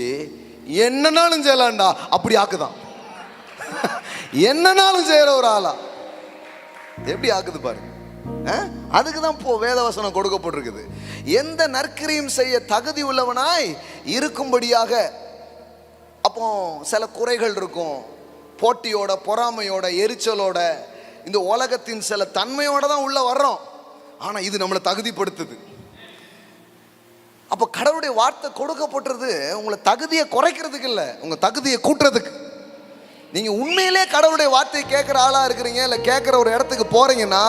[SPEAKER 1] என்னன்னாலும் செய்யலாம்டா அப்படி ஆக்குதான். என்னன்னாலும் செய்யற ஒரு ஆளா எப்படி ஆக்குது பாருங்க. அதுக்கு தான் வேதவசனம் கொடுக்கப்பட்டிருக்குது. எந்த நற்கிரியும் செய்ய தகுதி உள்ளவனாய் இருக்கும்படியாக. அப்போ சில குறைகள் இருக்கும். போட்டியோட, பொறாமையோட, எரிச்சலோட, இந்த உலகத்தின் சில தன்மையோட தான் உள்ள வர்றோம். ஆனா இது நம்மளை தகுதிப்படுத்துது. அப்போ கடவுளுடைய வார்த்தை கொடுக்கப்பட்டது உங்களை தகுதியை குறைக்கிறதுக்கு இல்லை, உங்க தகுதியை கூட்டுறதுக்கு. நீங்க உண்மையிலே கடவுளுடைய வார்த்தையை கேட்கிற ஆளா இருக்கிறீங்க, இல்லை கேட்கிற ஒரு இடத்துக்கு போறீங்கன்னா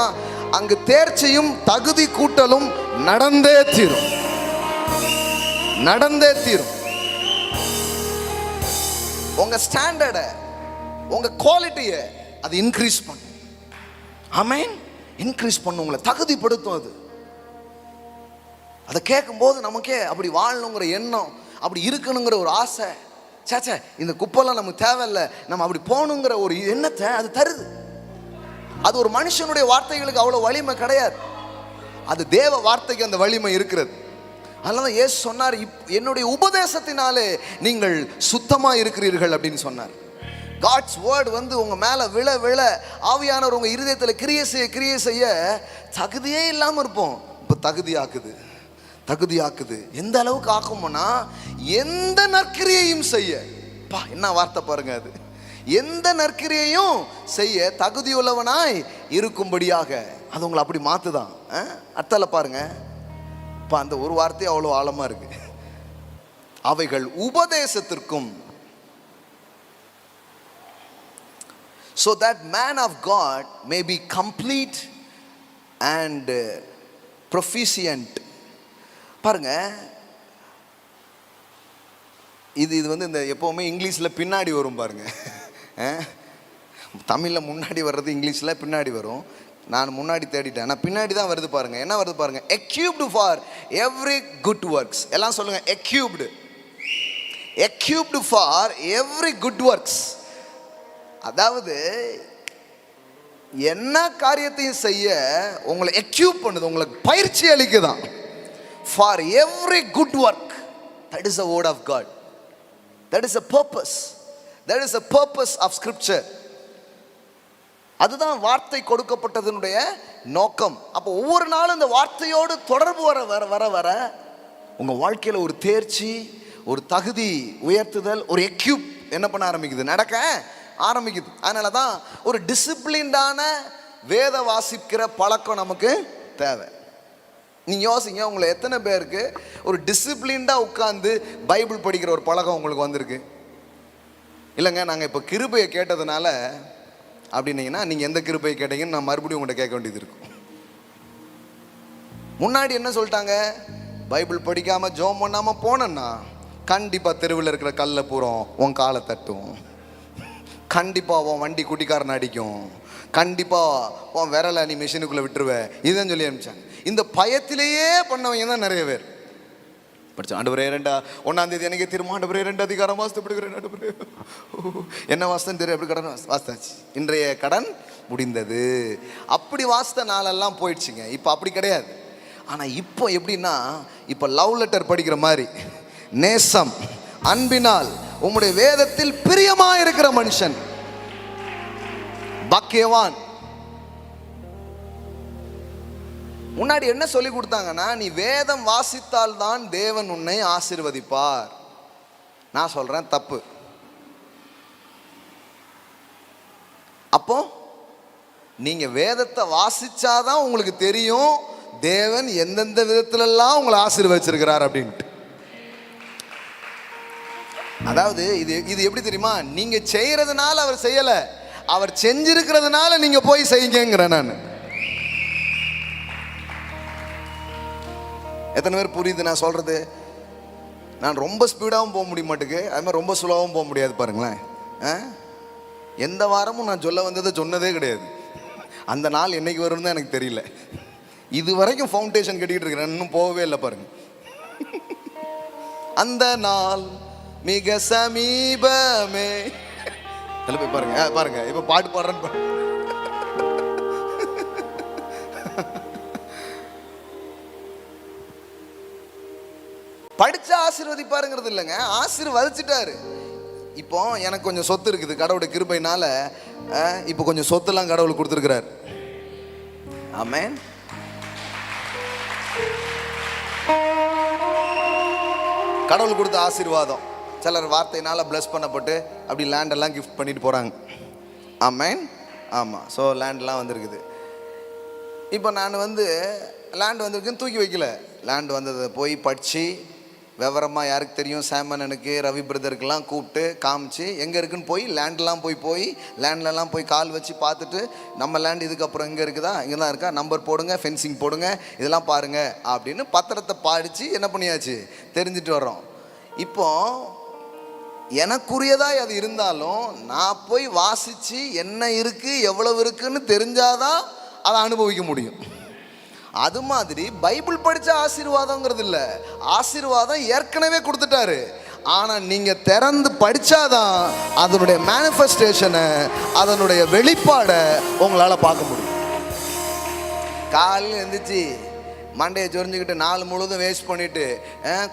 [SPEAKER 1] அங்கு தேர்ச்சியும் தகுதி கூட்டலும் நடந்தே தீரும். நடந்தே தீரும். உங்க ஸ்டாண்டர்டை, உங்க குவாலிட்டியை அது இன்க்ரீஸ் பண்ணும். ஆமென். இன்க்ரீஸ் பண்ணும், உங்களை தகுதிப்படுத்தும். அது அதை கேட்கும்போது நமக்கே அப்படி வாழணுங்கிற எண்ணம், அப்படி இருக்கணுங்கிற ஒரு ஆசை. சேச்சே, இந்த குப்பெல்லாம் நமக்கு தேவையில்லை, நம்ம அப்படி போகணுங்கிற ஒரு எண்ணத்தை அது தருது. அது ஒரு மனுஷனுடைய வார்த்தைகளுக்கு அவ்வளோ வலிமை கிடையாது. அது தேவ வார்த்தைக்கு அந்த வலிமை இருக்கிறது. அதனால தான் இயேசு சொன்னார், என்னுடைய உபதேசத்தினாலே நீங்கள் சுத்தமாக இருக்கிறீர்கள் அப்படின்னு சொன்னார். காட்ஸ் வேர்ட் வந்து உங்க மேல விழ விழ ஆவியானவர் உங்க இருதயத்தில் கிரியை செய்ய தகுதியே இல்லாமல் இருப்போம். இப்போ தகுதியாக்குது, தகுதியாக்குது. எந்த அளவுக்கு ஆக்கும்னா, எந்த நற்கிரியையும் செய்ய, என்ன வார்த்தை பாருங்க அது, எந்த நற்கிரியையும் செய்ய தகுதியுள்ளவனாய் இருக்கும்படியாக அது உங்களை அப்படி மாத்துதான். அர்த்தல பாருங்க. அந்த ஒரு வார்த்தை அவ்வளோ ஆழமா இருக்கு. அவைகள் உபதேசத்திற்கும், so that man of God may be complete and proficient. பாருங்க, இது வந்து இந்த எப்போவுமே இங்கிலீஷில் பின்னாடி வரும் பாருங்க. தமிழில் முன்னாடி வர்றது, இங்கிலீஷில் பின்னாடி வரும். நான் முன்னாடி தேடிட்டேன், ஆனால் பின்னாடி தான் வருது பாருங்க. என்ன வருது பாருங்க? equipped for every good works. எல்லாம் சொல்லுங்க, equipped. equipped for every good works. அதாவது என்ன காரியத்தையும் செய்ய உங்களை எக்யூப் பண்ணுது, உங்களுக்கு பயிற்சி அளிக்குதான். For every good work. That is the word of God. That is a purpose. That is a purpose of scripture. அதுதான் வார்த்தை கொடுக்கப்பட்டதனுடைய நோக்கம். அப்போ ஒவ்வொரு நாளும் இந்த வார்த்தையோடு தொடர்பு வர வர வர வர உங்க வாழ்க்கையில் ஒரு தேர்ச்சி, ஒரு தகுதி உயர்த்துதல், ஒரு எக்யூப் என்ன பண்ண ஆரம்பிக்குது, நடக்க ஆரம்பிக்குது. அதனால தான் ஒரு டிசிப்ளின்டான வேத வாசிக்கிற பழக்கம் நமக்கு தேவை. நீங்கள் யோசிங்க, உங்களை எத்தனை பேருக்கு ஒரு டிசிப்ளின்டாக உட்காந்து பைபிள் படிக்கிற ஒரு பழக்கம் உங்களுக்கு வந்திருக்கு? இல்லைங்க, நாங்கள் இப்போ கிருபையை கேட்டதுனால அப்படின்னீங்கன்னா, நீங்கள் எந்த கிருபையை கேட்டீங்கன்னு நான் மறுபடியும் உங்கள்கிட்ட கேட்க வேண்டியது இருக்கும். முன்னாடி என்ன சொல்லிட்டாங்க? பைபிள் படிக்காமல் ஜோம் பண்ணாமல் போனேன்னா கண்டிப்பாக தெருவில் இருக்கிற கல்லை பூரம் உன் காலை தட்டும், கண்டிப்பாக உன் வண்டி குட்டிக்காரன் அடிக்கும், கண்டிப்பாக உன் விரலை நீ மிஷினுக்குள்ளே விட்டுருவேன். இதுதான் சொல்லி அனுப்பிச்சாங்க. இந்த பயத்திலேயே பண்ணவங்க தான் நிறைய பேர். படித்தோம். ஆண்டவரே 1ஆம் தேதி எனக்கு திரும்ப ஆண்டவரே 2 அதிகாரம் வாசித்து பிடிக்கிறேன். ஆண்டவரே என்ன வாசம் தெரியும், எப்படி கடன் வாசித்தாச்சு, இன்றைய கடன் முடிந்தது. அப்படி வாசித்த நாளெல்லாம் போயிடுச்சுங்க. இப்போ அப்படி கிடையாது. ஆனால் இப்போ எப்படின்னா, இப்போ லவ் லெட்டர் படிக்கிற மாதிரி, நேசம் அன்பினால் உம்முடைய வேதத்தில் பிரியமா இருக்கிற மனுஷன் பாக்கியவான். முன்னாடி என்ன சொல்லி கொடுத்தாங்கன்னா, நீ வேதம் வாசித்தால் தான் தேவன் உன்னை ஆசீர்வதிப்பார். நான் சொல்றேன் தப்பு. அப்போ நீங்க வேதத்தை வாசிச்சாதான் உங்களுக்கு தெரியும் தேவன் எந்தெந்த விதத்திலெல்லாம் உங்களை ஆசீர்வதிச்சிருக்கிறார் அப்படின்ட்டு. அதாவது இது எப்படி தெரியுமா, நீங்க செய்யறதுனால அவர் செய்யல, அவர் செஞ்சிருக்கிறதுனால நீங்க போய் செய்யுங்கிறேன் நான். எத்தனை பேர் புரியுது நான் சொல்றது? நான் ரொம்ப ஸ்பீடாகவும் போக முடிய மாட்டேங்குது, அது மாதிரி ரொம்ப ஸ்லோவாகவும் போக முடியாது. பாருங்களேன், எந்த வாரமும் நான் சொல்ல வந்ததை சொன்னதே கிடையாது. அந்த நாள் என்னைக்கு வரும்னு தான் எனக்கு தெரியல. இது வரைக்கும் ஃபவுண்டேஷன் கட்டிக்கிட்டு இருக்கிறேன், இன்னும் போகவே இல்லை. பாருங்க, அந்த நாள் மிக சமீபமே. போய் பாருங்க, பாருங்க இப்ப பாட்டு பாடுறேன்னு. படிச்ச ஆசீர்வதிப்பாருங்கிறது இல்லைங்க, ஆசீர்வதிச்சிட்டாரு. இப்போ எனக்கு கொஞ்சம் சொத்து இருக்குது, கடவுளுடைய கிருபையினால இப்போ கொஞ்சம் சொத்துலாம் கடவுள் கொடுத்துருக்கிறார். ஆமென். கடவுள் கொடுத்த ஆசீர்வாதம். சிலர் வார்த்தையினால பிளஸ் பண்ணப்பட்டு அப்படி லேண்டெல்லாம் கிஃப்ட் பண்ணிட்டு போகிறாங்க. ஆமென். ஆமாம். ஸோ லேண்ட்லாம் வந்திருக்குது. இப்போ நான் லேண்ட் வந்திருக்குன்னு தூக்கி வைக்கல. லேண்ட் வந்ததை போய் படித்து விவரமாக, யாருக்கு தெரியும், சாமனனுக்கு, ரவி பிரதருக்கெல்லாம் கூப்பிட்டு காமிச்சு எங்கே இருக்குன்னு போய் லேண்ட்லாம் போய் லேண்ட்லலாம் போய் கால் வச்சு பார்த்துட்டு, நம்ம லேண்ட் இதுக்கப்புறம் எங்கே இருக்குதா, இங்கே தான் இருக்கா, நம்பர் போடுங்க, ஃபென்சிங் போடுங்க, இதெல்லாம் பாருங்கள் அப்படின்னு பத்திரத்தை படித்து என்ன பண்ணியாச்சு, தெரிஞ்சுட்டு வர்றோம். இப்போ எனக்குரியதாக அது இருந்தாலும் நான் போய் வாசித்து என்ன இருக்குது எவ்வளவு இருக்குன்னு தெரிஞ்சாதான் அதை அனுபவிக்க முடியும். அது மாதிரி பைபிள் படித்த ஆசீர்வாதங்கிறது இல்லை, ஆசீர்வாதம் ஏற்கனவே கொடுத்துட்டாரு. ஆனால் நீங்கள் திறந்து படித்தாதான் அதனுடைய மேனிஃபெஸ்டேஷனை, அதனுடைய வெளிப்பாடை உங்களால் பார்க்க முடியும். காலையில் எழுந்திரிச்சு மண்டையை சொரிஞ்சுக்கிட்டு நாள் முழுவதும் வேஸ்ட் பண்ணிவிட்டு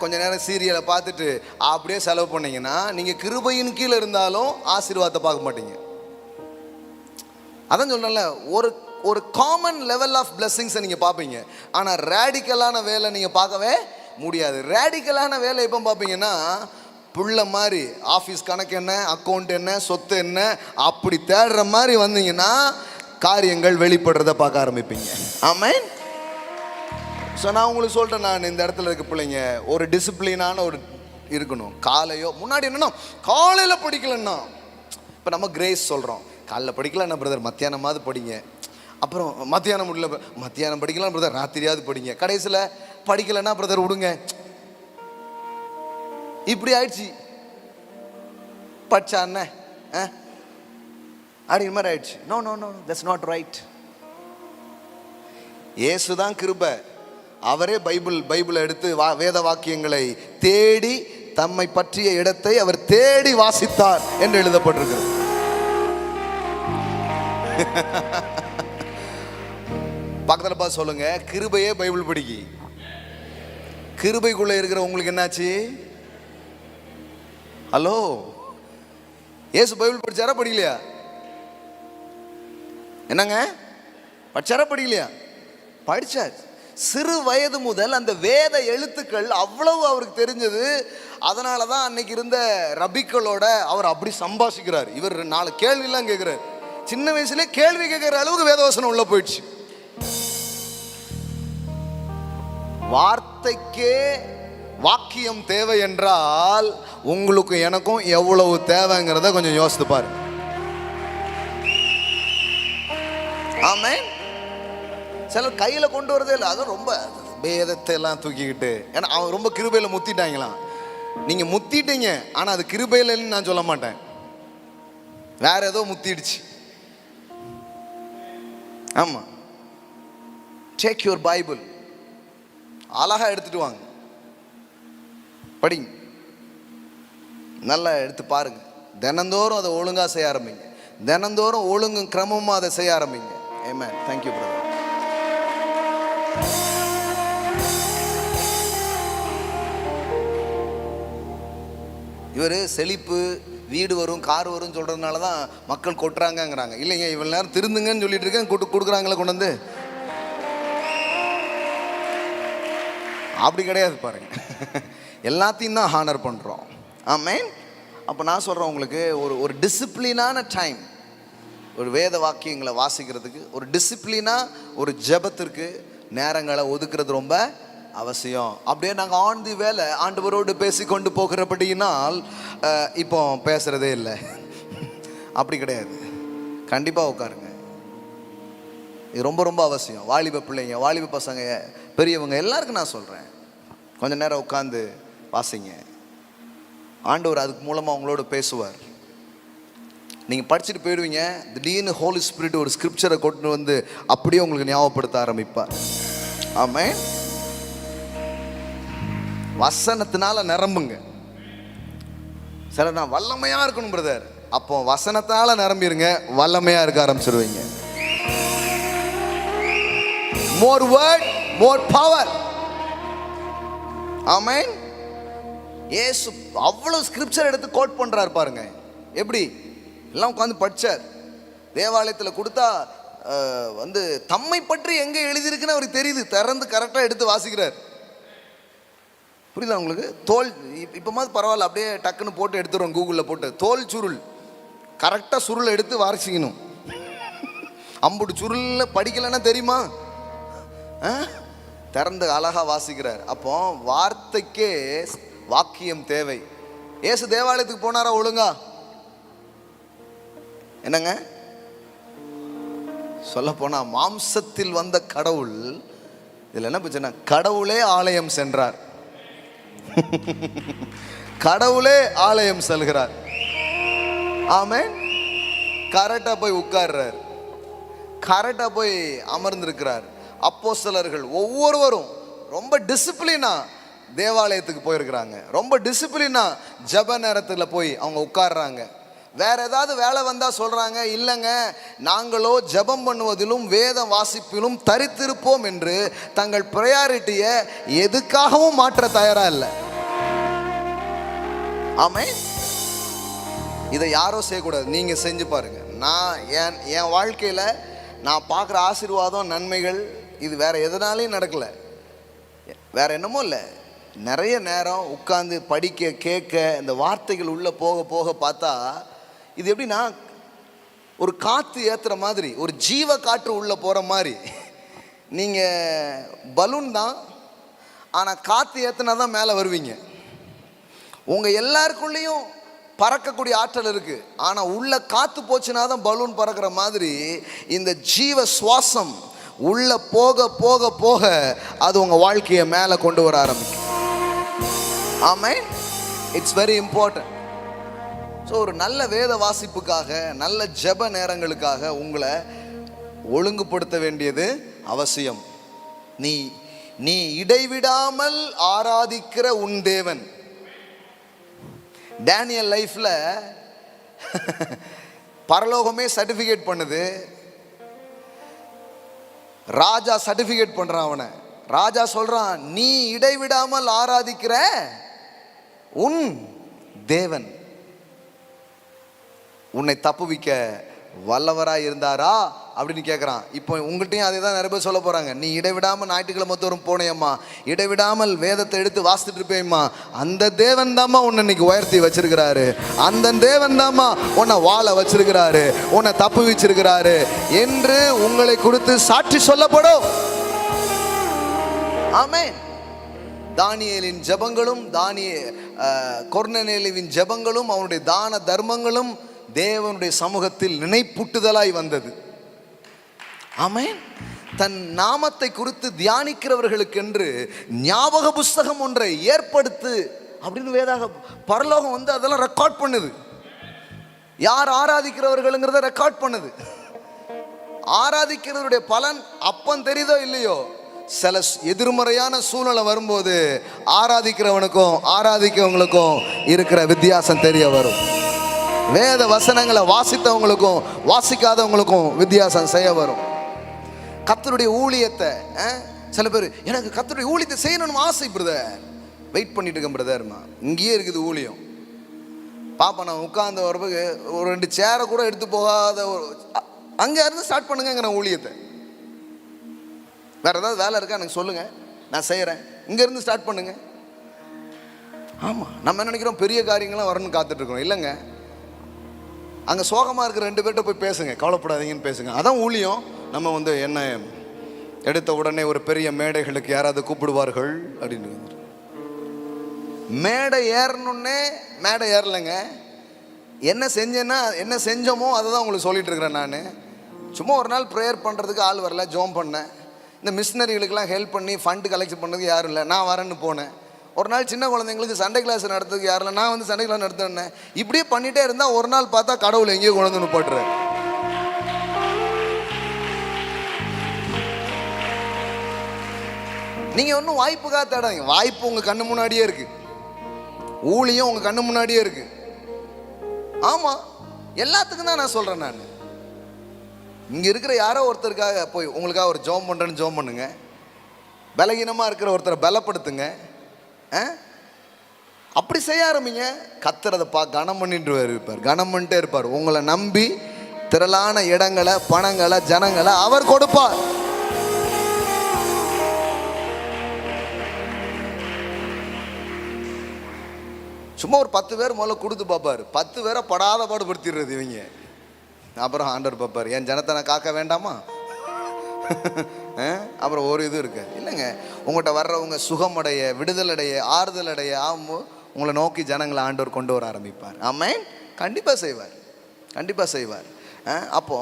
[SPEAKER 1] கொஞ்ச நேரம் சீரியலை பார்த்துட்டு அப்படியே செலவு பண்ணிங்கன்னா நீங்கள் கிருபையின் கீழே இருந்தாலும் ஆசீர்வாதத்தை பார்க்க மாட்டீங்க. அதான் சொல்கிறேன்ல, ஒரு காமன் லெவல் ஆஃப் பிளெஸிங்ஸை நீங்கள் பார்ப்பீங்க, ஆனால் ரேடிக்கலான வேலை நீங்கள் பார்க்கவே முடியாது. ரேடிக்கலான வேலை எப்போ பார்ப்பீங்கன்னா, புள்ள மாதிரி ஆஃபீஸ் கணக்கு என்ன, அக்கௌண்ட் என்ன, சொத்து என்ன, அப்படி தேடுற மாதிரி வந்தீங்கன்னா காரியங்கள் வெளிப்படுறத பார்க்க ஆரம்பிப்பீங்க. ஆமென். ஸோ நான் உங்களுக்கு சொல்கிறேன், நான் இந்த இடத்துல இருக்க பிள்ளைங்க ஒரு டிசிப்ளினான ஒரு இருக்கணும். காலையோ முன்னாடி என்னன்னா காலையில் படிக்கலன்னா, இப்போ நம்ம கிரேஸ் சொல்கிறோம், காலைல படிக்கலன்னா பிரதர் மத்தியானமாவது படிங்க, அப்புறம் மத்தியானம் முடியல, மத்தியானம் படிக்கலாம் பிரதர், ராத்திரியாவது படிங்க, கடைசியில் படிக்கலைன்னா பிரதர் விடுங்க. இப்படி ஆயிடுச்சு. படிச்சா என்ன அப்படிங்கிற மாதிரி ஆயிடுச்சு. No no no, that's not right. இயேசுதான் கிருபை. அவரே பைபிளை எடுத்து வேத வாக்கியங்களை தேடி தம்மை பற்றிய இடத்தை அவர் தேடி வாசித்தார் என்று எழுதப்பட்டிருக்கிறது. பக்கத்தில் பார்த்து சொல்லுங்க, கிருபையே பைபிள் படிக்கி. கிருபைக்குள்ள இருக்கிற உங்களுக்கு என்னாச்சு? ஹலோ, ஏசு பைபிள் படிச்சாரா படிக்கலையா? என்னங்க, படிச்சாரா படிக்கலையா? படிச்சார். சிறு வயது முதல் அந்த வேத எழுத்துக்கள் அவ்வளவு அவருக்கு தெரிஞ்சது. அதனால தான் அன்னைக்கு இருந்த ரபிக்களோட அவர் அப்படி சம்பாஷிக்கிறார். இவர் 4 கேள்விலாம் கேட்கிறார். சின்ன வயசுலேயே கேள்வி கேட்கிற அளவுக்கு வேதவசனம் உள்ள போயிடுச்சு. வார்த்தைக்கே வாக்கியம் தேவை என்றால் உங்களுக்கு எனக்கும் எவ்வளவு தேவைங்கிறத கொஞ்சம் யோசித்து பாரு. ஆமென். சிலர் கையில் கொண்டு வரதே இல்லை, அதுவும் ரொம்ப வேதத்தை எல்லாம் தூக்கிக்கிட்டு, ஏன்னா அவன் ரொம்ப கிருபையில் முத்திட்டாங்களாம். நீங்கள் முத்திட்டீங்க, ஆனால் அது கிருபையிலன்னு நான் சொல்ல மாட்டேன், வேற ஏதோ முத்திடுச்சு. ஆமாம். டேக் யுவர் பைபிள், அழகாக எடுத்துட்டு வாங்க, படிங்க, நல்லா எடுத்து பாருங்க. தினந்தோறும் அதை ஒழுங்காக செய்ய ஆரம்பிங்க. தினந்தோறும் ஒழுங்கும் கிரமமாக அதை செய்ய ஆரம்பிங்க. ஆமென். Thank you brother. இவர் செழிப்பு, வீடு வரும், கார் வரும் சொல்கிறதுனால தான் மக்கள் கொட்டுறாங்கங்கிறாங்க. இல்லைங்க, இவ்வளோ நேரம் திருந்துங்கன்னு சொல்லிட்டு இருக்கேன், கொடுக்குறாங்களே கொண்டு வந்து. அப்படி கிடையாது பாருங்க, எல்லாத்தையும் தான் ஹானர் பண்ணுறோம். ஆமென். அப்போ நான் சொல்கிறேன் உங்களுக்கு, ஒரு டிசிப்ளினான டைம், ஒரு வேத வாக்கியங்களை வாசிக்கிறதுக்கு, ஒரு டிசிப்ளினாக ஒரு ஜெபத்திற்கு நேரங்களை ஒதுக்குறது ரொம்ப அவசியம். அப்படியே நாங்கள் ஆன் தி வேலை ஆண்டவரோடு பேசி கொண்டு போகிறபடியினால் இப்போ பேசுகிறதே இல்லை. அப்படி கிடையாது. கண்டிப்பாக உட்காருங்க. இது ரொம்ப ரொம்ப அவசியம். வாலிப பிள்ளைங்க, வாலிப பசங்க, பெரியவங்க எல்லாருக்கும் நான் சொல்கிறேன், கொஞ்சம் நேரம் உட்காந்து வாசிங்க. ஆண்டவர் அதுக்கு மூலமாக அவங்களோட பேசுவார். நீங்கள் படிச்சுட்டு போயிடுவீங்க, திடீர்னு ஹோலி ஸ்பிரிட் ஒரு ஸ்கிரிப்சரை கொண்டு வந்து அப்படியே உங்களுக்கு ஞாபகப்படுத்த ஆரம்பிப்பார். ஆமென். வசனத்தினால நிரம்புங்க. சில நான் வல்லமையாக இருக்கணும் பிரதர், அப்போ வசனத்தால நிரம்பிடுங்க, வல்லமையாக இருக்க ஆரம்பிச்சிருவீங்க. More word, more power. ஆமென். இயேசு அவ்வளவு ஸ்கிரிப்சர் எடுத்து கோட் பண்றாரு பாருங்க. எப்படி எல்லாம் உட்காந்து படிச்சார். தேவாலயத்தில் கொடுத்தா வந்து தம்மை பற்றி எங்க எழுதியிருக்குன்னு அவருக்கு தெரியுது. திறந்து கரெக்டாக எடுத்து வாசிக்கிறார். புரியுதா உங்களுக்கு? தோல் இப்போ மாதிரி பரவாயில்ல, அப்படியே டக்குன்னு போட்டு எடுத்துருவோம் கூகுளில் போட்டு. தோல் சுருள் கரெக்டாக சுருள் எடுத்து வாசிக்கணும். அம்புட்டு சுருளில் படிக்கலைன்னா தெரியுமா? திறந்து அழகா வாசிக்கிறார். அப்போ வார்த்தைக்கே வாக்கியம் தேவை. ஏசு தேவாலயத்துக்கு போனாரா ஒழுங்கா? என்னங்க சொல்ல போனா மாம்சத்தில் வந்த கடவுள், இதுல என்ன பிரச்சனை? கடவுளே ஆலயம் சென்றார். கடவுளே ஆலயம் செல்கிறார். ஆமென். கரெக்டா போய் உட்கார்றார், கரெக்டா போய் அமர்ந்திருக்கிறார். அப்போஸ்தலர்கள் ஒவ்வொருவரும் ரொம்ப டிசிப்ளினா தேவாலயத்துக்கு போயிருக்கிறாங்க. ரொம்ப டிசிப்ளினா ஜெப நேரத்தில் போய் அவங்க உட்கார்றாங்க. வேற ஏதாவது வேலை வந்தா சொல்றாங்க, இல்லைங்க நாங்களோ ஜெபம் பண்ணுவதிலும் வேதம் வாசிப்பிலும் தரித்திருப்போம் என்று தங்கள் ப்ரையாரிட்டியை எதுக்காகவும் மாற்ற தயாரா இல்லை. ஆமென். இதை யாரோ செய்யக்கூடாது, நீங்க செஞ்சு பாருங்க. நான் என் வாழ்க்கையில நான் பார்க்குற ஆசீர்வாதம், நன்மைகள் இது வேற எதனாலையும் நடக்கலை, வேற என்னமோ இல்லை. நிறைய நேரம் உட்கார்ந்து படிக்க, கேட்க, இந்த வார்த்தைகள் உள்ள போக போக பார்த்தா இது எப்படின்னா ஒரு காற்று ஏற்றுற மாதிரி, ஒரு ஜீவ காற்று உள்ள போகிற மாதிரி. நீங்கள் பலூன் தான், ஆனால் காற்று ஏற்றுனா தான் மேலே வருவீங்க. உங்கள் எல்லாருக்குள்ளேயும் பறக்கக்கூடிய ஆற்றல் இருக்குது, ஆனால் உள்ள காற்று போச்சுன்னா தான் பலூன் பறக்கிற மாதிரி இந்த ஜீவ சுவாசம் உள்ள போக போக போக அது உங்கள் வாழ்க்கையை மேலே கொண்டு வர ஆரம்பிக்கும். Amen. It's very important. So ஒரு நல்ல வேத வாசிப்புக்காக, நல்ல ஜெப நேரங்களுக்காக உங்களை ஒழுங்குபடுத்த வேண்டியது அவசியம். நீ இடைவிடாமல் ஆராதிக்கிற உன் தேவன். டேனியல் லைஃப்ல பரலோகமே சர்டிஃபிகேட் பண்ணுது. ராஜா சர்டிஃபிகேட் பண்றான் அவனை. ராஜா சொல்றான், நீ இடைவிடாமல் ஆராதிக்கிற உன் தேவன் உன்னை தப்புவிக்க வல்லவராய் இருந்தாரா அப்படின்னு கேட்குறான். இப்போ உங்கள்கிட்டையும் அதே தான் நிறைய பேர் சொல்ல போகிறாங்க. நீ இடைவிடாமல் ஞாயிற்றுக்கிழமை தோறும் போனேம்மா, இடைவிடாமல் வேதத்தை எடுத்து வாசித்துட்டு இருப்பேம்மா, அந்த தேவன் தாம்மா உன்னை இன்னைக்கு உயர்த்தி வச்சிருக்கிறாரு, அந்த தேவன் தாம்மா உன்னை வாழ வச்சிருக்கிறாரு, உன்னை தப்பு வச்சிருக்கிறாரு என்று உங்களை குறித்து சாட்சி சொல்லப்படும். ஆமென். தானியேலின் ஜெபங்களும் கொர்நேலியுவின் ஜெபங்களும் அவனுடைய தான தர்மங்களும் தேவனுடைய சமூகத்தில் நினைப்பூட்டுதலாய் வந்தது. ஆமென். தன் நாமத்தை குறித்து தியானிக்கிறவர்களுக்கென்று ஞாபக புஸ்தகம் ஒன்றை ஏற்படுத்து அப்படின்னு வேதாக பரலோகம் வந்து அதெல்லாம் ரெக்கார்ட் பண்ணுது. யார் ஆராதிக்கிறவர்களுங்கிறத ரெக்கார்ட் பண்ணுது. ஆராதிக்கிறவருடைய பலன் அப்பம் தெரியுதோ இல்லையோ, சில எதிர்மறையான சூழ்நிலை வரும்போது ஆராதிக்கிறவனுக்கும் ஆராதிக்கிறவங்களுக்கும் இருக்கிற வித்தியாசம் தெரிய வரும். வேத வசனங்களை வாசித்தவங்களுக்கும் வாசிக்காதவங்களுக்கும் வித்தியாசம் செய்ய வரும். கர்த்தருடைய ஊழியத்தை சில பேர், எனக்கு கர்த்தருடைய ஊழியத்தை செய்யணும்னு ஆசை பிரதர், வெயிட் பண்ணிட்டு இருக்கேன் பிரதர்மா, இங்கேயே இருக்குது ஊழியம். பாப்பா நான் உட்கார்ந்து வரப்புக்கு ஒரு 2 சேரை கூட எடுத்து போகாத அங்கே இருந்து ஸ்டார்ட் பண்ணுங்க நான் ஊழியத்தை. வேற ஏதாவது வேலை இருக்கா எனக்கு சொல்லுங்க, நான் செய்கிறேன். இங்கேருந்து ஸ்டார்ட் பண்ணுங்க. ஆமாம், நம்ம என்ன நினைக்கிறோம், பெரிய காரியங்கள்லாம் வரணும்னு காத்துட்டு இருக்கோம். இல்லைங்க, அங்கே சோகமாக இருக்கிற 2 பேர்கிட்ட போய் பேசுங்க, கவலைப்படாதீங்கன்னு பேசுங்க. அதான் ஊழியம். நம்ம வந்து என்ன எடுத்த உடனே ஒரு பெரிய மேடைகளுக்கு யாராவது கூப்பிடுவார்கள் அப்படின்னு. மேடை ஏறணுன்னே மேடை ஏறலைங்க. என்ன செஞ்சேன்னா என்ன செஞ்சோமோ அதை தான் உங்களுக்கு சொல்லிட்டு இருக்கிறேன். நான் சும்மா ஒரு நாள் ப்ரேயர் பண்ணுறதுக்கு ஆள் வரல, ஜோம் பண்ணேன். இந்த மிஷினரிகளுக்கெல்லாம் ஹெல்ப் பண்ணி ஃபண்டு கலெக்ட் பண்ணுறதுக்கு யாரும் இல்லை, நான் வரேன்னு போனேன். ஒரு நாள் சின்ன குழந்தைங்களுக்கு சண்டே கிளாஸ் நடத்துறதுக்கு யாரும் இல்லை, நான் வந்து சண்டே கிளாஸ் நடத்துனேன். இப்படியே பண்ணிகிட்டே இருந்தால் ஒரு நாள் பார்த்தா கடவுள் எங்கேயோ குழந்தைன்னு போட்டுறேன். நீங்கள் ஒன்றும் வாய்ப்புக்காக தேடாதீங்க. வாய்ப்பு உங்கள் கண்ணு முன்னாடியே இருக்குது, ஊழியம் உங்கள் கண்ணு முன்னாடியே இருக்குது. ஆமாம், எல்லாத்துக்கும் தான் நான் சொல்கிறேன். நான் இங்கே இருக்கிற யாரோ ஒருத்தருக்காக போய் உங்களுக்காக ஒரு ஜோம் பண்ணுறேன்னு ஜோம் பண்ணுங்க. பலகீனமாக இருக்கிற ஒருத்தரை பலப்படுத்துங்க. அப்படி செய்ய ஆரம்பிங்க. கத்துறதை கனம் பண்ணிட்டு இருப்பார், கனம் பண்ணிட்டே இருப்பார். உங்களை நம்பி திரளான இடங்களை, பணங்களை, ஜனங்களை அவர் கொடுப்பார். சும்மா ஒரு 10 பேர் முதல்ல கொடுத்து பார்ப்பார். 10 பேரை படாத பாடுபடுத்திடுறது இவங்க. அப்புறம் ஆண்டவர் பார்ப்பார், என் ஜனத்தை நான் காக்க வேண்டாமா? அப்புறம் ஒரு இது இருக்கு இல்லைங்க. உங்கள்கிட்ட வர்றவங்க சுகமடைய, விடுதலடைய, ஆறுதல் அடைய ஆகும்போது உங்களை நோக்கி ஜனங்களை ஆண்டவர் கொண்டு வர ஆரம்பிப்பார். ஆமென். கண்டிப்பாக செய்வார், கண்டிப்பாக செய்வார். அப்போ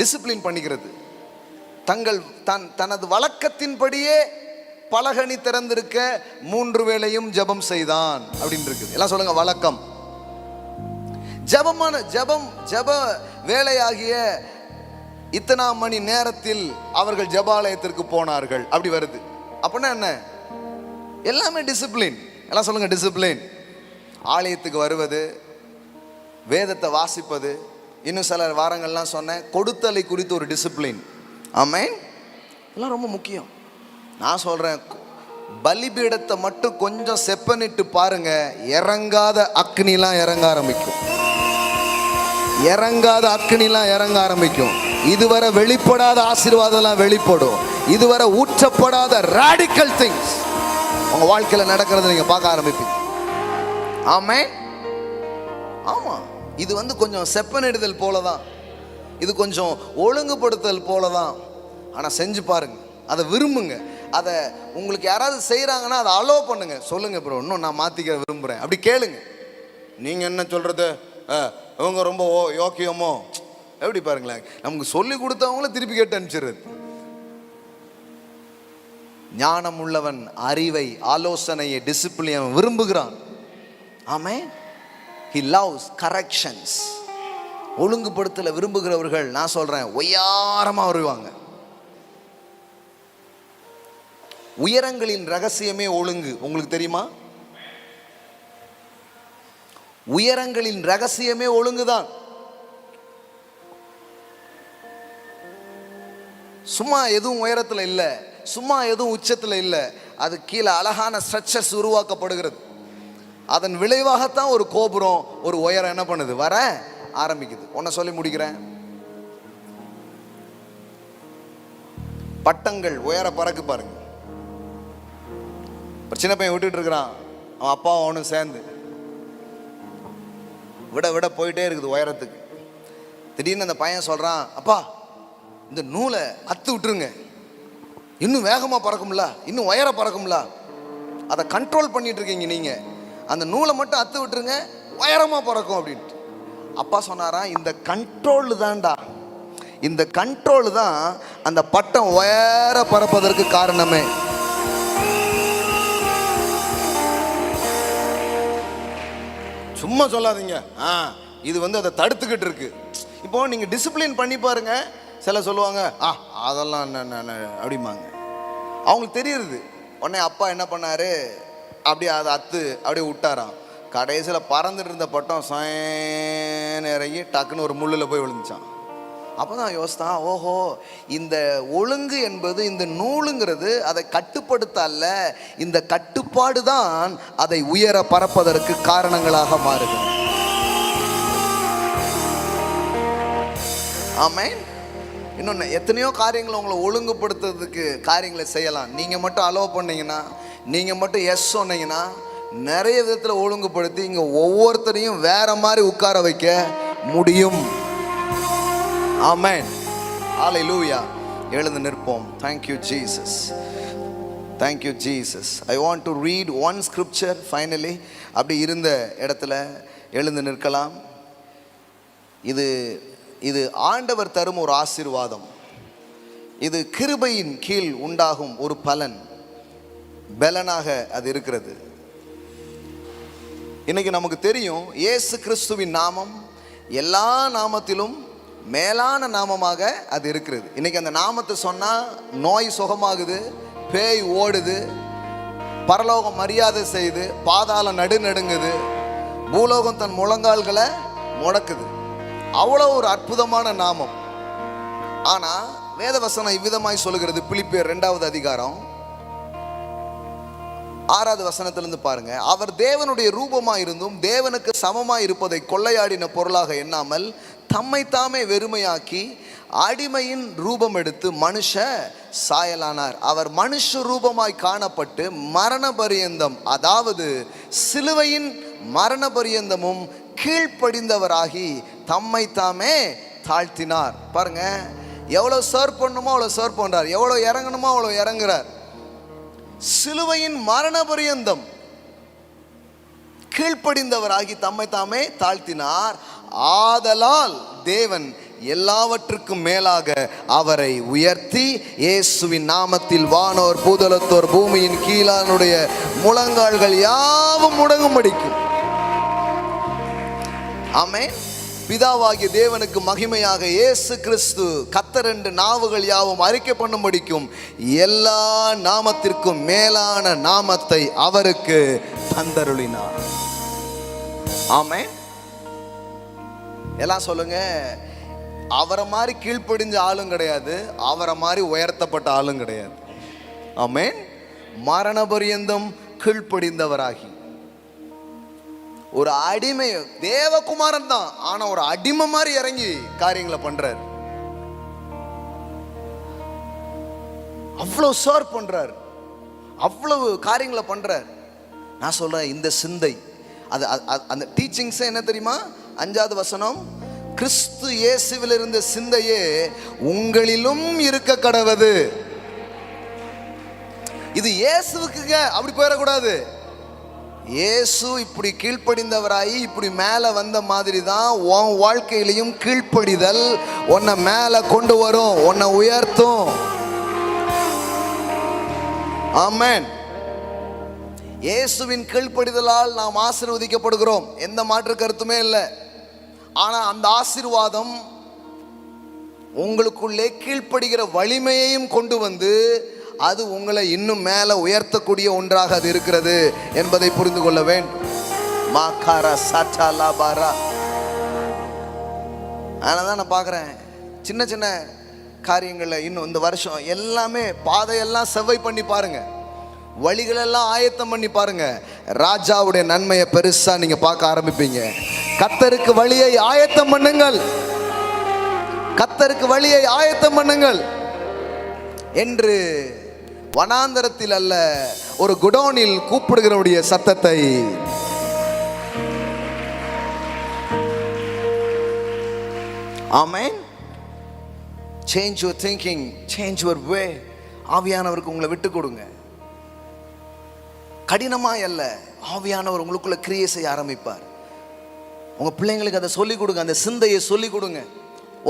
[SPEAKER 1] டிசிப்ளின் பண்ணிக்கிறது, தனது வழக்கத்தின்படியே பலகனி திறந்திருக்க 3 வேளையும் ஜெபம் செய்தான் அப்படின்னு இருக்குது. எல்லாம் சொல்லுங்க, வழக்கம். ஜெப வேலையாகிய இத்தனாம் மணி நேரத்தில் அவர்கள் ஜெபாலயத்திற்கு போனார்கள் அப்படி வருது. அப்படின்னா என்ன? எல்லாமே டிசிப்ளின். எல்லாம் சொல்லுங்க, டிசிப்ளின். ஆலயத்துக்கு வருவது, வேதத்தை வாசிப்பது, இன்னும் சில வாரங்கள்லாம் சொன்னேன் கொடுத்தலை குறித்து ஒரு டிசிப்ளின். ஆமென். எல்லாம் ரொம்ப முக்கியம். நான் சொல்றேன், பலிபீடத்தை மட்டும் கொஞ்சம் செப்பனிட்டு பாருங்க, இறங்காத அக்னிலாம் இறங்க ஆரம்பிக்கும். இறங்காத அக்னிலாம் இறங்க ஆரம்பிக்கும். இதுவரை வெளிப்படாத ஆசீர்வாதம்லாம் வெளிப்படும். இதுவரை ஊற்றப்படாத ராடிக்கல் திங்ஸ் உங்க வாழ்க்கையில நடக்கிறது நீங்க பார்க்க ஆரம்பிப்பீங்க. ஆமென். ஆமா, இது வந்து கொஞ்சம் செப்பனிடுதல் போலதான், இது கொஞ்சம் ஒழுங்குபடுத்தல் போலதான். ஆனா செஞ்சு பாருங்க, அதை விரும்புங்க. அதை உங்களுக்கு யாராவது செய்கிறாங்கன்னா அதை அலோவ் பண்ணுங்க. சொல்லுங்க ப்ரோ, இன்னும் நான் மாற்றிக்க விரும்புகிறேன் அப்படி கேளுங்க. நீங்கள் என்ன சொல்கிறது, இவங்க ரொம்ப யோக்கியமோ எப்படி பாருங்களேன். நமக்கு சொல்லி கொடுத்தவங்கள திருப்பி கேட்டு அனுப்பிச்சிடுறது. ஞானம் உள்ளவன் அறிவை, ஆலோசனையை, டிசிப்ளினை விரும்புகிறான். ஆமென். he loves corrections. ஒழுங்குபடுத்தல விரும்புகிறவர்கள் நான் சொல்றேன் ஒய்யாரமா வருவாங்க. உயரங்களின் ரகசியமே ஒழுங்கு. உங்களுக்கு தெரியுமா? உயரங்களின் ரகசியமே ஒழுங்குதான். சும்மா எதுவும் உயரத்தில் இல்லை, சும்மா எதுவும் உச்சத்தில் இல்லை. அது கீழே அழகான ஸ்ட்ரக்சர்ஸ் உருவாக்கப்படுகிறது. அதன் விளைவாகத்தான் ஒரு கோபுரம், ஒரு உயரம் என்ன பண்ணுது, வர ஆரம்பிக்குது. ஒன்ன சொல்லி முடிக்கிறேன். பட்டங்கள் உயர பறக்கு பாருங்க. ஒரு சின்ன பையன் விட்டுட்டு இருக்கிறான், அவன் அப்பா அவனும் சேர்ந்து விட விட போயிட்டே இருக்குது உயரத்துக்கு. திடீர்னு அந்த பையன் சொல்றான், அப்பா இந்த நூலை அத்து விட்டுருங்க, இன்னும் வேகமாக பறக்கும்ல, இன்னும் உயர பறக்கும்ல. அதை கண்ட்ரோல் பண்ணிட்டு இருக்கீங்க நீங்க, அந்த நூலை மட்டும் அத்து விட்டுருங்க, உயரமாக பறக்கும் அப்படின்ட்டு. அப்பா சொன்னாராம், இந்த கண்ட்ரோல் தான்டா, இந்த கண்ட்ரோல் தான் அந்த பட்டம் உயர பறப்பதற்கு காரணமே. சும்மா சொல்லாதீங்க, இது வந்து அதை தடுத்துக்கிட்டு இருக்கு. இப்போ நீங்க டிசிப்ளின் பண்ணி பாருங்க. சில சொல்லுவாங்க, அதெல்லாம் என்ன அப்படிம்பாங்க. அவங்களுக்கு தெரியுது. உடனே அப்பா என்ன பண்ணாரு, அப்படியே அதை அத்து அப்படியே விட்டாராம். கடைசியில் பறந்துட்டு இருந்த பட்டம் சயன்னு இறங்கி டக்குன்னு ஒரு முள்ளில் போய் விழுந்துச்சான். அப்போ தான் யோசித்தான், ஓஹோ இந்த ஒழுங்கு என்பது, இந்த நூலுங்கிறது அதை கட்டுப்படுத்த அல்ல, இந்த கட்டுப்பாடு தான் அதை உயர பறப்பதற்கு காரணங்களாக மாறுது. ஆமென். இன்னொன்று, எத்தனையோ காரியங்களை உங்களை ஒழுங்குபடுத்துறதுக்கு காரியங்களை செய்யலாம். நீங்கள் மட்டும் அலோவ் பண்ணீங்கன்னா, நீங்கள் மட்டும் எஸ் சொன்னீங்கன்னா, நிறைய விதத்தில் ஒழுங்குபடுத்தி இங்கே ஒவ்வொருத்தரையும் வேற மாதிரி உட்கார வைக்க முடியும். ஆமென். ஹல்லேலூயா. எழுந்து நிற்போம். Thank you Jesus, thank you Jesus. I want to read one scripture finally. அப்படி இருந்த இடத்துல எழுந்து நிற்கலாம். இது ஆண்டவர் தரும் ஒரு ஆசீர்வாதம். இது கிருபையின் கீழ் உண்டாகும் ஒரு பலன், பலனாக அது இருக்கிறது. இன்னைக்கு நமக்கு தெரியும் இயேசு கிறிஸ்துவின் நாமம் எல்லா நாமத்திலும் மேலான நாமமாக அது இருக்கிறது. இன்னைக்கு அந்த நாமத்தை சொன்னா நோய் சுகமாகுது, பேய் ஓடுது, பரலோகம் மரியாதை செய்து, பாதாளம் நடுநடுங்குது, பூலோகம் தன் முழங்கால்களை முடக்குது. அவ்வளோ ஒரு அற்புதமான நாமம். ஆனா வேதவசனம் இவ்விதமாய் சொல்லுகிறது. பிலிப்பியர் 2வது அதிகாரம் 6வது வசனத்திலிருந்து பாருங்க. அவர் தேவனுடைய ரூபமாயிருந்தும் தேவனுக்கு சமமாய் இருப்பதை கொள்ளையாடின பொருளாக எண்ணாமல் தம்மை தாமே வெறுமையாக்கி அடிமையின் ரூபம் எடுத்து மனுஷ சாயலானார். அவர் மனுஷ ரூபமாய் காணப்பட்டு மரண பரியந்தம், அதாவது சிலுவையின் மரண பரியந்தமும் கீழ்ப்படிந்தவராகி தம்மை தாமே தாழ்த்தினார். பாருங்க, எவ்வளோ சர்வ் பண்ணுமோ அவ்வளோ சர்வ் பண்றார், எவ்வளோ இறங்கணுமோ அவ்வளோ இறங்குறார். சிலுவையின் மரண பரியந்தம் கீழ்ப்படிந்தவராகி தம்மை தாமே தாழ்த்தினார். ஆதலால் தேவன் எல்லாவற்றுக்கும் மேலாக அவரை உயர்த்தி இயேசுவின் நாமத்தில் வானோர் பூதலத்தோர் பூமியின் கீழானுடைய முழங்கால்கள் யாவும் முடங்கும்படிக்கும். ஆமென். பிதாவாகிய தேவனுக்கு மகிமையாக இயேசு கிறிஸ்து கர்த்தர் என்று நாவுகள் யாவும் அறிக்கை பண்ணும்படிக்கும் எல்லா நாமத்திற்கும் மேலான நாமத்தை அவருக்கு தந்தருளினார். ஆமென். எல்லாம் சொல்லுங்க. அவரை மாதிரி கீழ்ப்படிஞ்ச ஆளும் கிடையாது, அவரை மாதிரி உயர்த்தப்பட்ட ஆளும் கிடையாது. ஆமென். மரண பரியந்தம் கீழ்ப்படிந்தவராகி ஒரு அடிமை, தேவகுமாரன் தான், ஆனா ஒரு அடிமை மாதிரி இறங்கி காரியங்களை பண்றார். அவ்வளவு சர்வ் பண்றார், அவ்வளவு காரியங்களை பண்றார். நான் சொல்றேன், இந்த சிந்தை, அது அந்த டீச்சிங்ஸ் என்ன தெரியுமா? 5வது வசனம், கிறிஸ்து இயேசுவில் இருந்த சிந்தையே உங்களிலும் இருக்க கடவது. இது இயேசுவுக்குங்க, அப்படி போயிடக்கூடாது. இயேசு இப்படி கீழ்ப்படிந்தவராயி இப்படி மேலே வந்த மாதிரி தான் உன் வாழ்க்கையிலையும் கீழ்ப்படிதல் உன்னை மேலே கொண்டு வரும், உன்னை உயர்த்தும். ஆமென். இயேசுவின் கீழ்ப்படிதலால் நாம் ஆசீர்வதிக்கப்படுகிறோம், எந்த மாற்று கருத்துமே இல்லை. ஆனால் அந்த ஆசீர்வாதம் உங்களுக்குள்ளே கீழ்ப்படுகிற வலிமையையும் கொண்டு வந்து அது உங்களை இன்னும் மேலே உயர்த்தக்கூடிய ஒன்றாக அது இருக்கிறது என்பதை புரிந்து கொள்ள வேண்டும். அதனால தான் நான் பார்க்குறேன், சின்ன சின்ன காரியங்களில் இன்னும் இந்த வருஷம் எல்லாமே பாதையெல்லாம் செவ்வை பண்ணி பாருங்க, வழிகளெல்லாம் ஆயத்தம் பண்ணி பாருங்க. ராஜாவுடைய நன்மையை பெருசா நீங்க பார்க்க ஆரம்பிப்பீங்க. கர்த்தருக்கு வழியை ஆயத்தம் பண்ணுங்கள், கர்த்தருக்கு வழியை ஆயத்தம் பண்ணுங்கள் என்று வனாந்தரத்தில் அல்ல, ஒரு குடோனில் கூப்பிடுகிறவருடைய சத்தத்தை amen. Change your thinking, change your way. ஆவியானவருக்கு உங்களை விட்டு கொடுங்க. கடினமாய் அல்ல, ஆவியானவர் உங்களுக்குள்ள கிரியை செய்ய ஆரம்பிப்பார். உங்க பிள்ளைங்களுக்கு அதை சொல்லிக் கொடுங்க, அந்த சிந்தையை சொல்லிக் கொடுங்க.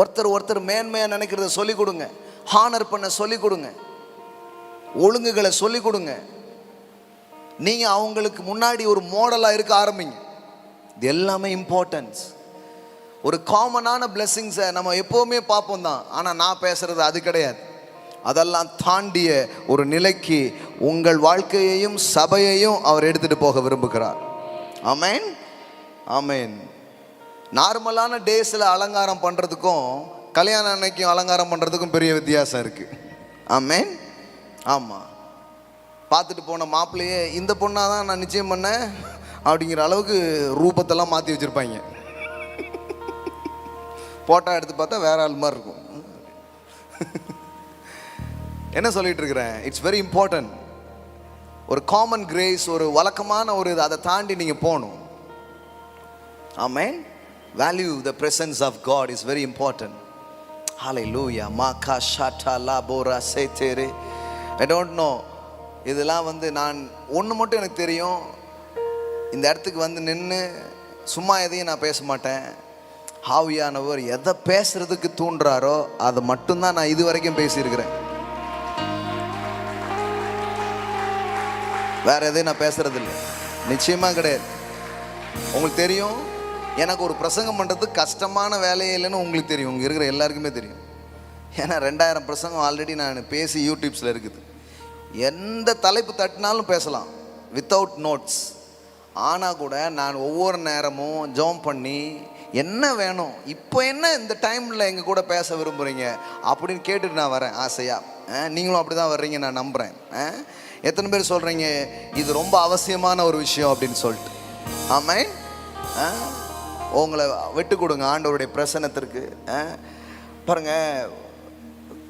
[SPEAKER 1] ஒருத்தர் மேன்மையா நினைக்கிறத சொல்லிக் கொடுங்க, ஹானர் பண்ண சொல்லிக் கொடுங்க, ஒழுங்குகளை சொல்லிக் கொடுங்க. நீங்க அவங்களுக்கு முன்னாடி ஒரு மாடலா இருக்க ஆரம்பிங்க. இது எல்லாமே இம்பார்ட்டன்ஸ். ஒரு காமனான பிளெஸிங்ஸை நம்ம எப்போவுமே பார்ப்போம் தான், ஆனால் நான் பேசுறது அது கிடையாது. அதெல்லாம் தாண்டிய ஒரு நிலைக்கு உங்கள் வாழ்க்கையையும் சபையையும் அவர் எடுத்துட்டு போக விரும்புகிறார். ஆமென், ஆமென். நார்மலான டேஸில் அலங்காரம் பண்ணுறதுக்கும் கல்யாணம் அன்னைக்கும் அலங்காரம் பண்ணுறதுக்கும் பெரிய வித்தியாசம் இருக்குது. ஆமென். ஆமாம், பார்த்துட்டு போன மாப்பிள்ளையே இந்த பொண்ணாக தான் நான் நிச்சயம் பண்ணேன் அப்படிங்கிற அளவுக்கு ரூபத்தெல்லாம் மாற்றி வச்சுருப்பாங்க. ஃபோட்டோ எடுத்து பார்த்தா வேற ஆள் மாதிரி இருக்கும். என்ன சொல்லிட்டு இருக்கிறேன்? It's very important. ஒரு காமன் கிரேஸ், ஒரு வழக்கமான ஒரு அதை தாண்டி நீங்கள் போகணும். Amen. Value the presence of God is very important. Hallelujah மாகா ஷாட்டா லாபோரா சேதேரே. ஐ டோன்ட் நோ, இதெல்லாம் நான் ஒன்று மட்டும் எனக்கு தெரியும், இந்த இடத்துக்கு நின்று சும்மா எதையும் நான் பேச மாட்டேன். ஆவியானவர் எதை பேசுறதுக்கு தூண்டுறாரோ அதை மட்டும்தான் நான் இது வரைக்கும் பேசியிருக்கிறேன். வேற எதையும் நான் பேசுறது இல்லை, நிச்சயமா கிடையாது. உங்களுக்கு தெரியும், எனக்கு ஒரு பிரசங்கம் பண்ணுறதுக்கு கஷ்டமான வேலையே இல்லைன்னு உங்களுக்கு தெரியும், உங்க இருக்கிற எல்லாருக்குமே தெரியும். ஏன்னா 2000 பிரசங்கம் ஆல்ரெடி நான் பேசி யூடியூப்ஸில் இருக்குது. எந்த தலைப்பு தட்டினாலும் பேசலாம் வித்தவுட் நோட்ஸ். ஆனால் கூட நான் ஒவ்வொரு நேரமும் ஜெபம் பண்ணி என்ன வேணும், இப்போ என்ன இந்த டைமில் எங்கள் கூட பேச விரும்புகிறீங்க அப்படின்னு கேட்டுட்டு நான் வரேன் ஆசையாக. நீங்களும் அப்படி தான் வர்றீங்க நான் நம்புகிறேன். எத்தனை பேர் சொல்கிறீங்க இது ரொம்ப அவசியமான ஒரு விஷயம் அப்படின்னு சொல்லிட்டு? ஆமாம், உங்களை விட்டு கொடுங்க ஆண்டவருடைய பிரசன்னத்திற்கு. பாருங்கள்,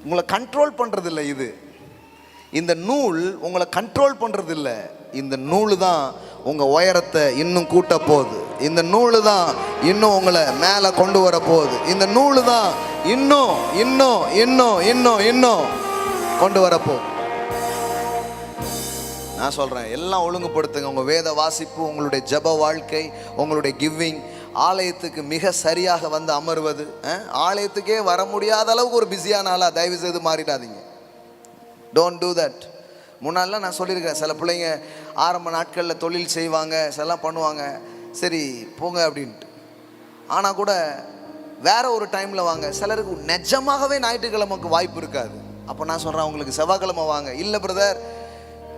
[SPEAKER 1] உங்களை கண்ட்ரோல் பண்ணுறதில்லை இது, இந்த நூல் உங்களை கண்ட்ரோல் பண்ணுறது இல்லை. இந்த நூல் தான் உங்கள் உயரத்தை இன்னும் கூட்ட போகுது. இந்த நூல் தான் இன்னும் உங்களை மேலே கொண்டு வர போகுது. இந்த நூல் தான் இன்னும் இன்னும் இன்னும் இன்னும் இன்னும் கொண்டு வரப்போகுது. நான் சொல்கிறேன், எல்லாம் ஒழுங்குபடுத்துங்க. உங்கள் வேத வாசிப்பு, உங்களுடைய ஜப வாழ்க்கை, உங்களுடைய கிவிங், ஆலயத்துக்கு மிக சரியாக அமர்வது. ஆலயத்துக்கே வர முடியாத அளவுக்கு ஒரு பிஸியான ஆளாக தயவு செய்து மாறிடாதீங்க. Don't do that. முன்னாடிலாம் நான் சொல்லியிருக்கேன், சில பிள்ளைங்க ஆரம்ப நாட்களில் தொழில் செய்வாங்க, சிலலாம் பண்ணுவாங்க, சரி போங்க அப்படின்ட்டு. ஆனால் கூட வேற ஒரு டைமில் வாங்க. சிலருக்கு நிஜமாகவே ஞாயிற்றுக்கிழமைக்கு வாய்ப்பு இருக்காது. அப்போ நான் சொல்கிறேன், உங்களுக்கு செவ்வாய்க்கிழமை வாங்க. இல்லை பிரதர்,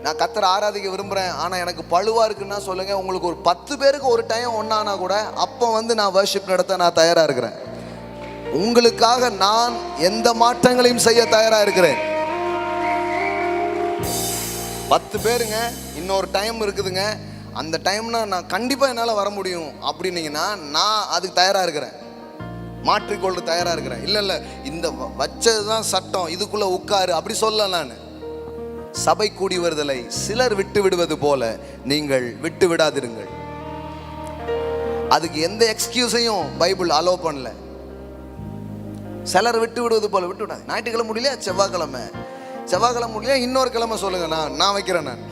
[SPEAKER 1] நான் கர்த்தரை ஆராதிக்க விரும்புகிறேன், ஆனால் எனக்கு பழுவாக இருக்குன்னா சொல்லுங்கள். உங்களுக்கு ஒரு 10 பேருக்கு ஒரு டைம் ஒன்றானா கூட அப்போ நான் வர்ஷிப் நடத்த நான் தயாராக இருக்கிறேன். உங்களுக்காக நான் எந்த மாற்றங்களையும் செய்ய தயாராக இருக்கிறேன். 10 பேருங்க, இன்னொரு டைம் இருக்குதுங்க, அந்த டைம்னா நான் கண்டிப்பாக என்னால் வர முடியும் அப்படின்னீங்கன்னா நான் அதுக்கு தயாராக இருக்கிறேன், மாற்றிக்கொள்ள தயாராக இருக்கிறேன். இல்லை இந்த வச்சது தான் சட்டம், இதுக்குள்ளே உட்காரு அப்படி சொல்ல. நான் சபை கூடி வருதலை சிலர் விட்டு விடுவது போல நீங்கள் விட்டு விடாதிருங்கள். அதுக்கு எந்த எக்ஸ்கியூஸையும் பைபிள் அலோ பண்ணல. சிலர் விட்டு விடுவது போல விட்டு விடாது. ஞாயிற்றுக்கிழமை முடியல, செவ்வாய்க்கிழமை முடியல, இன்னொரு கிழமை சொல்லுங்க, நான் வைக்கிறேன், நான்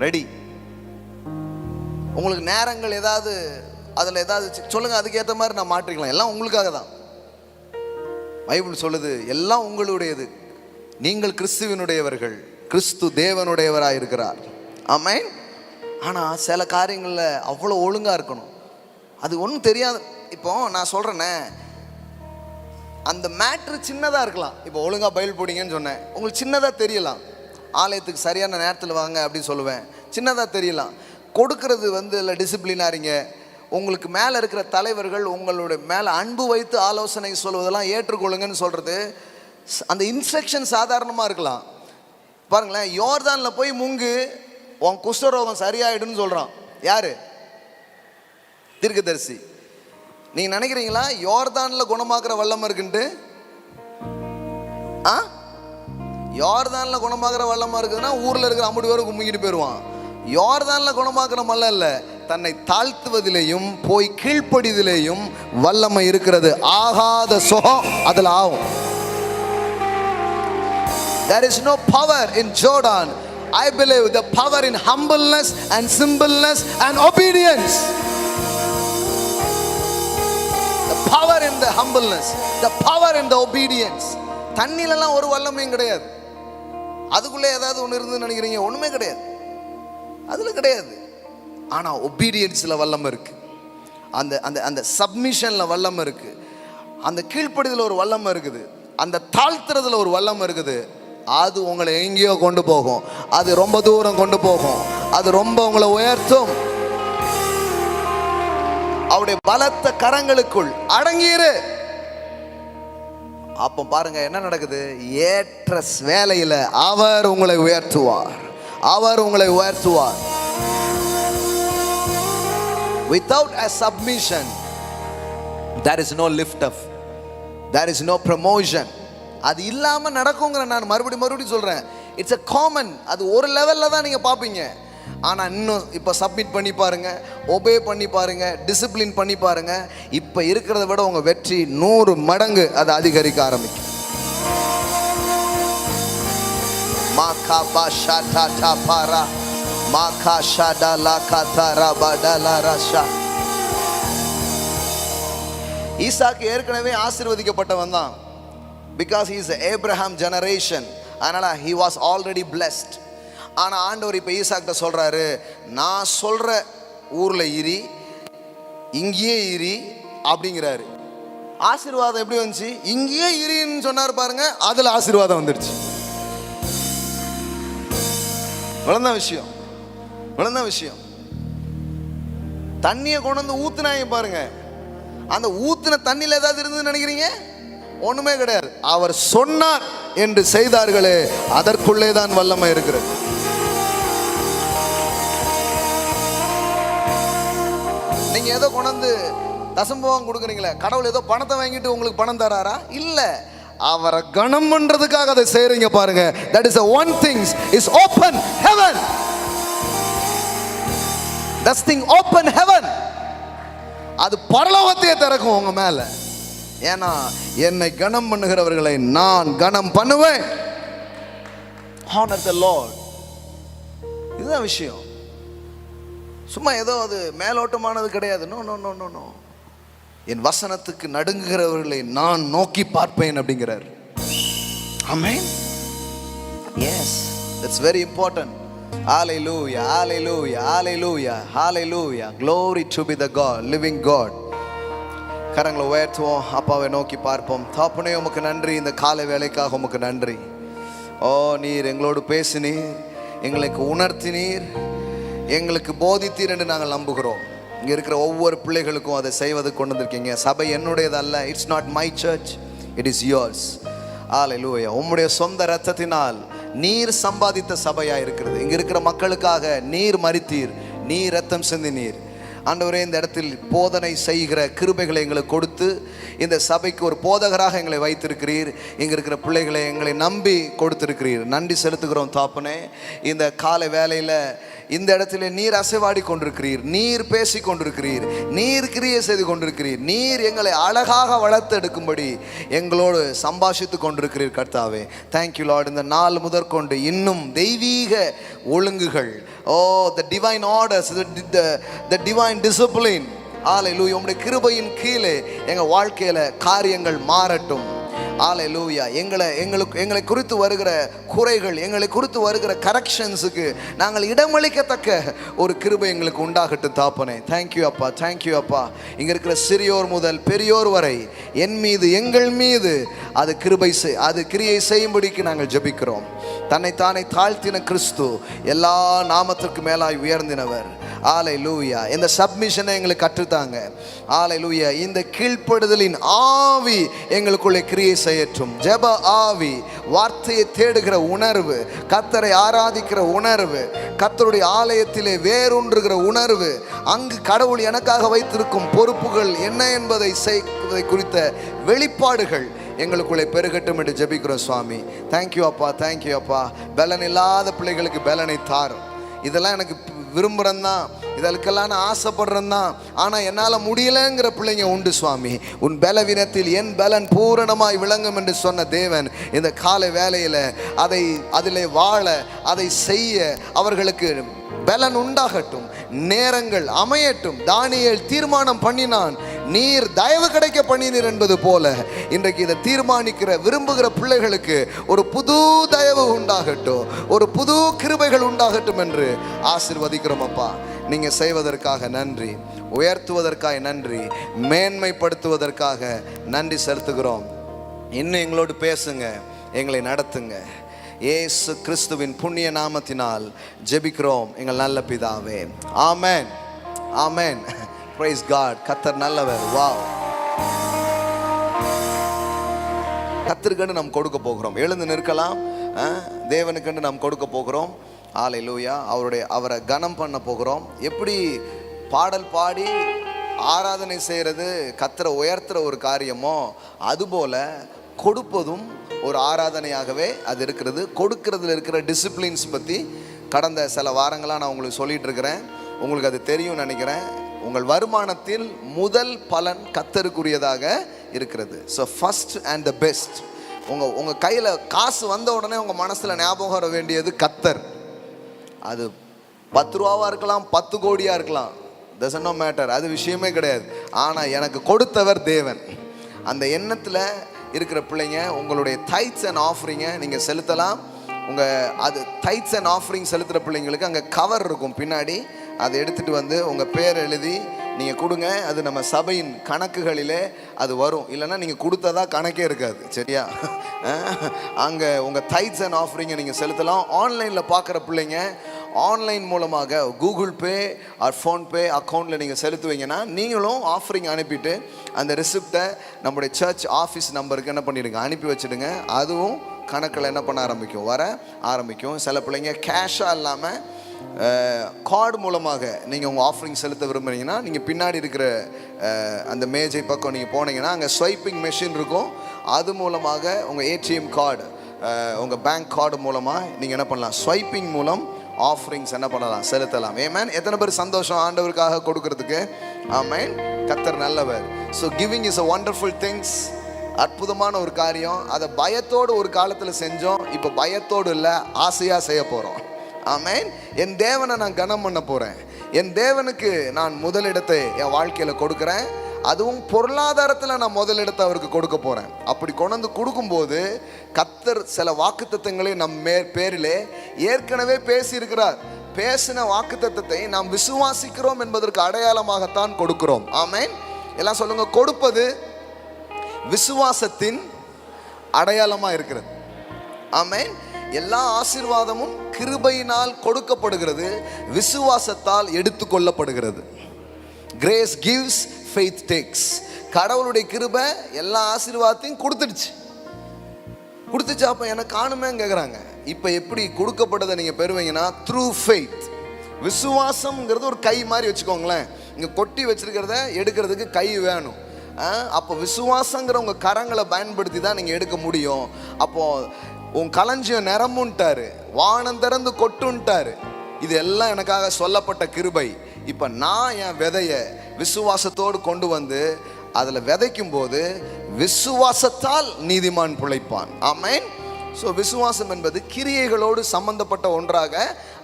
[SPEAKER 1] ரெடி. உங்களுக்கு நேரங்கள் ஏதாவது அதில் ஏதாவது சொல்லுங்க, அதுக்கேற்ற மாதிரி நான் மாற்றிக்கலாம். எல்லாம் உங்களுக்காக தான். பைபிள் சொல்லுது எல்லாம் உங்களுடையது, நீங்கள் கிறிஸ்துவினுடையவர்கள், கிறிஸ்து தேவனுடையவராக இருக்கிறார். ஆமென். ஆனால் சில காரியங்களில் அவ்வளோ ஒழுங்காக இருக்கணும். அது ஒன்றும் தெரியாது. இப்போ நான் சொல்கிறேன்னே, அந்த மேட்ரு சின்னதாக இருக்கலாம். இப்போ ஒழுங்காக பைபிள் போடிங்கன்னு சொன்னேன், உங்களுக்கு சின்னதாக தெரியலாம். ஆலயத்துக்கு சரியான நேரத்தில் வாங்க அப்படின்னு சொல்லுவேன், சின்னதாக தெரியலாம். கொடுக்கறது இல்லை டிசிப்ளினாரிங்க. உங்களுக்கு மேலே இருக்கிற தலைவர்கள் உங்களுடைய மேலே அன்பு வைத்து ஆலோசனை சொல்வதெல்லாம் ஏற்றுக்கொள்ளுங்கன்னு சொல்கிறது, அந்த இன்ஸ்ட்ரக்ஷன் சாதாரணமாக இருக்கலாம். பாருங்களேன், யோர்தானில் போய் முங்கு, உன் குஷ்டரோகம் சரியாயிடுன்னு சொல்கிறான். யார்? தீர்க்கதரிசி. நீங்கள் நினைக்கிறீங்களா யோர்தானில் குணமாக்குற வல்லமை இருக்குன்ட்டு? யோர்தானில் குணமாக்குற வல்லமை இருக்குதுன்னா ஊரில் இருக்கிற 50 பேரும் கும்பிக்கிட்டு போயிடுவான். யோர்தானில் குணமாக்குற மல்ல இல்லை, தன்னை தாழ்த்துவதிலேயும் போய் கீழ்ப்படிதிலேயும் வல்லமை இருக்கிறது. ஆகாத சுகம் அதில் ஆகும். There is no power in Jordan. I believe the power in humbleness and simpleness and obedience. The power in the humbleness, the power in the obedience. தண்ணிலலாம் ஒரு வல்லமையும் கிடையாது. அதுக்குள்ளே ஏதாவது ஒன்று இருந்து நினைக்கிறீங்க? ஒன்றுமே கிடையாது, அதில் கிடையாது. ஆனால் ஒபீடியன்ஸில் வல்லமை இருக்கு, அந்த அந்த அந்த சப்மிஷனில் வல்லமை இருக்கு, அந்த கீழ்ப்படிதல் ஒரு வல்லமை இருக்குது, அந்த தாழ்த்துறதுல ஒரு வல்லமை இருக்குது. அது உங்களை எங்கேயோ கொண்டு போகும், அது ரொம்ப தூரம் கொண்டு போகும், அது ரொம்ப உங்களை உயர்த்தும். அவருடைய பலத்த கரங்களுக்குள் அடங்கியிரு. அப்போ பாருங்க என்ன நடக்குது. ஏற்ற வேளையில அவர் உங்களை உயர்த்துவார், அவர் உங்களை உயர்த்துவார். Without a submission there is no lift up, there is no promotion. அது இல்லாமல் நடக்குங்கிற நான் மறுபடியும் சொல்கிறேன். இட்ஸ் a common, அது ஒரு லெவலில் தான் நீங்கள் பார்ப்பீங்க. ஆனால் இன்னும் இப்போ சப்மிட் பண்ணி பாருங்க, ஒபே பண்ணி பாருங்க, டிசிப்ளின் பண்ணி பாருங்க. இப்போ இருக்கிறத விட உங்கள் வெற்றி 100 மடங்கு அது அதிகரிக்க ஆரம்பிக்கும். மாகா பாஷா டாடா பாரா மாகா ஷாடா லா காதாரா படலா ரஷா. ஈசாக்கு ஏற்கனவே ஆசீர்வதிக்கப்பட்டவன் தான். Because he is the Abraham generation. அதனால he was already blessed. ஆனால் ஆண்டவர் இப்போ ஈசாக்கிட்ட சொல்கிறாரு, நான் சொல்கிற ஊரில் இரி, இங்கேயே இரி அப்படிங்கிறாரு. ஆசீர்வாதம் எப்படி வந்துச்சு? இங்கேயே இரின்னு சொன்னார் பாருங்க, அதில் ஆசீர்வாதம் வந்துடுச்சு. விளந்த விஷயம், விளந்த விஷயம். தண்ணியை கொண்டு வந்து ஊத்துனாங்க பாருங்க, அந்த ஊத்துன தண்ணியில் ஏதாவது இருந்ததுன்னு நினைக்கிறீங்க? ஒன்றுமே கிடையாது. அவர் சொன்னார் என்று செய்தார்களே, அதற்குள்ளே தான் வல்லமை இருக்கிறது. நீங்க ஏதோ கொண்டு தசம்பவம் கொடுக்குறீங்களே, கடவுள் ஏதோ பணத்தை வாங்கிட்டு உங்களுக்கு பணம் தராரா? இல்ல, அவரை கணம் பண்றதுக்காக அதை செய்றீங்க பாருங்க. that is the one thing is open heaven. that thing open heaven. அது பரலோகத்தையே திறக்கும் உங்க மேல. ஏன்னா என்னை கணம் பண்ணுகிறவர்களை நான் கணம் பண்ணுவேன். honor the Lord. இதுதான் விஷயம். சும்மா ஏதோ அது மேலோட்டமானது கிடையாது. No no no no no. என் வசனத்துக்கு நடுங்குகிறவர்களை நான் நோக்கி பார்ப்பேன் அப்படிங்கிறார். Amen. Yes, that's very important. Hallelujah hallelujah hallelujah hallelujah. glory to be the God, living God. கரங்களை உயர்த்துவோம், அப்பாவை நோக்கி பார்ப்போம். தகப்பனே, உமக்கு நன்றி, இந்த காலை வேளைக்காக உமக்கு நன்றி. ஓ, நீர் எங்களோடு பேசினீர், எங்களுக்கு உணர்த்தினீர், எங்களுக்கு போதித்தீர் என்று நாங்கள் நம்புகிறோம். இங்கே இருக்கிற ஒவ்வொரு பிள்ளைகளுக்கும் அதை செய்வது கொண்டு வந்திருக்கீங்க. சபை என்னுடையது அல்ல. It's not my church, it is yours. Hallelujah. உம்முடைய சொந்த இரத்தத்தினால் நீர் சம்பாதித்த சபையாக இருக்கிறது. இங்கே இருக்கிற மக்களுக்காக நீர் மரித்தீர், நீர் இரத்தம் சிந்தினீர். ஆண்டவரே, இந்த இடத்தில் போதனை செய்கிற கிருபைகளை எங்களுக்கு கொடுத்து இந்த சபைக்கு ஒரு போதகராக எங்களை வைத்திருக்கிறீர். இங்கே இருக்கிற பிள்ளைகளை எங்களை நம்பி கொடுத்திருக்கிறீர். நன்றி செலுத்துகிறோம் தாப்பனே. இந்த காலை வேளையில் இந்த இடத்துல நீர் அசைவாடி கொண்டிருக்கிறீர், நீர் பேசி கொண்டிருக்கிறீர், நீர் கிரியை செய்து கொண்டிருக்கிறீர், நீர் எங்களை அழகாக வளர்த்து எடுக்கும்படி எங்களோடு சம்பாஷித்து கொண்டிருக்கிறீர் கர்த்தாவே. Thank you Lord. இந்த நாள் முதற்கொண்டு இன்னும் தெய்வீக ஒழுங்குகள், the divine orders, the divine discipline, ஹalleluya, உம்முடைய கிருபையின் கீழே எங்கள் வாழ்க்கையில் காரியங்கள் மாறட்டும். ஹalleluya. எங்களை குறித்து வருகிற குறைகள், எங்களை குறித்து வருகிற கரெக்ஷன்ஸுக்கு நாங்கள் இடமளிக்கத்தக்க ஒரு கிருபை எங்களுக்கு உண்டாகட்டும் தாப்பனே. தேங்க்யூ அப்பா, தேங்க்யூ அப்பா. இங்கே இருக்கிற சிறியோர் முதல் பெரியோர் வரை என் மீது, எங்கள் மீது அது கிரியை செய்யும்படிக்கு நாங்கள் ஜெபிக்கிறோம். தன்னைத்தானே தாழ்த்தின கிறிஸ்து எல்லா நாமத்திற்கு மேலாய் உயர்ந்தினவர். ஹalleluya. இந்த சப்மிஷனை எங்களுக்கு கற்றுத்தாங்க. ஹalleluya. இந்த கீழ்ப்படுதலின் ஆவி எங்களுக்குள்ளே கிரியை செய்யட்டும். ஜெப ஆவி, வார்த்தையை தேடுகிற உணர்வு, கர்த்தரை ஆராதிக்கிற உணர்வு, கர்த்தருடைய ஆலயத்திலே வேரூன்றுகிற உணர்வு, அங்கு கடவுள் எனக்காக வைத்திருக்கும் பொறுப்புகள் என்ன என்பதை குறித்த வெளிப்பாடுகள் எங்களுக்குள்ளே பெருகட்டும் என்று ஜெபிக்கிறோம் சுவாமி. தேங்க்யூ அப்பா, தேங்க்யூ அப்பா. பலன் இல்லாத பிள்ளைகளுக்கு பலனை தாரும். இதெல்லாம் எனக்கு விரும்புகிறேன் தான், இதற்கெல்லாம் நான் ஆசைப்படுறேன் தான், ஆனால் என்னால் முடியலைங்கிற பிள்ளைங்க உண்டு சுவாமி. உன் பலவீனத்தில் என் பலன் பூரணமாய் விளங்கும் என்று சொன்ன தேவன் இந்த காலை வேளையில் அதிலே வாழ, அதை செய்ய அவர்களுக்கு பலன் உண்டாகட்டும், நேரங்கள் அமையட்டும். தானியேல் தீர்மானம் பண்ணினான், நீர் தயவு கிடைக்க பண்ணினீர் என்பது போல இன்றைக்கு இதை தீர்மானிக்கிற விரும்புகிற பிள்ளைகளுக்கு ஒரு புது தயவு உண்டாகட்டும், ஒரு புது கிருபைகள் உண்டாகட்டும் என்று ஆசீர்வதிக்கிறோம் அப்பா. நீங்கள் செய்வதற்காக நன்றி, உயர்த்துவதற்காக நன்றி, மேன்மைப்படுத்துவதற்காக நன்றி செலுத்துகிறோம். இன்னும் எங்களோடு பேசுங்க, எங்களை நடத்துங்க. இயேசு கிறிஸ்துவின் புண்ணிய நாமத்தினால் ஜெபிக்கிறோம் எங்கள் நல்ல பிதாவே. ஆமென், ஆமென். Praise God. கர்த்தர் நல்லவர். வாவ். கர்த்தருக்கென்று நாம் கொடுக்க போகிறோம். எழுந்து நிற்கலாம். தேவனுக்கென்று நாம் கொடுக்க போகிறோம். ஹalleluya. அவரை கனம் பண்ண போகிறோம். எப்படி பாடல் பாடி ஆராதனை செய்கிறது கர்த்தரை உயர்த்துற ஒரு காரியமோ, அதுபோல கொடுப்பதும் ஒரு ஆராதனையாகவே அது இருக்கிறது. கொடுக்கிறதுல இருக்கிற டிசிப்ளின்ஸ் பற்றி கடந்த சில வாரங்களாக நான் உங்களுக்கு சொல்லிட்டு இருக்கிறேன், உங்களுக்கு அது தெரியும்னு நினைக்கிறேன். உங்கள் வருமானத்தில் முதல் பலன் கர்த்தருக்குரியதாக இருக்கிறது. So first and the best. உங்கள் கையில் காசு வந்த உடனே உங்கள் மனசில் ஞாபகம் வர வேண்டியது கர்த்தர். அது 10 ரூபாவாக இருக்கலாம், 10 கோடியாக இருக்கலாம், doesn't no matter, அது விஷயமே கிடையாது. ஆனால் எனக்கு கொடுத்தவர் தேவன். அந்த எண்ணத்தில் இருக்கிற பிள்ளைங்க உங்களுடைய டைட்ஸ் அண்ட் ஆஃபரிங்கை நீங்கள் செலுத்தலாம். அது டைட்ஸ் அண்ட் ஆஃபரிங் செலுத்துகிற பிள்ளைங்களுக்கு அங்கே கவர் இருக்கும் பின்னாடி, அதை எடுத்துகிட்டு வந்து உங்கள் பேர் எழுதி நீங்கள் கொடுங்க. அது நம்ம சபையின் கணக்குகளிலே அது வரும். இல்லைன்னா நீங்கள் கொடுத்ததா கணக்கே இருக்காது. சரியா? அங்கே உங்கள் டைட்ஸ் அண்ட் ஆஃபரிங்கை நீங்கள் செலுத்தலாம். ஆன்லைனில் பார்க்குற பிள்ளைங்க ஆன்லைன் மூலமாக கூகுள் பே ஆர் ஃபோன்பே அக்கௌண்ட்டில் நீங்கள் செலுத்துவீங்கன்னா நீங்களும் ஆஃபரிங் அனுப்பிட்டு அந்த ரிசிப்டை நம்முடைய சர்ச் ஆஃபீஸ் நம்பருக்கு என்ன பண்ணிடுங்க, அனுப்பி வச்சுடுங்க. அதுவும் கணக்கில் என்ன பண்ண ஆரம்பிக்கும், வர ஆரம்பிக்கும். சில பிள்ளைங்க கேஷாக இல்லாமல் கார்டு மூலமாக நீங்கள் உங்கள் ஆஃபரிங் செலுத்த விரும்புகிறீங்கன்னா நீங்கள் பின்னாடி இருக்கிற அந்த மேஜை பக்கம் நீங்கள் போனீங்கன்னா அங்கே ஸ்வைப்பிங் மெஷின் இருக்கும். அது மூலமாக உங்கள் ஏடிஎம் கார்டு, உங்கள் பேங்க் கார்டு மூலமாக நீங்கள் என்ன பண்ணலாம், ஸ்வைப்பிங் மூலம் ஆஃபரிங்ஸ் என்ன பண்ணலாம், செலுத்தலாம். ஆமென். எத்தனை பேர் சந்தோஷம் ஆண்டவருக்காக கொடுக்கறதுக்கு? ஆமென். கர்த்தர் நல்லவர். So giving is a wonderful things. அற்புதமான ஒரு காரியம். அதை பயத்தோடு ஒரு காலத்தில் செஞ்சோம், இப்போ பயத்தோடு இல்லை, ஆசையாக செய்ய போகிறோம். ஆமென். என் தேவனை நான் கனம் பண்ண போகிறேன். என் தேவனுக்கு நான் முதலிடத்தை என் வாழ்க்கையில் கொடுக்குறேன். அதுவும் பொருளாதாரத்தில் நான் முதலிடத்தை அவருக்கு கொடுக்க போகிறேன். அப்படி கொண்டு கொடுக்கும்போது கர்த்தர் சில வாக்குத்தத்தங்களை நம் பேரிலே ஏற்கனவே பேசியிருக்கிறார். பேசின வாக்குத்தத்தத்தை நாம் விசுவாசிக்கிறோம் என்பதற்கு அடையாளமாகத்தான் கொடுக்கிறோம். ஆமென். எல்லாம் சொல்லுங்க, கொடுப்பது விசுவாசத்தின் அடையாளமாக இருக்கிறது. ஆமென். எல்லா ஆசீர்வாதமும் கிருபையினால் கொடுக்கப்படுகிறது, விசுவாசத்தால் எடுத்துக்கொள்ளப்படுகிறது. Grace gives, faith takes. கடவுளுடைய கிருபை எல்லா ஆசீர்வாதத்தையும் கொடுத்துடுச்சு. அப்போ எனக்கு காணுமேன்னு கேட்குறாங்க. இப்போ எப்படி கொடுக்கப்படுறதை நீங்கள் பெறுவீங்கன்னா த்ரூ ஃபெய்த். விசுவாசம்ங்கிறது ஒரு கை மாதிரி வச்சுக்கோங்களேன். இங்கே கொட்டி வச்சிருக்கிறத எடுக்கிறதுக்கு கை வேணும். அப்போ விசுவாசங்கிற உங்கள் கரங்களை பயன்படுத்தி தான் நீங்கள் எடுக்க முடியும். அப்போது உன் களஞ்சியம் நிரம்புன்ட்டாரு, வானம் திறந்து கொட்டுன்ட்டாரு. இது எல்லாம் எனக்காக சொல்லப்பட்ட கிருபை. இப்போ நான் என் விதையை விசுவாசத்தோடு கொண்டு வந்து அதில் விதைக்கும் போது விசுவாசத்தால் நீதிமான் பிழைப்பான். ஆமென். ஸோ விசுவாசம் என்பது கிரியைகளோடு சம்பந்தப்பட்ட ஒன்றாக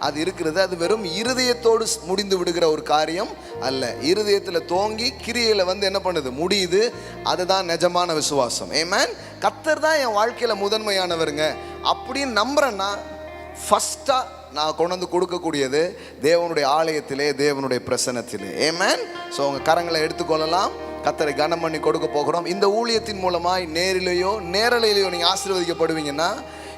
[SPEAKER 1] அது இருக்கிறது. அது வெறும் இருதயத்தோடு முடிந்து விடுகிற ஒரு காரியம் அல்ல. இருதயத்தில் தோங்கி கிரியையில் வந்து என்ன பண்ணுது, முடியுது. அதுதான் நிஜமான விசுவாசம். ஆமென். கர்த்தர் தான் என் வாழ்க்கையில் முதன்மையானவருங்க அப்படின்னு நம்புறேன்னா ஃபஸ்ட்டாக நான் கொண்டு வந்து கொடுக்கக்கூடியது தேவனுடைய ஆலயத்திலே, தேவனுடைய பிரசன்னத்திலே. ஆமென். ஸோ உங்கள் கரங்களை எடுத்துக்கொள்ளலாம். கர்த்தரை கனம் பண்ணி கொடுக்க போகிறோம். இந்த ஊழியத்தின் மூலமாய் நேரிலேயோ நேரலையிலையோ நீங்கள் ஆசீர்வதிக்கப்படுவீங்கன்னா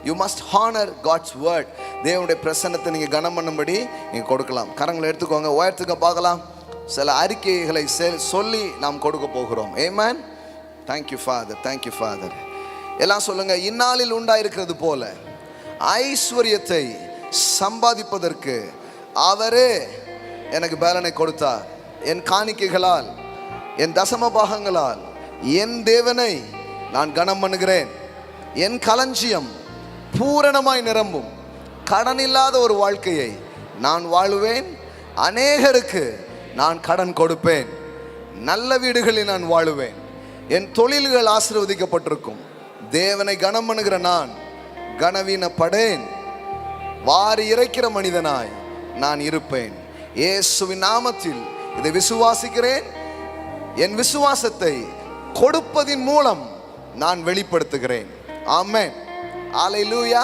[SPEAKER 1] you must honour God's word. தேவனுடைய பிரசன்னத்தை நீங்கள் கனம் பண்ணும்படி நீங்கள் கொடுக்கலாம். கரங்களை எடுத்துக்கோங்க, உயர்த்துக்க பார்க்கலாம். சில அறிக்கைகளை சொல்லி நாம் கொடுக்க போகிறோம். Amen. Thank you father, thank you father. எல்லாம் சொல்லுங்கள். இந்நாளில் உண்டாயிருக்கிறது போல ஐஸ்வர்யத்தை சம்பாதிப்பதற்கு அவரே எனக்கு பலனை கொடுத்தார். என் காணிக்கைகளால், என் தசம பாகங்களால் என் தேவனை நான் கனம் பண்ணுகிறேன். என் களஞ்சியம் பூரணமாய் நிரம்பும். கடன் இல்லாத ஒரு வாழ்க்கையை நான் வாழுவேன். அநேகருக்கு நான் கடன் கொடுப்பேன். நல்ல வீடுகளில் நான் வாழுவேன். என் தொழில்கள் ஆசீர்வதிக்கப்பட்டிருக்கும். தேவனை கனம் பண்ணுகிற நான் கனவீனப்படேன். வாரி இறைக்கிற மனிதனாய் நான் இருப்பேன். இயேசுவின் நாமத்தில் இதை விசுவாசிக்கிறேன். என் விசுவாசத்தை கொடுப்பதின் மூலம் நான் வெளிப்படுத்துகிறேன். ஆமென். அல்லேலூயா.